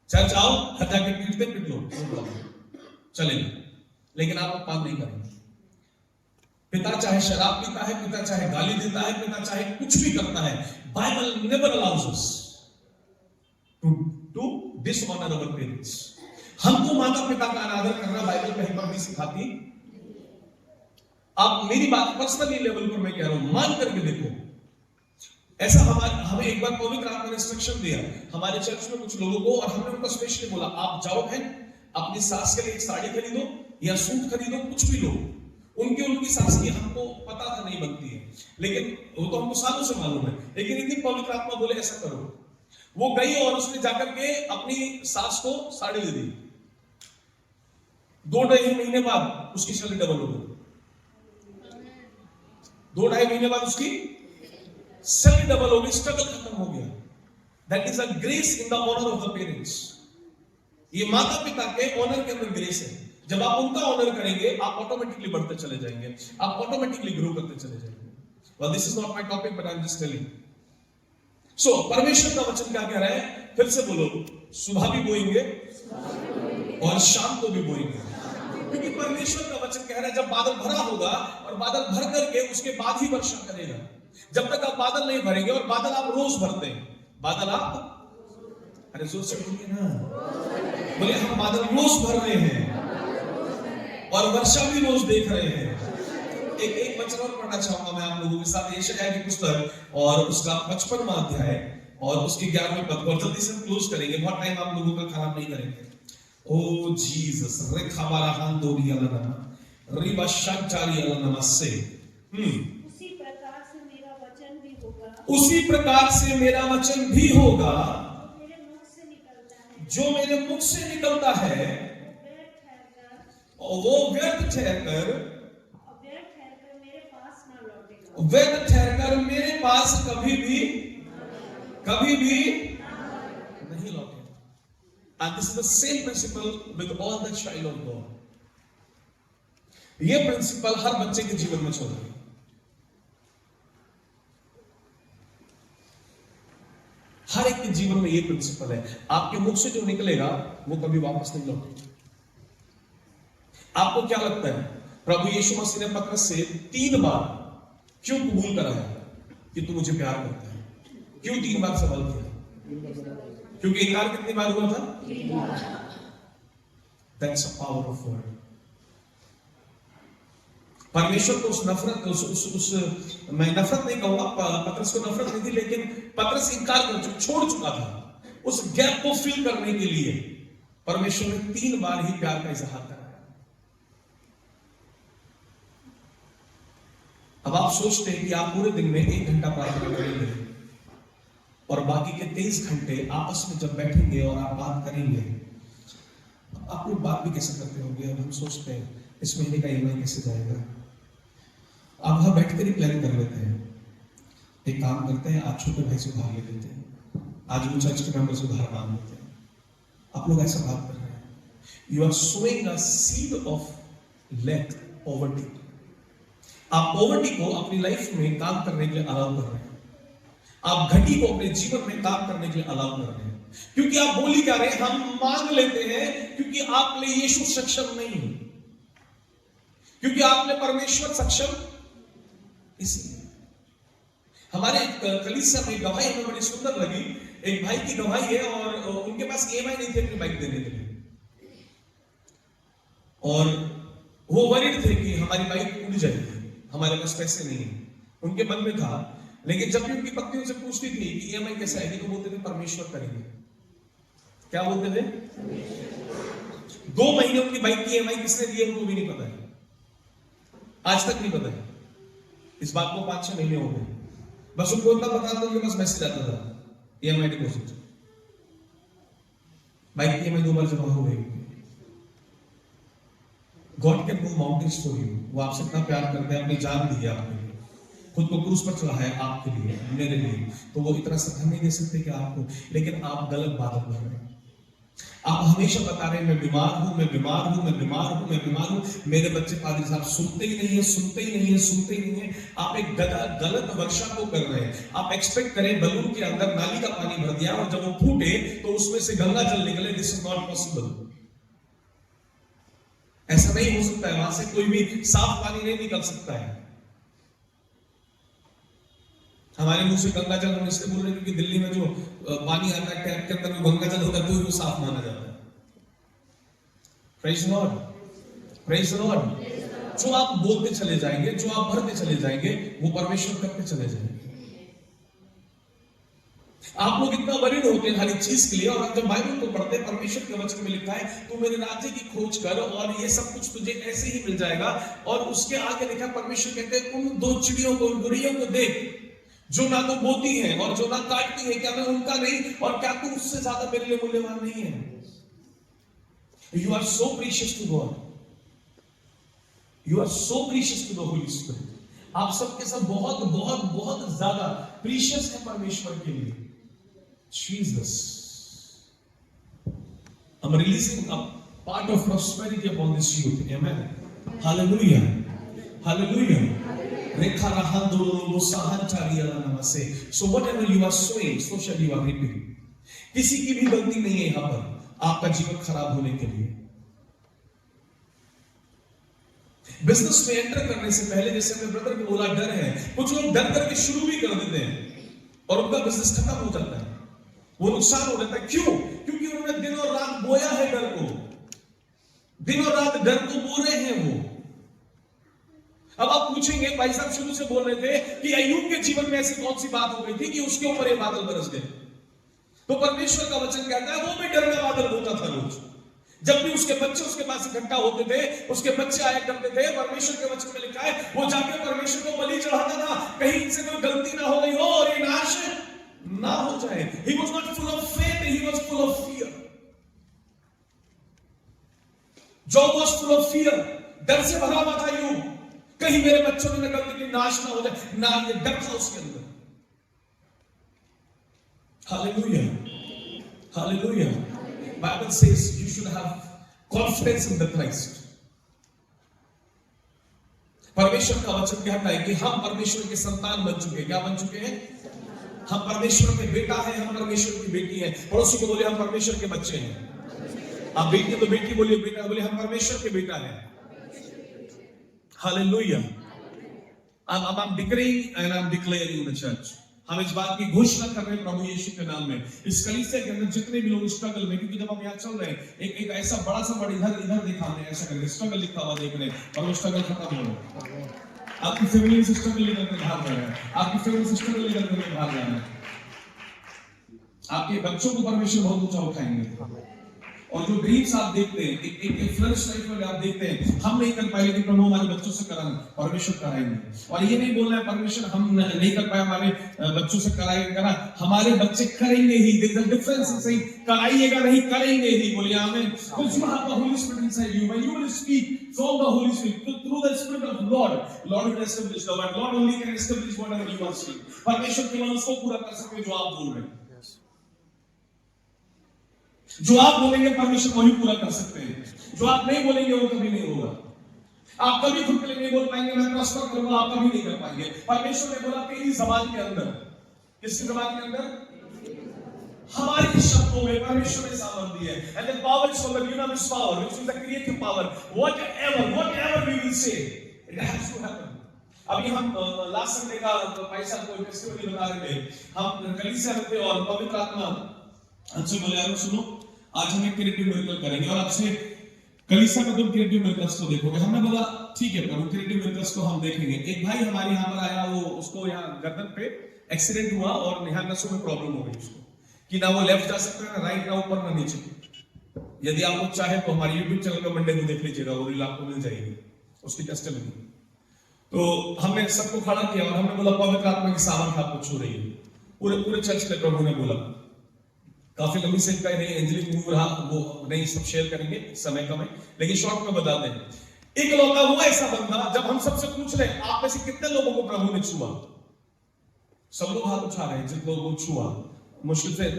चर्च आओ, हर जाके पीटते पीट लो, चलेगा, लेकिन आप पान नहीं करेंगे। पिता चाहे शराब पीता है, पिता चाहे गाली देता है, पिता चाहे कुछ भी करता है, Bible never allows us to dishonour our parents. हमको माता पिता का अनादर करना बाइबल कहीं पर भी सिखाती। आप मेरी बात पर्सनली लेवल पर मैं कह रहा हूं, मान करके देखो। ऐसा हमें एक बार पवित्र आत्मा ने इंस्ट्रक्शन दिया हमारे चर्च में कुछ लोगों को, और हमने उनको स्पेशली बोला आप जाओ बहन अपनी सास के लिए एक साड़ी खरीदो या सूट खरीदो, कुछ भी लो। उनकी सास की हमको पता था नहीं बनती है, लेकिन वो तो हमको सालों से मालूम है, लेकिन एक दिन पवित्र आत्मा बोले ऐसा करो। वो गई और उसने जाकर के अपनी सास को साड़ी दे दी। 2-2.5 महीने बाद उसकी सैलरी डबल हो गई। 2-2.5 महीने बाद उसकी सैलरी डबल हो गई, स्ट्रगल खत्म हो गया। That is a grace in the honour of the parents. ये माता पिता के ऑनर के अंदर ग्रेस है। जब आप उनका ऑनर करेंगे आप ऑटोमेटिकली बढ़ते चले जाएंगे, आप ऑटोमेटिकली ग्रो करते चले जाएंगे। well this is not my topic but I'm just telling। so परमेश्वर का वचन क्या कह रहा है, फिर से बोलो, सुबह भी बोएंगे और शाम को भी बोएंगे। क्योंकि परमेश्वर का वचन कह रहा है जब बादल भरा होगा और बादल भर करके उसके बाद ही वर्षा करेगा। जब तक आप बादल नहीं भरेंगे, और बादल आप रोज भरते हैं, बादल आप, अरे जोर से बोलिए ना, बोले हम बादल रोज भर रहे हैं और वर्षा भी रोज देख रहे हैं। एक वचन और पढ़ना चाहूंगा मैं आप लोगों के साथ, यशायाह की पुस्तक और उसका 55वां अध्याय और उसके 11वें पद को, जल्दी से हम क्लोज करेंगे, बहुत टाइम आप लोगों का खराब नहीं करेंगे। ओ जीसस रे खबारा हां दोरी अलना रिबा शाचारी अलना से उसी प्रकार से मेरा वचन भी होगा, उसी प्रकार से मेरा वचन भी होगा मेरे मुख से निकलता है, जो मेरे मुख से निकलता है वो व्यर्थ ठहरकर और वो मेरे पास ना लौटेगा, व्यर्थ ठहरकर मेरे पास कभी भी नहीं लौटेगा। And this is the same principle with all the child of God। ये प्रिंसिपल हर बच्चे के जीवन में चल रहा है। हर एक के जीवन में ये प्रिंसिपल है, आपके मुख से जो निकलेगा वो कभी वापस नहीं लौटेगा। आपको क्या लगता है प्रभु यीशु मसीह ने पतरस से 3 बार क्यों कबूल कराया कि तू मुझे प्यार करता है? क्यों 3 बार सवाल किया? क्योंकि इनकार कितनी बार हुआ था? 3 बार। That's a power of word। परमेश्वर को उस नफरत मैं नफरत नहीं कहूंगा, पतरस को नफरत नहीं थी, लेकिन पतरस इनकार कर छोड़ चुका था। उस गैप को फिल करने के लिए परमेश्वर ने 3 बार ही प्यार का इजहार कराया। अब आप सोचते हैं कि आप पूरे दिन में 1 घंटा प्रार्थना करेंगे और बाकी के 23 घंटे आपस में जब बैठेंगे और आप बात करेंगे, आप लोग बात भी कैसे करते होंगे? अब हम सोचते हैं इस महीने का ईएमआई कैसे जाएगा। अब हम बैठकर ही प्लान कर लेते हैं। एक काम करते हैं, आज छोटे भाई से उधार ले लेते हैं, आज वो चर्च के मेंबर से उधार मांग लेते हैं। आप लोग ऐसा बात कर रहे हैं। You are sowing a seed of lack, poverty. आप पॉवर्टी को अपनी लाइफ में काम करने के लिए अलाउ कर रहे हैं। आप घटी को अपने जीवन में काम करने के लिए अलाउ कर रहे हैं। क्योंकि आप बोली क्या रहे हैं? हम मांग लेते हैं क्योंकि आप लिए यीशु सक्षम नहीं है, क्योंकि आपने परमेश्वर सक्षम। इसलिए हमारे कलीसिया में गवाही हमें बड़ी सुंदर लगी। एक भाई की गवाही है और उनके पास ईएमआई नहीं थी अपनी बाइक देने के लिए, और वो वरीड थे कि हमारी बाइक उड़ जाएगी, हमारे पास पैसे नहीं है। उनके मन में था, लेकिन जब भी उनकी पत्नी उनसे पूछती थी कि ईएमआई कैसे आएगी, तो बोलते थे परमेश्वर करेंगे। क्या बोलते थे? 2 महीने उनकी बाइक की ईएमआई किसने दी है उनको भी नहीं पता है, आज तक नहीं पता है। इस बात को 5-6 महीने हो गए। बस उनको इतना पता था, उनके पास मैसेज आता था ईएमआई डिपॉजिट। बाइक की ईएमआई 2 बार जमा हो गई। God can move mountains for you. वो आपसे इतना प्यार करते हैं, अपनी जान दी है आपके लिए, खुद को क्रूस पर चढ़ाया आपके लिए, मेरे लिए, तो वो इतना सदन नहीं दे सकते कि आपको। लेकिन आप गलत बात कर रहे हैं। आप हमेशा बता रहे हैं मैं बीमार हूं, मैं बीमार हूं, मैं बीमार हूं, मैं बीमार हूं। मेरे बच्चे पादरी साहब सुनते ही नहीं है, सुनते ही नहीं है, सुनते ही नहीं है। आप एक गलत वर्षा को कर रहे हैं। आप एक्सपेक्ट करें बलून के अंदर नाली का पानी भर दिया और जब वो फूटे तो उसमें से गंगा जल निकले। This is not possible. ऐसा नहीं हो सकता है। वहां से कोई भी साफ पानी नहीं निकल सकता है। हमारे मुंह से गंगा जल हम इसलिए बोल रहे हैं क्योंकि दिल्ली में जो पानी आता है टैप के अंदर, वो गंगा जल होता है तो वो साफ माना जाता है। Praise Lord, praise Lord. जो आप बोलते चले जाएंगे, जो आप भरते चले जाएंगे, वो परमेश्वर करते चले जाएंगे। आप लोग इतना वरीड होते हैं हर एक चीज के लिए, और आप जब बाइबल को पढ़ते हैं, परमेश्वर के वचन में लिखा है तू मेरे राज्य की खोज कर और ये सब कुछ तुझे ऐसे ही मिल जाएगा। और उसके आगे लिखा परमेश्वर कहते हैं उन दो चिड़ियों को, उन गुड़ियों को देख जो ना तो बोती है और जो ना काटती है, क्या मैं उनका नहीं, और क्या तू उससे ज्यादा मेरे लिए मूल्यवान नहीं है? You are so precious to God, you are so precious to the Holi spirit. आप सबके सब बहुत बहुत बहुत ज्यादा प्रीशियस है परमेश्वर के लिए। Jesus, I'm releasing a part of prosperity upon this youth. Amen. Hallelujah. Hallelujah. Rekha rahandolo sahanchari ala namase. So whatever you are sowing, so shall you are reaping. किसी की भी गलती नहीं है यहां पर आपका जीवन खराब होने के लिए। बिजनेस में एंटर करने से पहले, जैसे अपने ब्रदर को बोला, डर है। कुछ लोग डर करके शुरू भी कर देते हैं और उनका बिजनेस खत्म हो जाता है, वो नुकसान हो जाता है। क्यों? क्योंकि उन्होंने दिन और रात बोया है डर को, दिन और रात डर को बो रहे हैं वो। अब आप पूछेंगे, भाई साहब शुरू से बोल रहे थे कि अय्यूब के जीवन में ऐसी कौन सी बात हो गई थी कि उसके ऊपर ये बादल बरस गए? तो परमेश्वर का वचन कहता है वो भी डर का बादल होता था रोज। जब भी उसके बच्चे उसके पास इकट्ठा होते थे, उसके बच्चे आया करते थे, परमेश्वर के वचन में लिखा है वो जाके परमेश्वर को बलि चढ़ाता था, कहीं इनसे कोई गलती ना हो गई हो और ये नाश ना हो जाए। He was not full of faith, he was full of fear. Job was full of fear. डर से भरा हुआ था यूं, कहीं मेरे बच्चों ने गलती की नाश ना हो जाए, ना ये डर था उसके अंदर। Hallelujah. Hallelujah. Bible says you should have confidence in the Christ. परमेश्वर का वचन कहता है कि हम परमेश्वर के संतान बन चुके हैं। क्या बन चुके हैं? हम परमेश्वर के बेटा हैं, हम परमेश्वर की बेटी हैं। पड़ोसी को बोले हम परमेश्वर के बच्चे हैं। आप बेटी तो बेटी बोलिए, बेटा बोले हम परमेश्वर के बेटा हैं। Hallelujah. I'm declaring and I'm declaring in the church. हम इस बात की घोषणा कर रहे हैं प्रभु यीशु के नाम में, इस कलीसिया के अंदर जितने भी लोग स्ट्रगल में, क्योंकि जब हम यहाँ चल रहे हैं एक ऐसा बड़ा सा वर्ड इधर दिखा रहे हैं, ऐसा करके स्ट्रगल लिखा हुआ देख रहे हैं, और वो स्ट्रगल खत्म हो रहा है। आपकी फैमिली से स्ट्रगल लेकर के भाग रहा है, आपकी फैमिली से स्ट्रगल लेकर के भाग रहा है। आपके बच्चों को परमेश्वर बहुत ऊंचा उठाएंगे। और जो ड्रीम्स आप देखते हैं, एक फ्लरिश लाइफ में आप देखते हैं, हम नहीं कर पाए लेकिन प्रभु हमारे बच्चों से कराएंगे, परमेश्वर कराएंगे। और ये नहीं बोलना है परमेश्वर हम नहीं कर पाए, हमारे बच्चों से कराएंगे, हमारे बच्चे करेंगे ही। There is a difference in saying कराइएगा नहीं, करेंगे ही। बोलिए आमीन। Because you have the Holi Spirit inside you, when you will speak from the Holi Spirit through the spirit of Lord will establish the word. Lord only can establish whatever you are saying. परमेश्वर केवल उसको पूरा कर सकते हैं जो आप बोल रहे हैं। जो आप बोलेंगे परमेश्वर वही पूरा कर सकते हैं, जो आप नहीं बोलेंगे वो कभी नहीं होगा। आप कभी खुद के लिए नहीं बोल पाएंगे मैं प्रॉस्पर करूंगा, आप कभी नहीं कर पाएंगे। परमेश्वर ने बोला तेरी ज़बान के अंदर, किसकी ज़बान के अंदर? हमारे शब्दों में परमेश्वर ने सामर्थ दी है। And the power is from the dunamis power which is the creative power. Whatever we will say it has to happen. अभी हम लास्ट संडे का पैसा कोई फेस्टिवल बता रहे थे, हम कलीसिया में थे और पवित्र आत्मा हमसे बोले यार सुनो आज हम एक क्रिएटिव मिरेकल करेंगे और आपसे कलीसिया में तुम क्रिएटिव मिरेकल्स को देखोगे। हमने बोला ठीक है प्रभु, क्रिएटिव मिरेकल्स को हम देखेंगे। एक भाई हमारे यहाँ पर आया, वो उसको यहाँ गर्दन पे एक्सीडेंट हुआ और यहाँ नसों में प्रॉब्लम हो गई उसको, कि ना वो लेफ्ट जा सकता है, ना राइट, ना ऊपर ना नीचे। यदि आप लोग चाहे तो हमारे यूट्यूब चैनल पर मंडे को देख लीजिएगा, वो रील आपको मिल जाएगी उसकी टेस्टिमनी। तो हमने सबको खड़ा किया और हमने बोला पवित्र आत्मा की सामर्थ आपको छू रही है। पूरे चर्च में प्रभु ने बोला। काफी लंबी से का नहीं एंजेलिक मूव रहा, वो नहीं सब शेयर करेंगे समय कम है, लेकिन शॉर्ट में बता दें। एक लौटा हुआ ऐसा बंदा, जब हम सबसे पूछ रहे हैं आप में से कितने लोगों को प्रभु ने छुआ, सब लोग हाथ उठा रहे हैं जिन लोगों को छुआ। मुश्किल से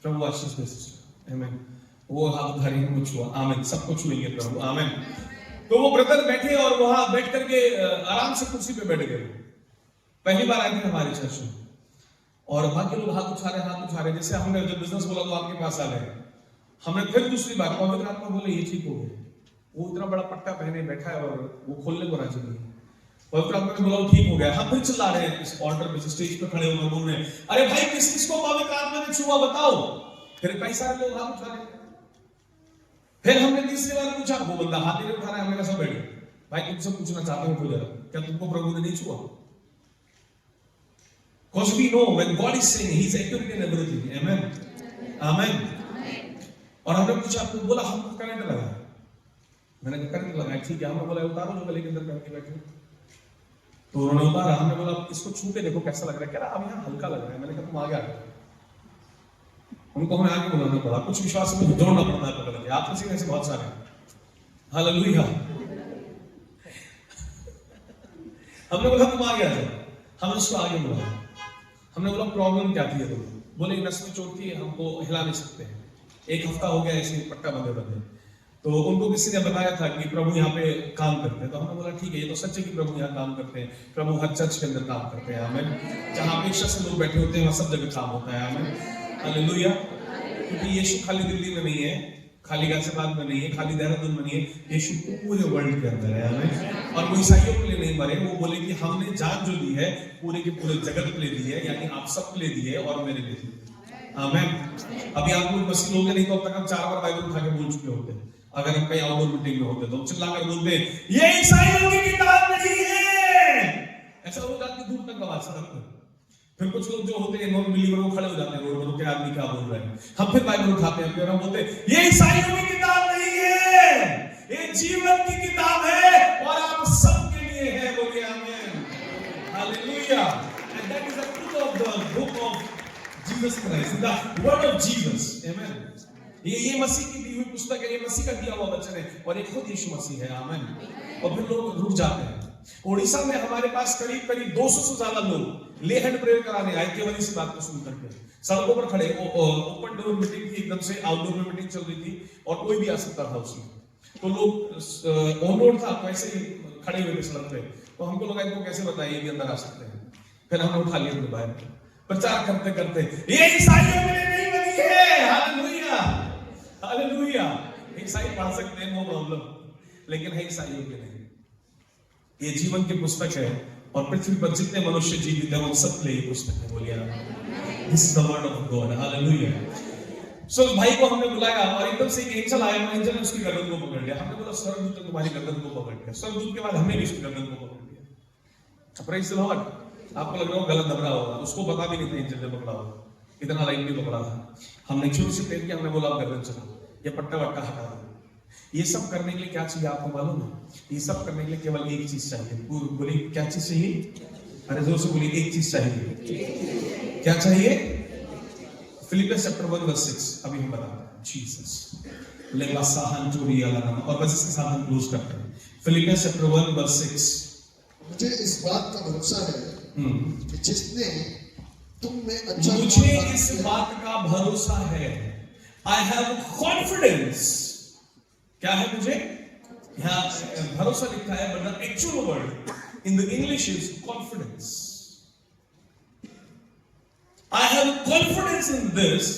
प्रभु आशीष दे, आमीन। वो हाथ उठा रहे हैं, छुआ, आमीन। सबको छुएंगे प्रभु, आमीन। तो वो ब्रदर बैठे और वहां बैठ करके आराम से कुर्सी पे बैठ गए। पहली बार आए थे हमारे चर्च में और बाकी लोग हाथ उठा रहे। जैसे हमने जब बिजनेस बोला तो आपके पास आ गए। हमने फिर दूसरी बार पवित्र आत्मा बोले ये ठीक हो गया। वो इतना बड़ा पट्टा पहने बैठा है और वो खोलने को राजी नहीं। पवित्र आत्मा ने बोला ठीक हो गया। हम फिर चिल्ला रहे हैं इस ऑर्डर पे, स्टेज पे खड़े हुए बोल रहे हैं अरे भाई किसको पवित्र आत्मा ने छुआ बताओ। फिर कई सारे लोग हाथ उठा रहे। फिर हमने तीसरी बार पूछा, वो बंदा हाथ ही नहीं उठा रहा है। हमने कहा सब बैठो भाई, तुमसे पूछना चाहता हूं कोई जरा, क्या तुमको प्रभु ने नहीं छुआ? Because we know when God is saying He is accurate in everything. Amen. Amen. और हमने पूछा, आपको बोला हमको करंट लगा। मैंने कहा करंट लगा, ठीक है। हमने बोला उतारो जो गले के अंदर पहन के बैठे। तो उन्होंने उतारा। हमने बोला इसको छू के देखो कैसा लग रहा है। कह रहा अब यहाँ हल्का लग रहा है। मैंने कहा तुम आगे आ जाओ। उनको हमें आगे बुलाना पड़ा, कुछ विश्वास में जोड़ना पड़ता है पकड़ के। आप में से बहुत सारे, हालेलुया। हमने बोला तुम आगे आ जाओ। हमने उसको आगे बुलाया। हमने बोला प्रॉब्लम क्या थी? बोले नस में चोट थी, हमको हिला नहीं सकते हैं। एक हफ्ता हो गया ऐसे पट्टा बंधे बंधे। तो उनको किसी ने बताया था कि प्रभु यहाँ पे काम करते हैं। तो हमने बोला ठीक है, ये तो सच है कि प्रभु यहाँ काम करते हैं। प्रभु हर चर्च के अंदर काम करते हैं। आमीन। जहाँ अपेक्षा से लोग बैठे होते हैं वहाँ सब जगह काम होता है। आमीन, हालेलुया। क्योंकि यीशु खाली दिल्ली में नहीं है, खाली गाजियाबाद में नहीं है, खाली देहरादून में नहीं है। यीशु पूरे वर्ल्ड के अंदर है। आमीन। और वो ईसाइयों के लिए नहीं मरे। वो बोले कि हमने जान जो दी है पूरे के पूरे जगत के लिए दी है, यानी आप सब के लिए दी है और मेरे लिए दी है। आमीन। अभी आप लोग मसीह लोग नहीं तो अब तक हम 4 बार बाइबल उठा के बोल चुके होते हैं। अगर हम कहीं आउटडोर मीटिंग में होते तो हम चिल्लाकर बोलते ये ईसाइयों की किताब नहीं है। ऐसा हो जाती दूर तक आवाज सड़क पर। फिर कुछ लोग जो होते हैं नॉन बिलीवर वो खड़े हो जाते हैं रोड पर, क्या आदमी क्या बोल रहे हैं। हम फिर बाइबल उठाते हैं, फिर हम बोलते हैं ये ईसाइयों की किताब नहीं है, ये जीवन की किताब है और आप सबके लिए है। बोलिए आमीन, hallelujah. And that is the truth of the book of Jesus Christ, the word of Jesus. आमीन। ये मसीह की दी हुई पुस्तक है, ये मसीह का दिया हुआ वचन है और ये खुद यीशु मसीह है। आमीन। और फिर लोग रुक जाते हैं। उड़ीसा में हमारे पास करीब 200 से ज्यादा लोग ले हैंड प्रेयर कराने आए केवल इसी बात को सुन करके। सड़कों पर खड़े, ओपन डोर मीटिंग थी, एकदम से आउटडोर में मीटिंग चल रही थी और कोई भी आ सकता था उसमें। तो लोग ऑन रोड था, वैसे ही खड़े हुए थे सड़क पे। तो हमको लगा इनको कैसे बताइए कि अंदर आ सकते हैं। फिर हमने उठा लिया उनके बाहर, प्रचार करते करते ये ईसाइयों के लिए नहीं बनी है। Hallelujah, hallelujah. ईसाई पढ़ सकते हैं, नो प्रॉब्लम, लेकिन है ईसाइयों के नहीं। ये जीवन की पुस्तक है और पृथ्वी पर जितने मनुष्य जीवित हैं उन सब के लिए ये पुस्तक है। बोलिए this is the word of God. Hallelujah. So भाई को हमने बुलाया और एकदम से एक एंजल आया। एंजल ने उसकी गर्दन को पकड़ लिया। हमने बोला स्वर्गदूत ने तुम्हारी गर्दन को पकड़ लिया। स्वर्गदूत के बाद हमने भी उसकी गर्दन को पकड़ लिया। Praise the Lord. आपको लग रहा होगा गलत दबरा होगा, उसको पता भी नहीं था एंजल ने पकड़ा होगा, इतना लाइन भी पकड़ा था। हमने छोटे से पेन के हमने बोला गर्दन चला, ये पट्टा वट्टा हटा दो। ये सब करने के लिए क्या चाहिए आपको मालूम है? ये सब करने के लिए केवल एक चीज चाहिए। बोलिए क्या चीज चाहिए? अरे जोर से बोलिए, एक चीज चाहिए। क्या चाहिए? फिलिपियंस चैप्टर 1 वर्स 6 अभी हम बताते हैं। जीसस लेगा साहन चोरी वाला नाम, और बस इसके साथ हम क्लोज करते हैं। Philippians chapter 1 verse 6। मुझे इस बात का भरोसा है कि जिसने तुम में अच्छा, मुझे इस बात का भरोसा है, आई हैव कॉन्फिडेंस। क्या है मुझे? यहाँ भरोसा लिखा है, but the actual word in the English is confidence. I have confidence in this,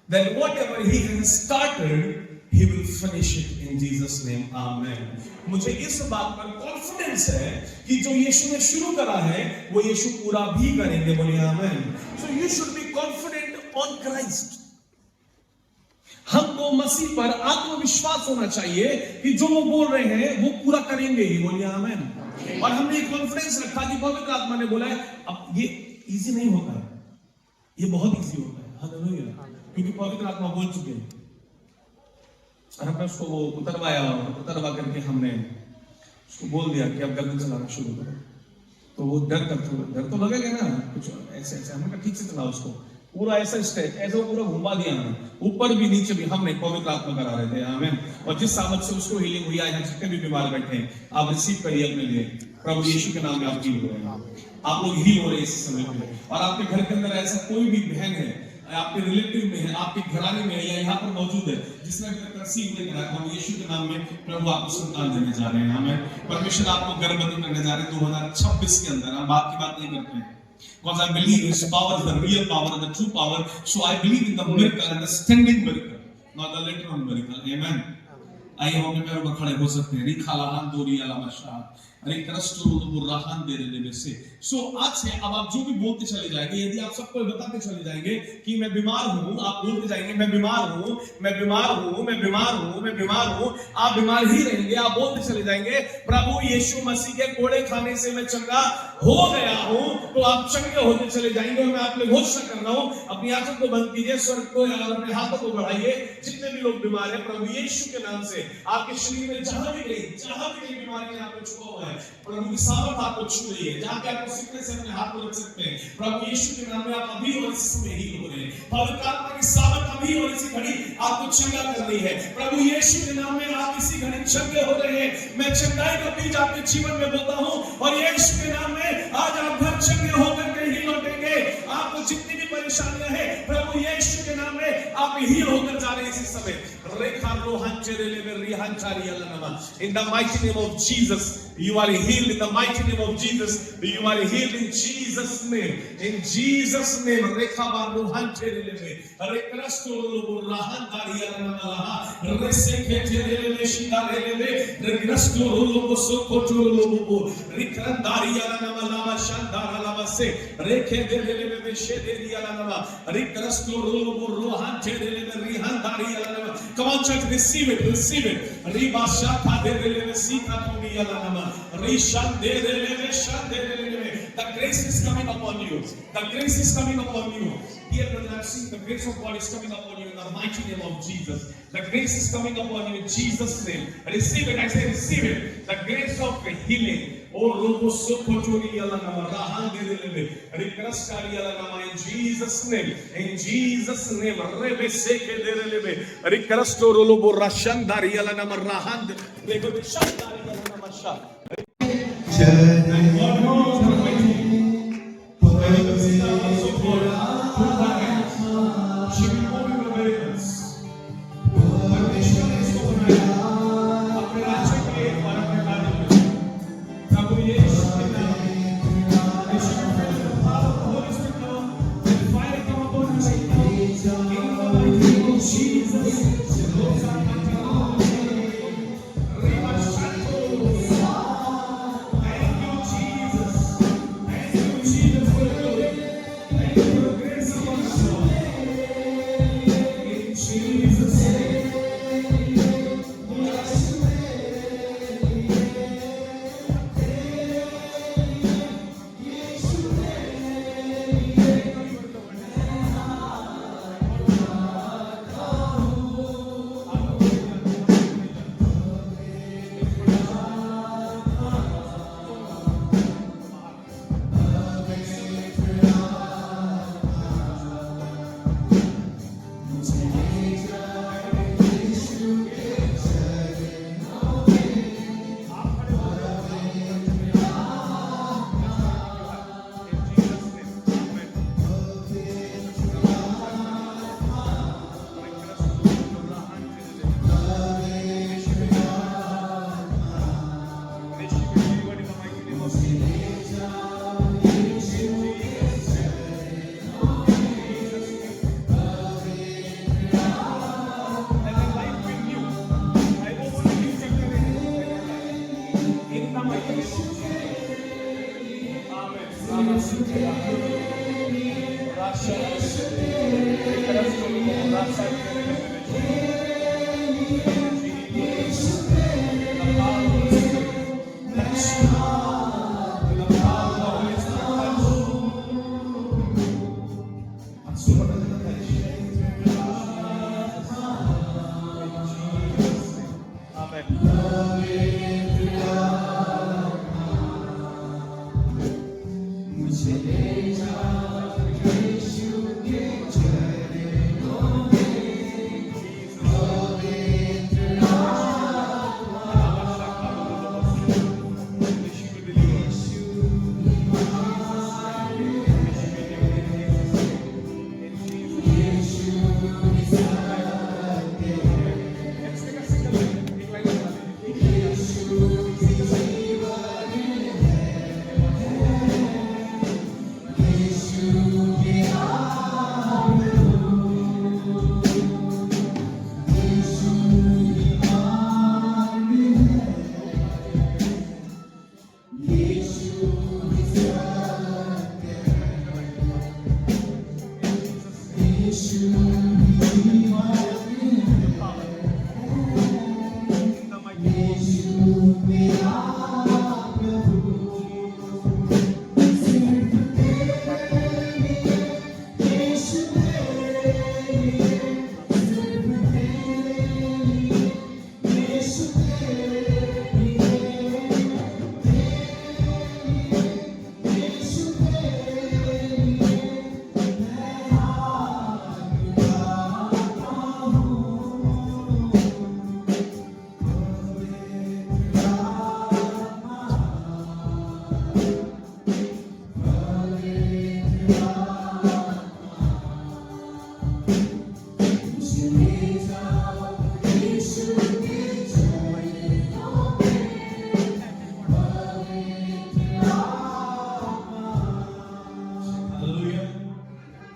that whatever he has started, he will finish it in Jesus' name. Amen. मुझे इस बात पर कॉन्फिडेंस है कि जो यीशु ने शुरू करा है वो यीशु पूरा भी करेंगे। बोलिए आमेन। So you should be confident on Christ. हमको मसीह पर आत्मविश्वास होना चाहिए कि जो वो बोल रहे हैं वो पूरा करेंगे ही। बोलिए आमेन। और हमने कॉन्फिडेंस रखा कि पवित्र आत्मा ने बोला है। अब ये इजी नहीं होता है, ये बहुत इजी होता है। हालेलुया। क्योंकि पवित्र आत्मा बोल चुके हैं और हमने उसको वो उतरवाया, और उतरवा करके हमने उसको बोल दिया कि अब गर्दन चलाना शुरू करो। तो वो डर तो लगेगा ना, कुछ ऐसे ऐसे हमने कहा ठीक से चलाओ उसको, पूरा ऐसा स्टेज ऐसा पूरा घुमा दिया हमने, ऊपर भी नीचे भी हमने पवित्र आत्मा करा रहे थे। आमीन। और जिस सामत से उसको हीलिंग हुई, यहाँ जितने भी बीमार बैठे हैं आप रिसीव करिए अपने लिए। प्रभु यीशु के नाम में आप हील हो रहे हैं, आप लोग हील हो रहे हैं इस समय पे। और आपके घर के अंदर ऐसा कोई भी बहन है, आपके रिलेटिव में है, आपके घराने में है या यहाँ पर मौजूद है जिसने रिसीव नहीं करा, हम यीशु के नाम में प्रभु आपको संतान देने जा रहे हैं। हमें परमेश्वर आपको गर्भवती करने जा रहे हैं 2026 के अंदर। हम बात की बात नहीं करते हैं, because I believe His power is the real power and the true power. So I believe in the miracle and the standing miracle, not the later on miracle. Amen. आइए हम अपने पैरों पर खड़े हो सकते हैं। रिखाला हांदोरी अला मशा अरे राहान दे देने में से। सो आज से अब आप जो भी बोलते चले जाएंगे, यदि आप सबको बताते चले जाएंगे कि मैं बीमार हूं, आप बोलते जाएंगे मैं बीमार हूं, मैं बीमार हूं, मैं बीमार हूं, मैं बीमार हूं, आप बीमार ही रहेंगे। आप बोलते चले जाएंगे प्रभु यीशु मसीह के कोड़े खाने से मैं चंगा हो गया हूं, तो आप चंगे होते चले जाएंगे। और मैं आप लोग घोषणा कर रहा हूं, अपनी आंखों को बंद कीजिए, स्वर्ग को या अपने हाथों को बढ़ाइए। जितने भी लोग बीमार हैं, प्रभु यीशु के नाम से आपके शरीर में जहां भी कहीं बीमारी ने आपको छुआ हुआ है, प्रभु की सामर्थ आपको छू रही है। जहां पे आपको सिकने से अपने हाथ को रख सकते हैं, प्रभु यीशु के नाम में आप अभी और इस समय ही हो रहे हैं। पवित्र आत्मा की सामर्थ अभी और इसी घड़ी आपको चंगा कर रही है। प्रभु यीशु के नाम में आप इसी घड़ी चंगे हो रहे हैं। मैं चंगाई का बीज आपके जीवन में बोता हूं, और यीशु के नाम में आज आप घर चंगे होकर के ही लौटेंगे। आपको जितनी भी परेशानियां हैं, प्रभु यीशु के नाम में आप ही होकर जा रहे हैं इसी समय। In the mighty name of Jesus, you are healed. In the mighty name of Jesus, you are healed in Jesus' name. In Jesus' name. Rekha baru hanchereleme. Rekrasto lobo rahan dariyalana. Resekhechereleme shindareleme. Rekrasto lobo sokoto lobo. Rikrandariyalana malama shandaralama se. Rekhedeleleme shederiyalana. Rekrasto lobo rohanchereleme rihandariyalana. Come on, church, receive it, receive it. Ribashaka dereleme sikatomiyalanama. The grace is coming upon you. The grace is coming upon you. Dear brother, I've seen the grace of God is coming upon you in the mighty name of Jesus. The grace is coming upon you in Jesus' name. Receive it. I say receive it. The grace of healing. Oh, Robo Sokotori Yalanama, Rahan Delebe, Rikrastari Yalanama, in Jesus' name. In Jesus' name. Rebe Seke Delebe, Rikrasto Rolobo Rashandari Yalanama, Rahan Delebe, Shandari Yalanama Shah.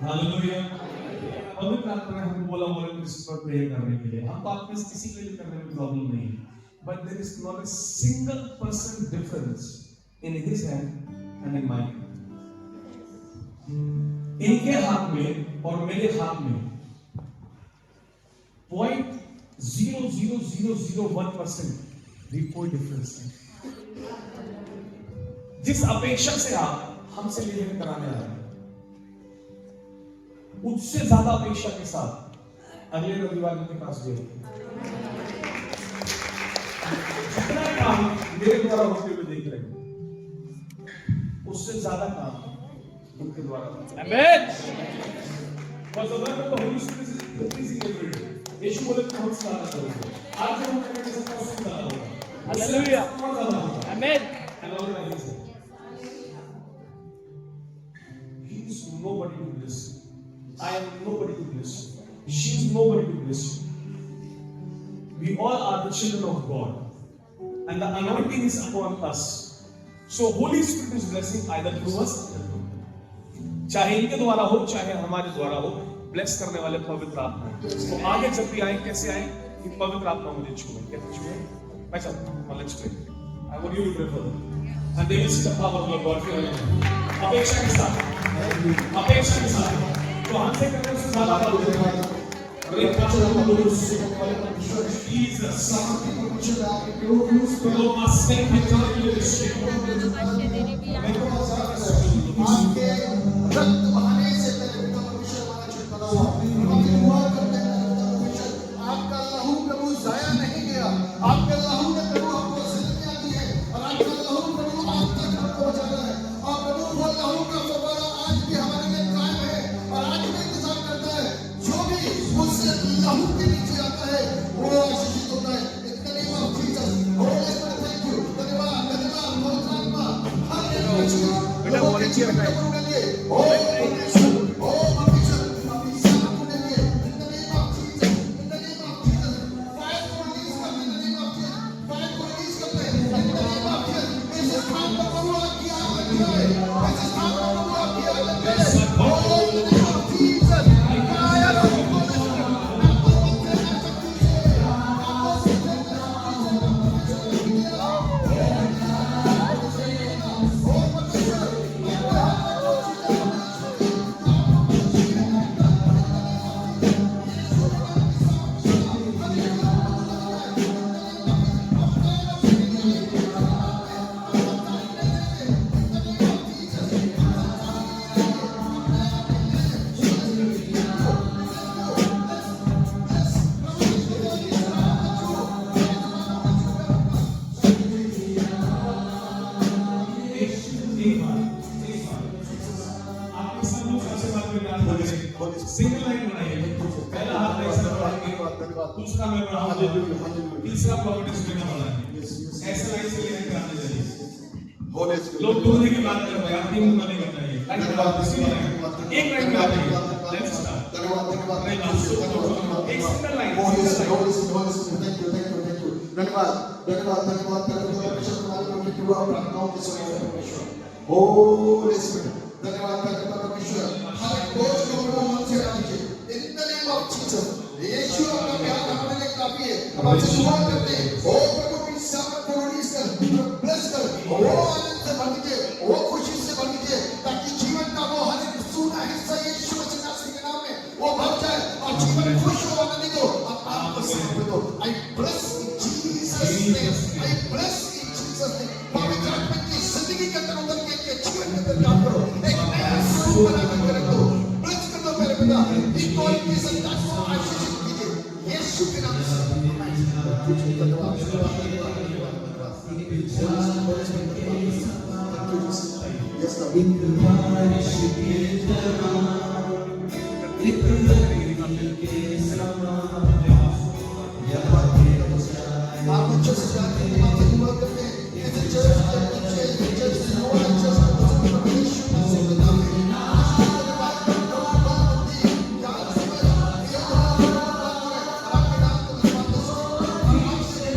Hallelujah. पवित्र आत्मा ने हमको बोला volunteers पर prayer करने के लिए। हम आप में से किसी के लिए करने में प्रॉब्लम नहीं है, but there is not a single percent difference in his hand and in my. इनके हाथ में और मेरे हाथ में 0.00001% भी कोई डिफरेंस नहीं। जिस अपेक्षा से आप हमसे लेन कराने आ रहे हैं, उससे ज्यादा अपेक्षा के साथ अगले रविवार के पास दे। जितना काम मेरे द्वारा होते हुए देख रहे हैं, उससे ज्यादा काम उनके द्वारा। आमीन। Because the work of the Holy Spirit is increasing every day. यीशु बोले बहुत सारा करोगे। आज जो हम करने से बहुत सारा होगा। हालेलुया। आमीन। And all that is. He is nobody to bless. I am nobody to bless. She is nobody to bless. We all are the children of God, and the anointing is upon us. So Holy Spirit is blessing either through us, चाहे इनके द्वारा हो चाहे हमारे द्वारा हो, bless करने वाले पवित्र आत्मा है। तो आगे जब भी आए कैसे आए कि पवित्र आत्मा मुझे छुए, कैसे छुए? अच्छा, let's pray. I want you to pray for them, and they will see the power of God. अपेक्षा के साथ तो हमसे करने से ज्यादा आपके रक्त बहाने से तेरे पिता परमेश्वर हमारा छुटकारा हुआ। अपनी दुआ करते हैं परमेश्वर, आपका लहू प्रभु जाया नहीं गया। आपके लहू ने प्रभु हमको जिंदगी दी है, और आपका लहू प्रभु आज तक हमको बचा रहा है। और प्रभु वो लहू का फव्वारा आज भी हमारे लिए कायम है और आज भी इंतजार करता है। जो भी उससे लहू के नीचे आता है वो आशीषित होता है। इतने नहीं माफ Jesus, Holi spirit thank you. धन्यवाद धन्यवाद पवित्र आत्मा। हर एक चीज बेटा वॉलंटियर का है। सिंगल लाइन बनाइए। पहला हाथ ऐसा बढ़ाएंगे, दूसरा में बढ़ाऊंगा, तीसरा प्रॉपर्टीज में बढ़ाएंगे। ऐसा लाइन से लेकर आने चाहिए। लोग दूसरे की बात कर रहे हैं, आप तीन नहीं करना चाहिए। एक लाइन में आइए। Let's start. एक सिंगल लाइन। धन्यवाद धन्यवाद धन्यवाद परमेश्वर तुम्हारे प्रभु की दुआ प्रार्थनाओं के सुने परमेश्वर। होली स्पिरिट धन्यवाद परमेश्वर। हर बोझ को प्रभु हमसे हटा दीजिए। In the name of Jesus. यीशु आपका प्यार हमारे लिए काफी है। हम आपसे दुआ करते हैं। ओ प्रभु की सामर्थ को रिलीज कर, ब्लेस कर, वो आनंद से भर दीजिए, वो खुशी से भर दीजिए, ताकि जीवन का वो हर एक सूना हिस्सा यीशु मसीह के नाम में वो भर जाए और जीवन खुश हो, आनंदित हो, आपको समर्पित हो। I bless in Jesus name. I bless in Jesus name. पवित्र आत्मा की जिंदगी के अंदर उतर के जीवन के अंदर काम करो। एक नया स्वरूप बना कर रख दो। ब्लेस कर दो मेरे पिता। इनको इनकी संतान को आशीषित कीजिए। यीशु के नाम से Yes, Lord. आप अच्छे से जानते हैं, आप दुआ करते हैं। इस चर्च के अच्छे से हो, अच्छे से परमेश्वर से नाम में धन्यवाद करता हूं। ज्ञान से ये आपके नाम को धन्यवाद दो। हम आपसे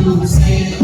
to say,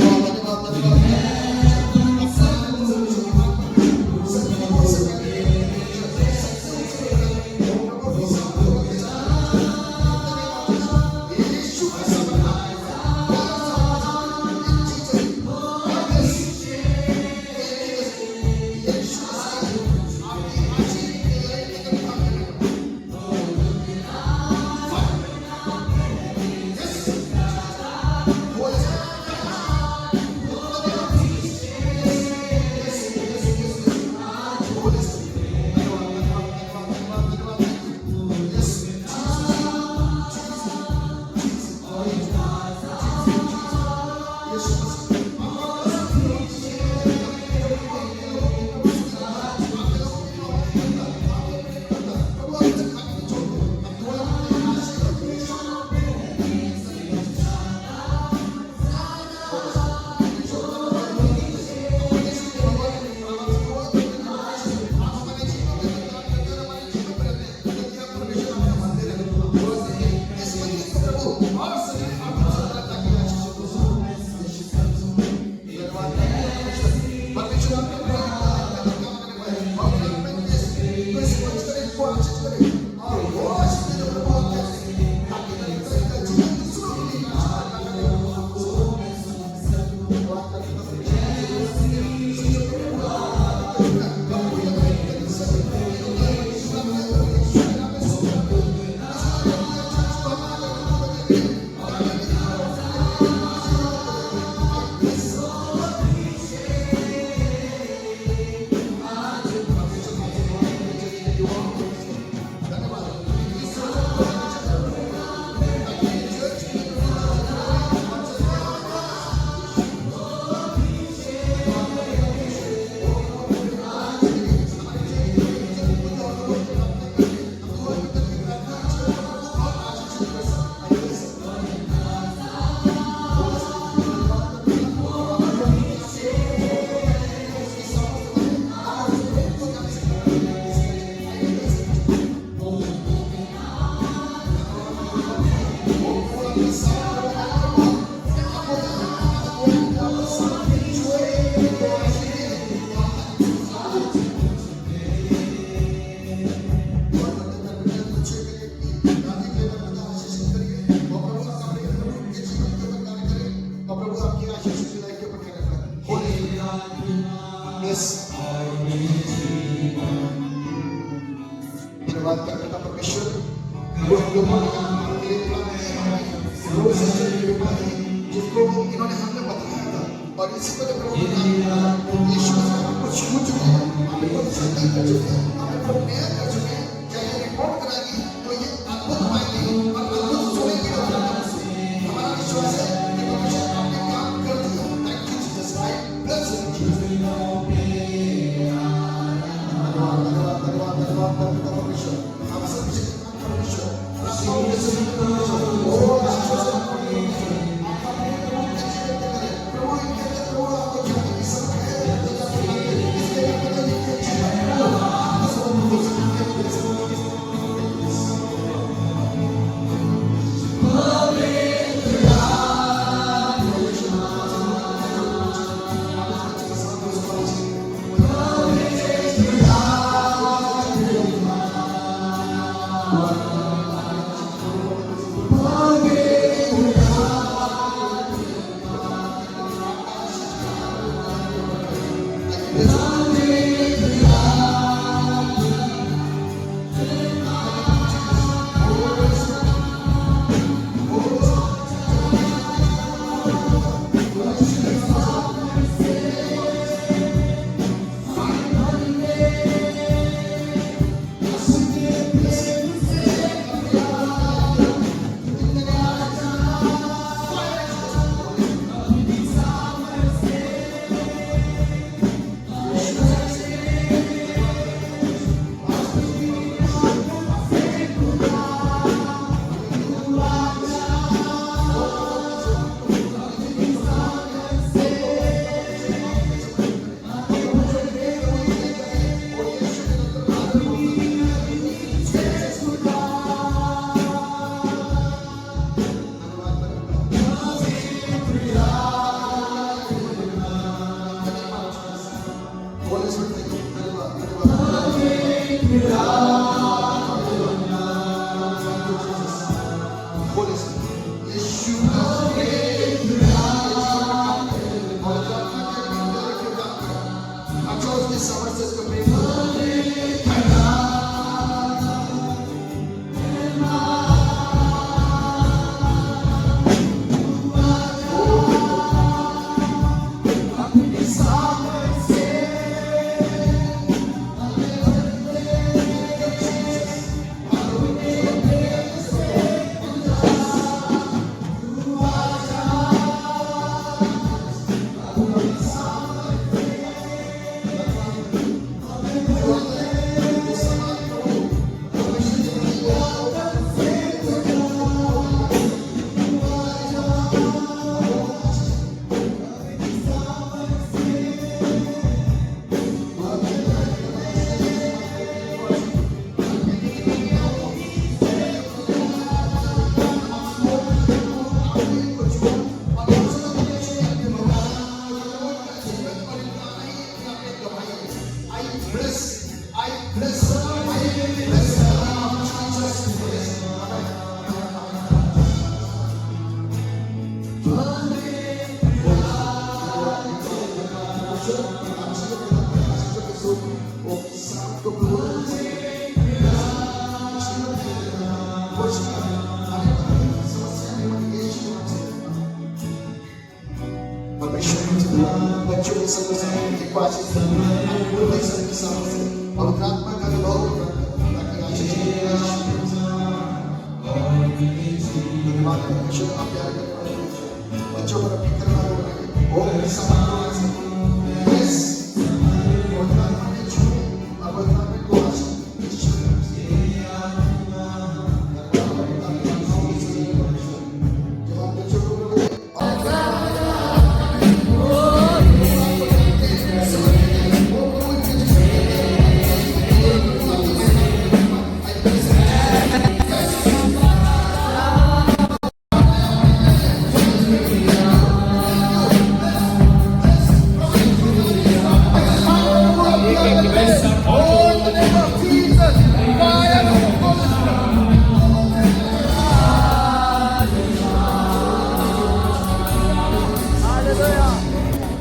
धन्यवाद करने का परमेश्वर वो हम लोग जिसको इन्होंने हमें बताया था और इसी को जब यीशु कुछ छू चुके हैं हमें को संगति कर चुके हैं हमें को नया कर चुके हैं क्या ये रिपोर्ट कराएगी तो ये अद्भुत पाएंगे और अद्भुत सुनेंगे हमारा विश्वास है कि परमेश्वर आपने काम कर दिया thank you Jesus I bless you बच्चों के संग एक आशीष पूरे संग के सामने पवित्र आत्मा का अनुभव ताकि आशीष धन्यवाद परमेश्वर आप प्यार करने वाले बच्चों पर अपनी करुणा बनाए और समझ यस पवित्र आत्मा ने छुए पवित्र आत्मा को आशीष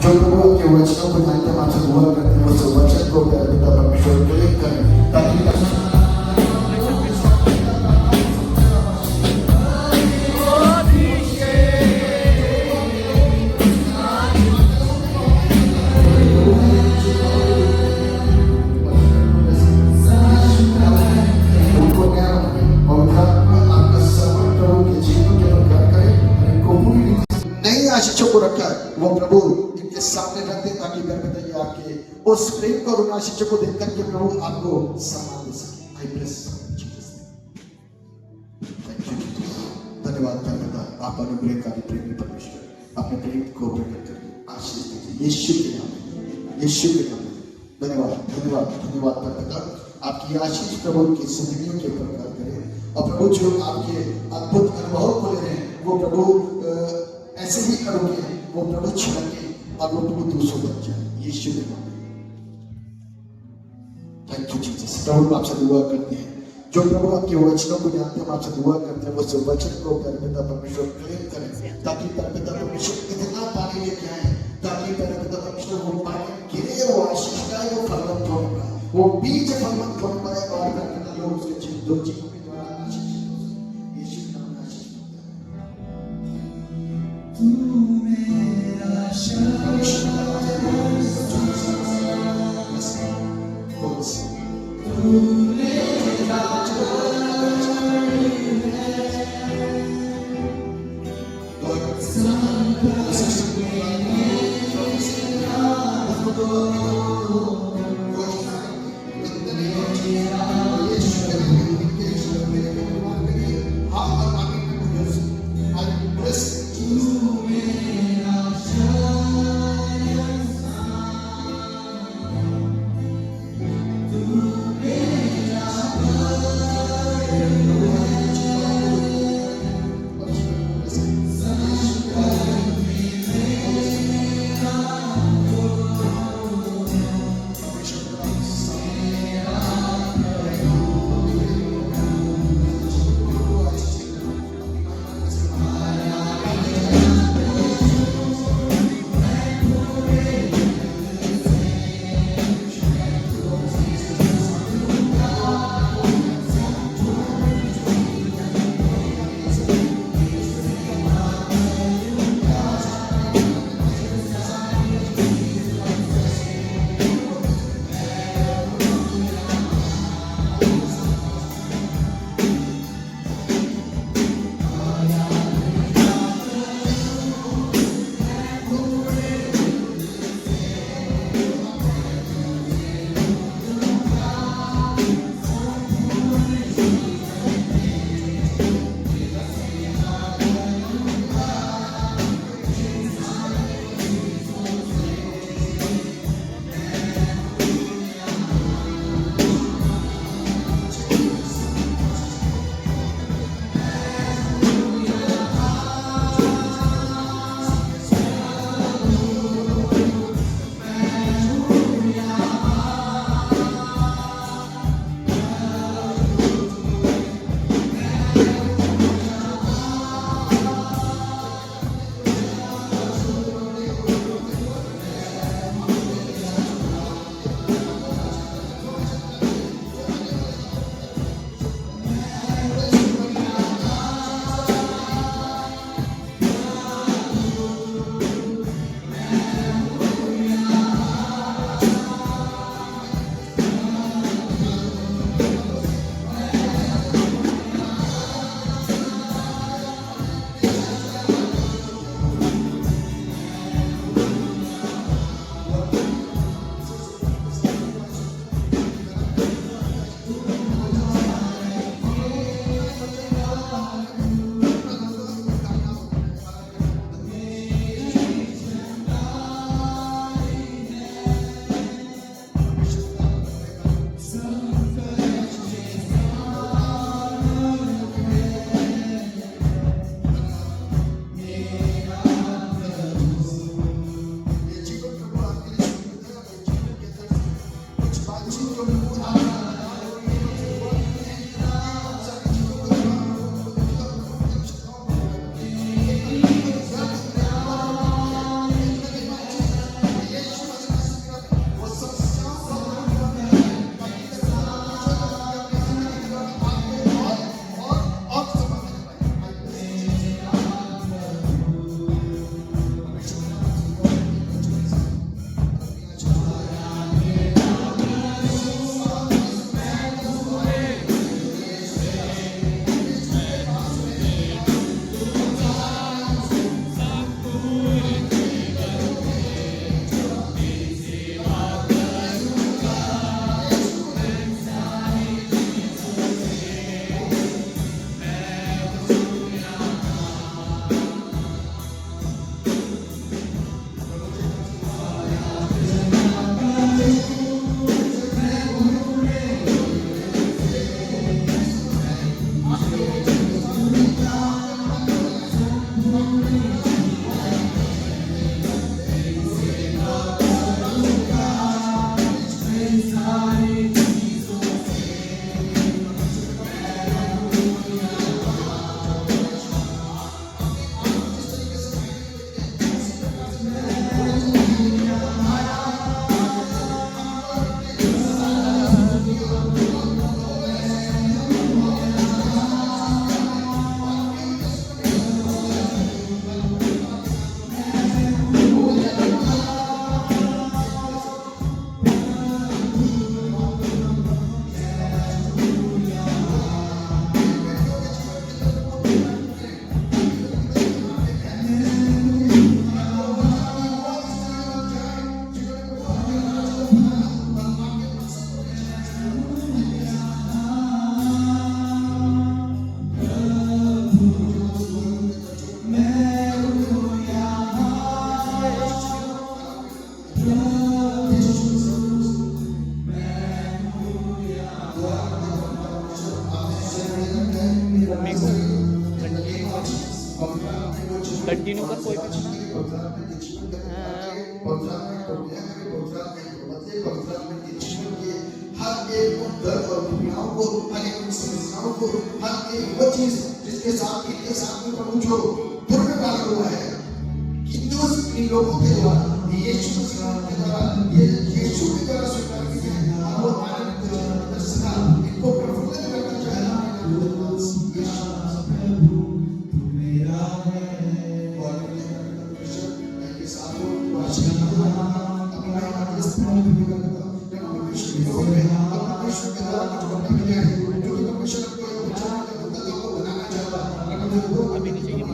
जो प्रभु के वचनों को जानते हैं आपसे दुआ करते हैं उस वचन को प्यारे पिता परमेश्वर को लेकर ताकि उनको ज्ञान पवित्र आत्मा आपका सर्वण प्रभु के जीवन के प्रकार करे इनको पूरी नई आशीषों को रखा है वो प्रभु इनके सामने रख दे ताकि घर में ये आपके उस प्रेम को उन आशीषों को देख करके प्रभु आपको सम्मान दे सके आई ब्लेस धन्यवाद करता आप अनुग्रहकारी प्रेमी परमेश्वर अपने प्रेम को प्रकट करके आशीष दीजिए यीशु के नाम में धन्यवाद धन्यवाद धन्यवाद करता आपकी आशीष प्रभु की जिंदगियों के प्रकार करे और प्रभु जो आपके अद्भुत अनुभव को ले रहे हैं वो प्रभु ऐसे ही करोगे वो प्रभु छिड़के और वो प्रभु दूसरों बन जाए यीशु के नाम में थैंक यू जीसस प्रभु आपसे दुआ करते हैं जो प्रभु आपके वचनों को जानते हैं आपसे दुआ करते हैं वो सब वचन को प्यारे पिता परमेश्वर क्लेम करें ताकि प्यारे पिता परमेश्वर इतना पानी लेके आए ताकि प्यारे पिता परमेश्वर वो पानी गिरे वो आशीष का वो फलवंत हो पाए वो बीज फलवंत हो पाए और प्यारे पिता लोग उसके जीवन दो जीवन के द्वारा आशीष यीशु के नाम में आशीष कंटिन्यू कर कोई भी हर एक दर्द और पीड़ाओं को, हर एक समस्याओं को, हर एक वो चीज जिसके साथ में प्रभु जो पूर्ण डाला हुआ है कि इन लोगों के द्वारा यीशु के द्वारा यीशु के द्वारा स्वीकार किया है और वो आनंद दर्शन इनको प्रफुल्लित करना चाहे मेरा है और के साथ अभी नीचे की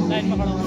लाइन में खड़ा हूँ।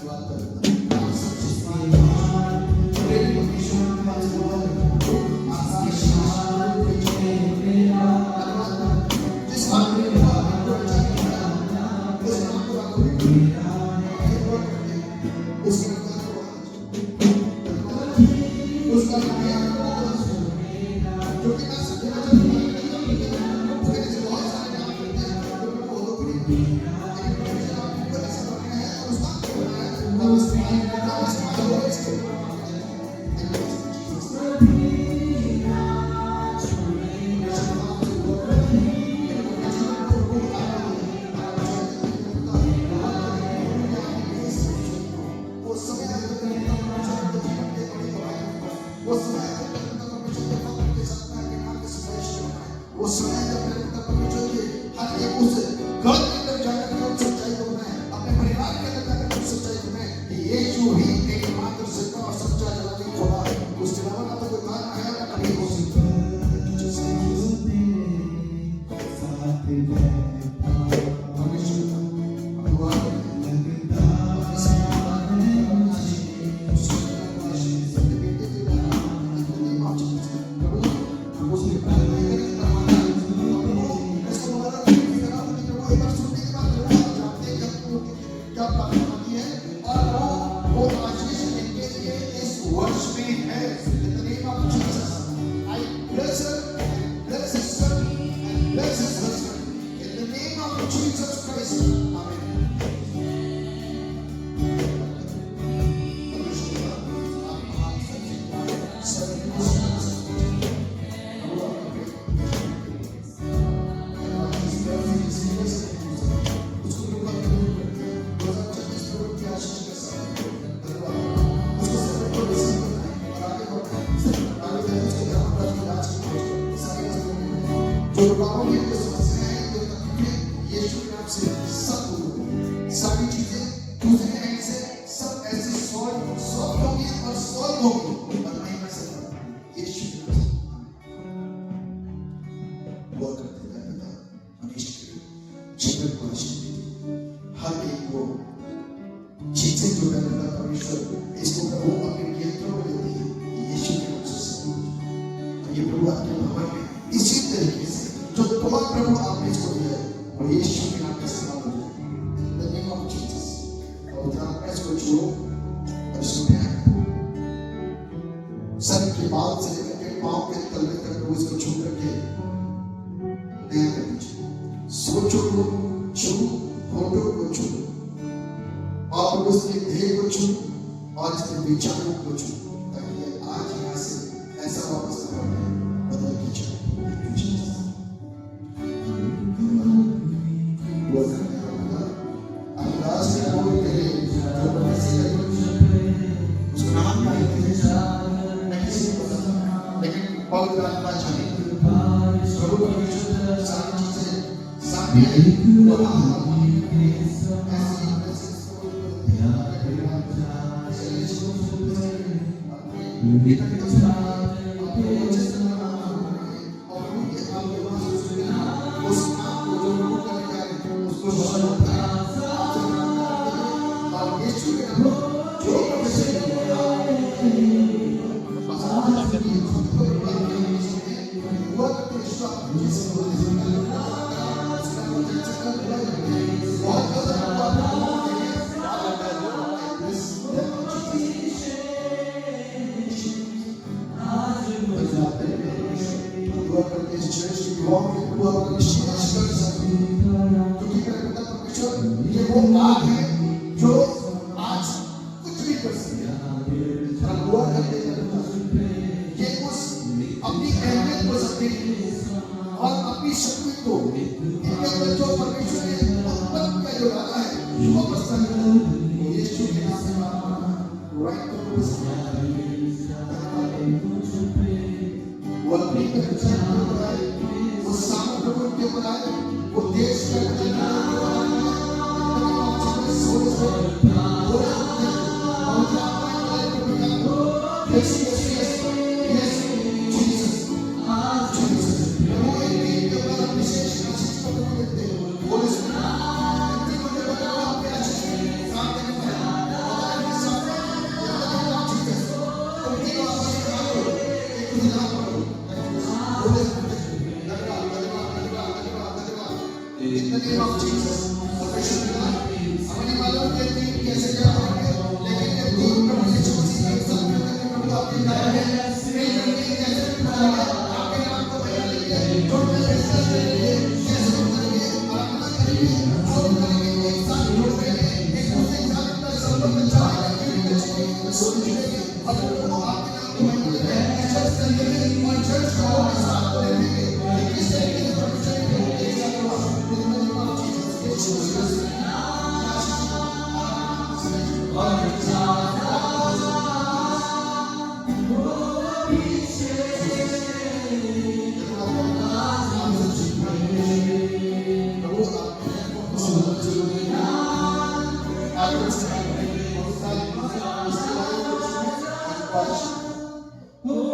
धन्यवाद। Yes,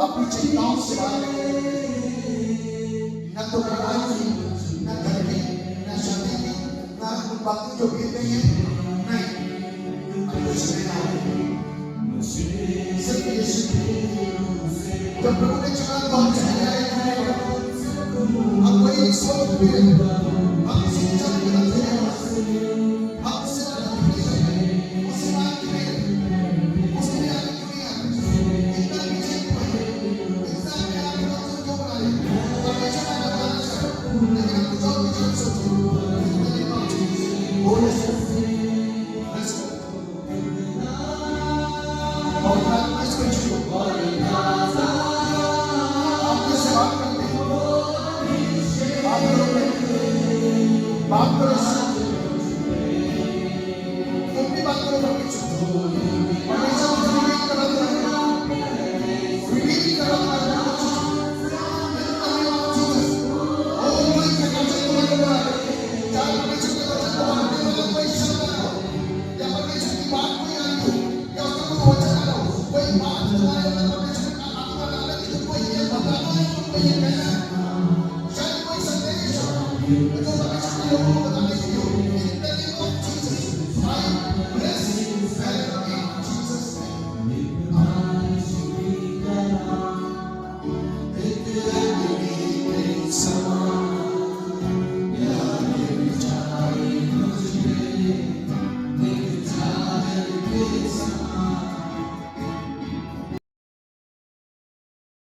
अपनी चिंताओं से बाहर निकले, न तो कमाई की, न घर की, न शादी की, न उन बातें जो बीत गई हैं, नहीं, अब कुछ नहीं, सिर्फ यीशु जब प्रभु ने चुना तो हम चले आए, अब वही सोच भी है, हम इसी विचार के रखते हैं, हम उससे नहीं है, उससे बात नहीं है, उसके लिए आगे क्यों नहीं आए, इतना पीछे क्यों है, इतना में आगे बात क्यों बना रहे, हमेशा मैं बताना चाहता हूं, लेकिन हम कुछ और विचार सोचो, नहीं बात, बोले से, let's go, और प्रार्थना इसको छुओ, आपके से बात करते हैं, बात करो, बात करो, तुम भी बात करो, प्रभु से, हमेशा रिवील कर रहा है, रिवील कर रहा है, ओ कोई कहना चाहिए तो लगा है, चाहे परमेश्वर के वचन को मानने वाला कोई शब्द ना हो, या परमेश्वर की बात कोई आई हो, या उसका कोई वचन ना हो, कोई बात तुम्हारे अंदर परमेश्वर का आत्मा डाले कि तुमको ये बताना है, तुमको ये कहना है, शायद कोई संदेश हो, जो परमेश्वर के लोगों को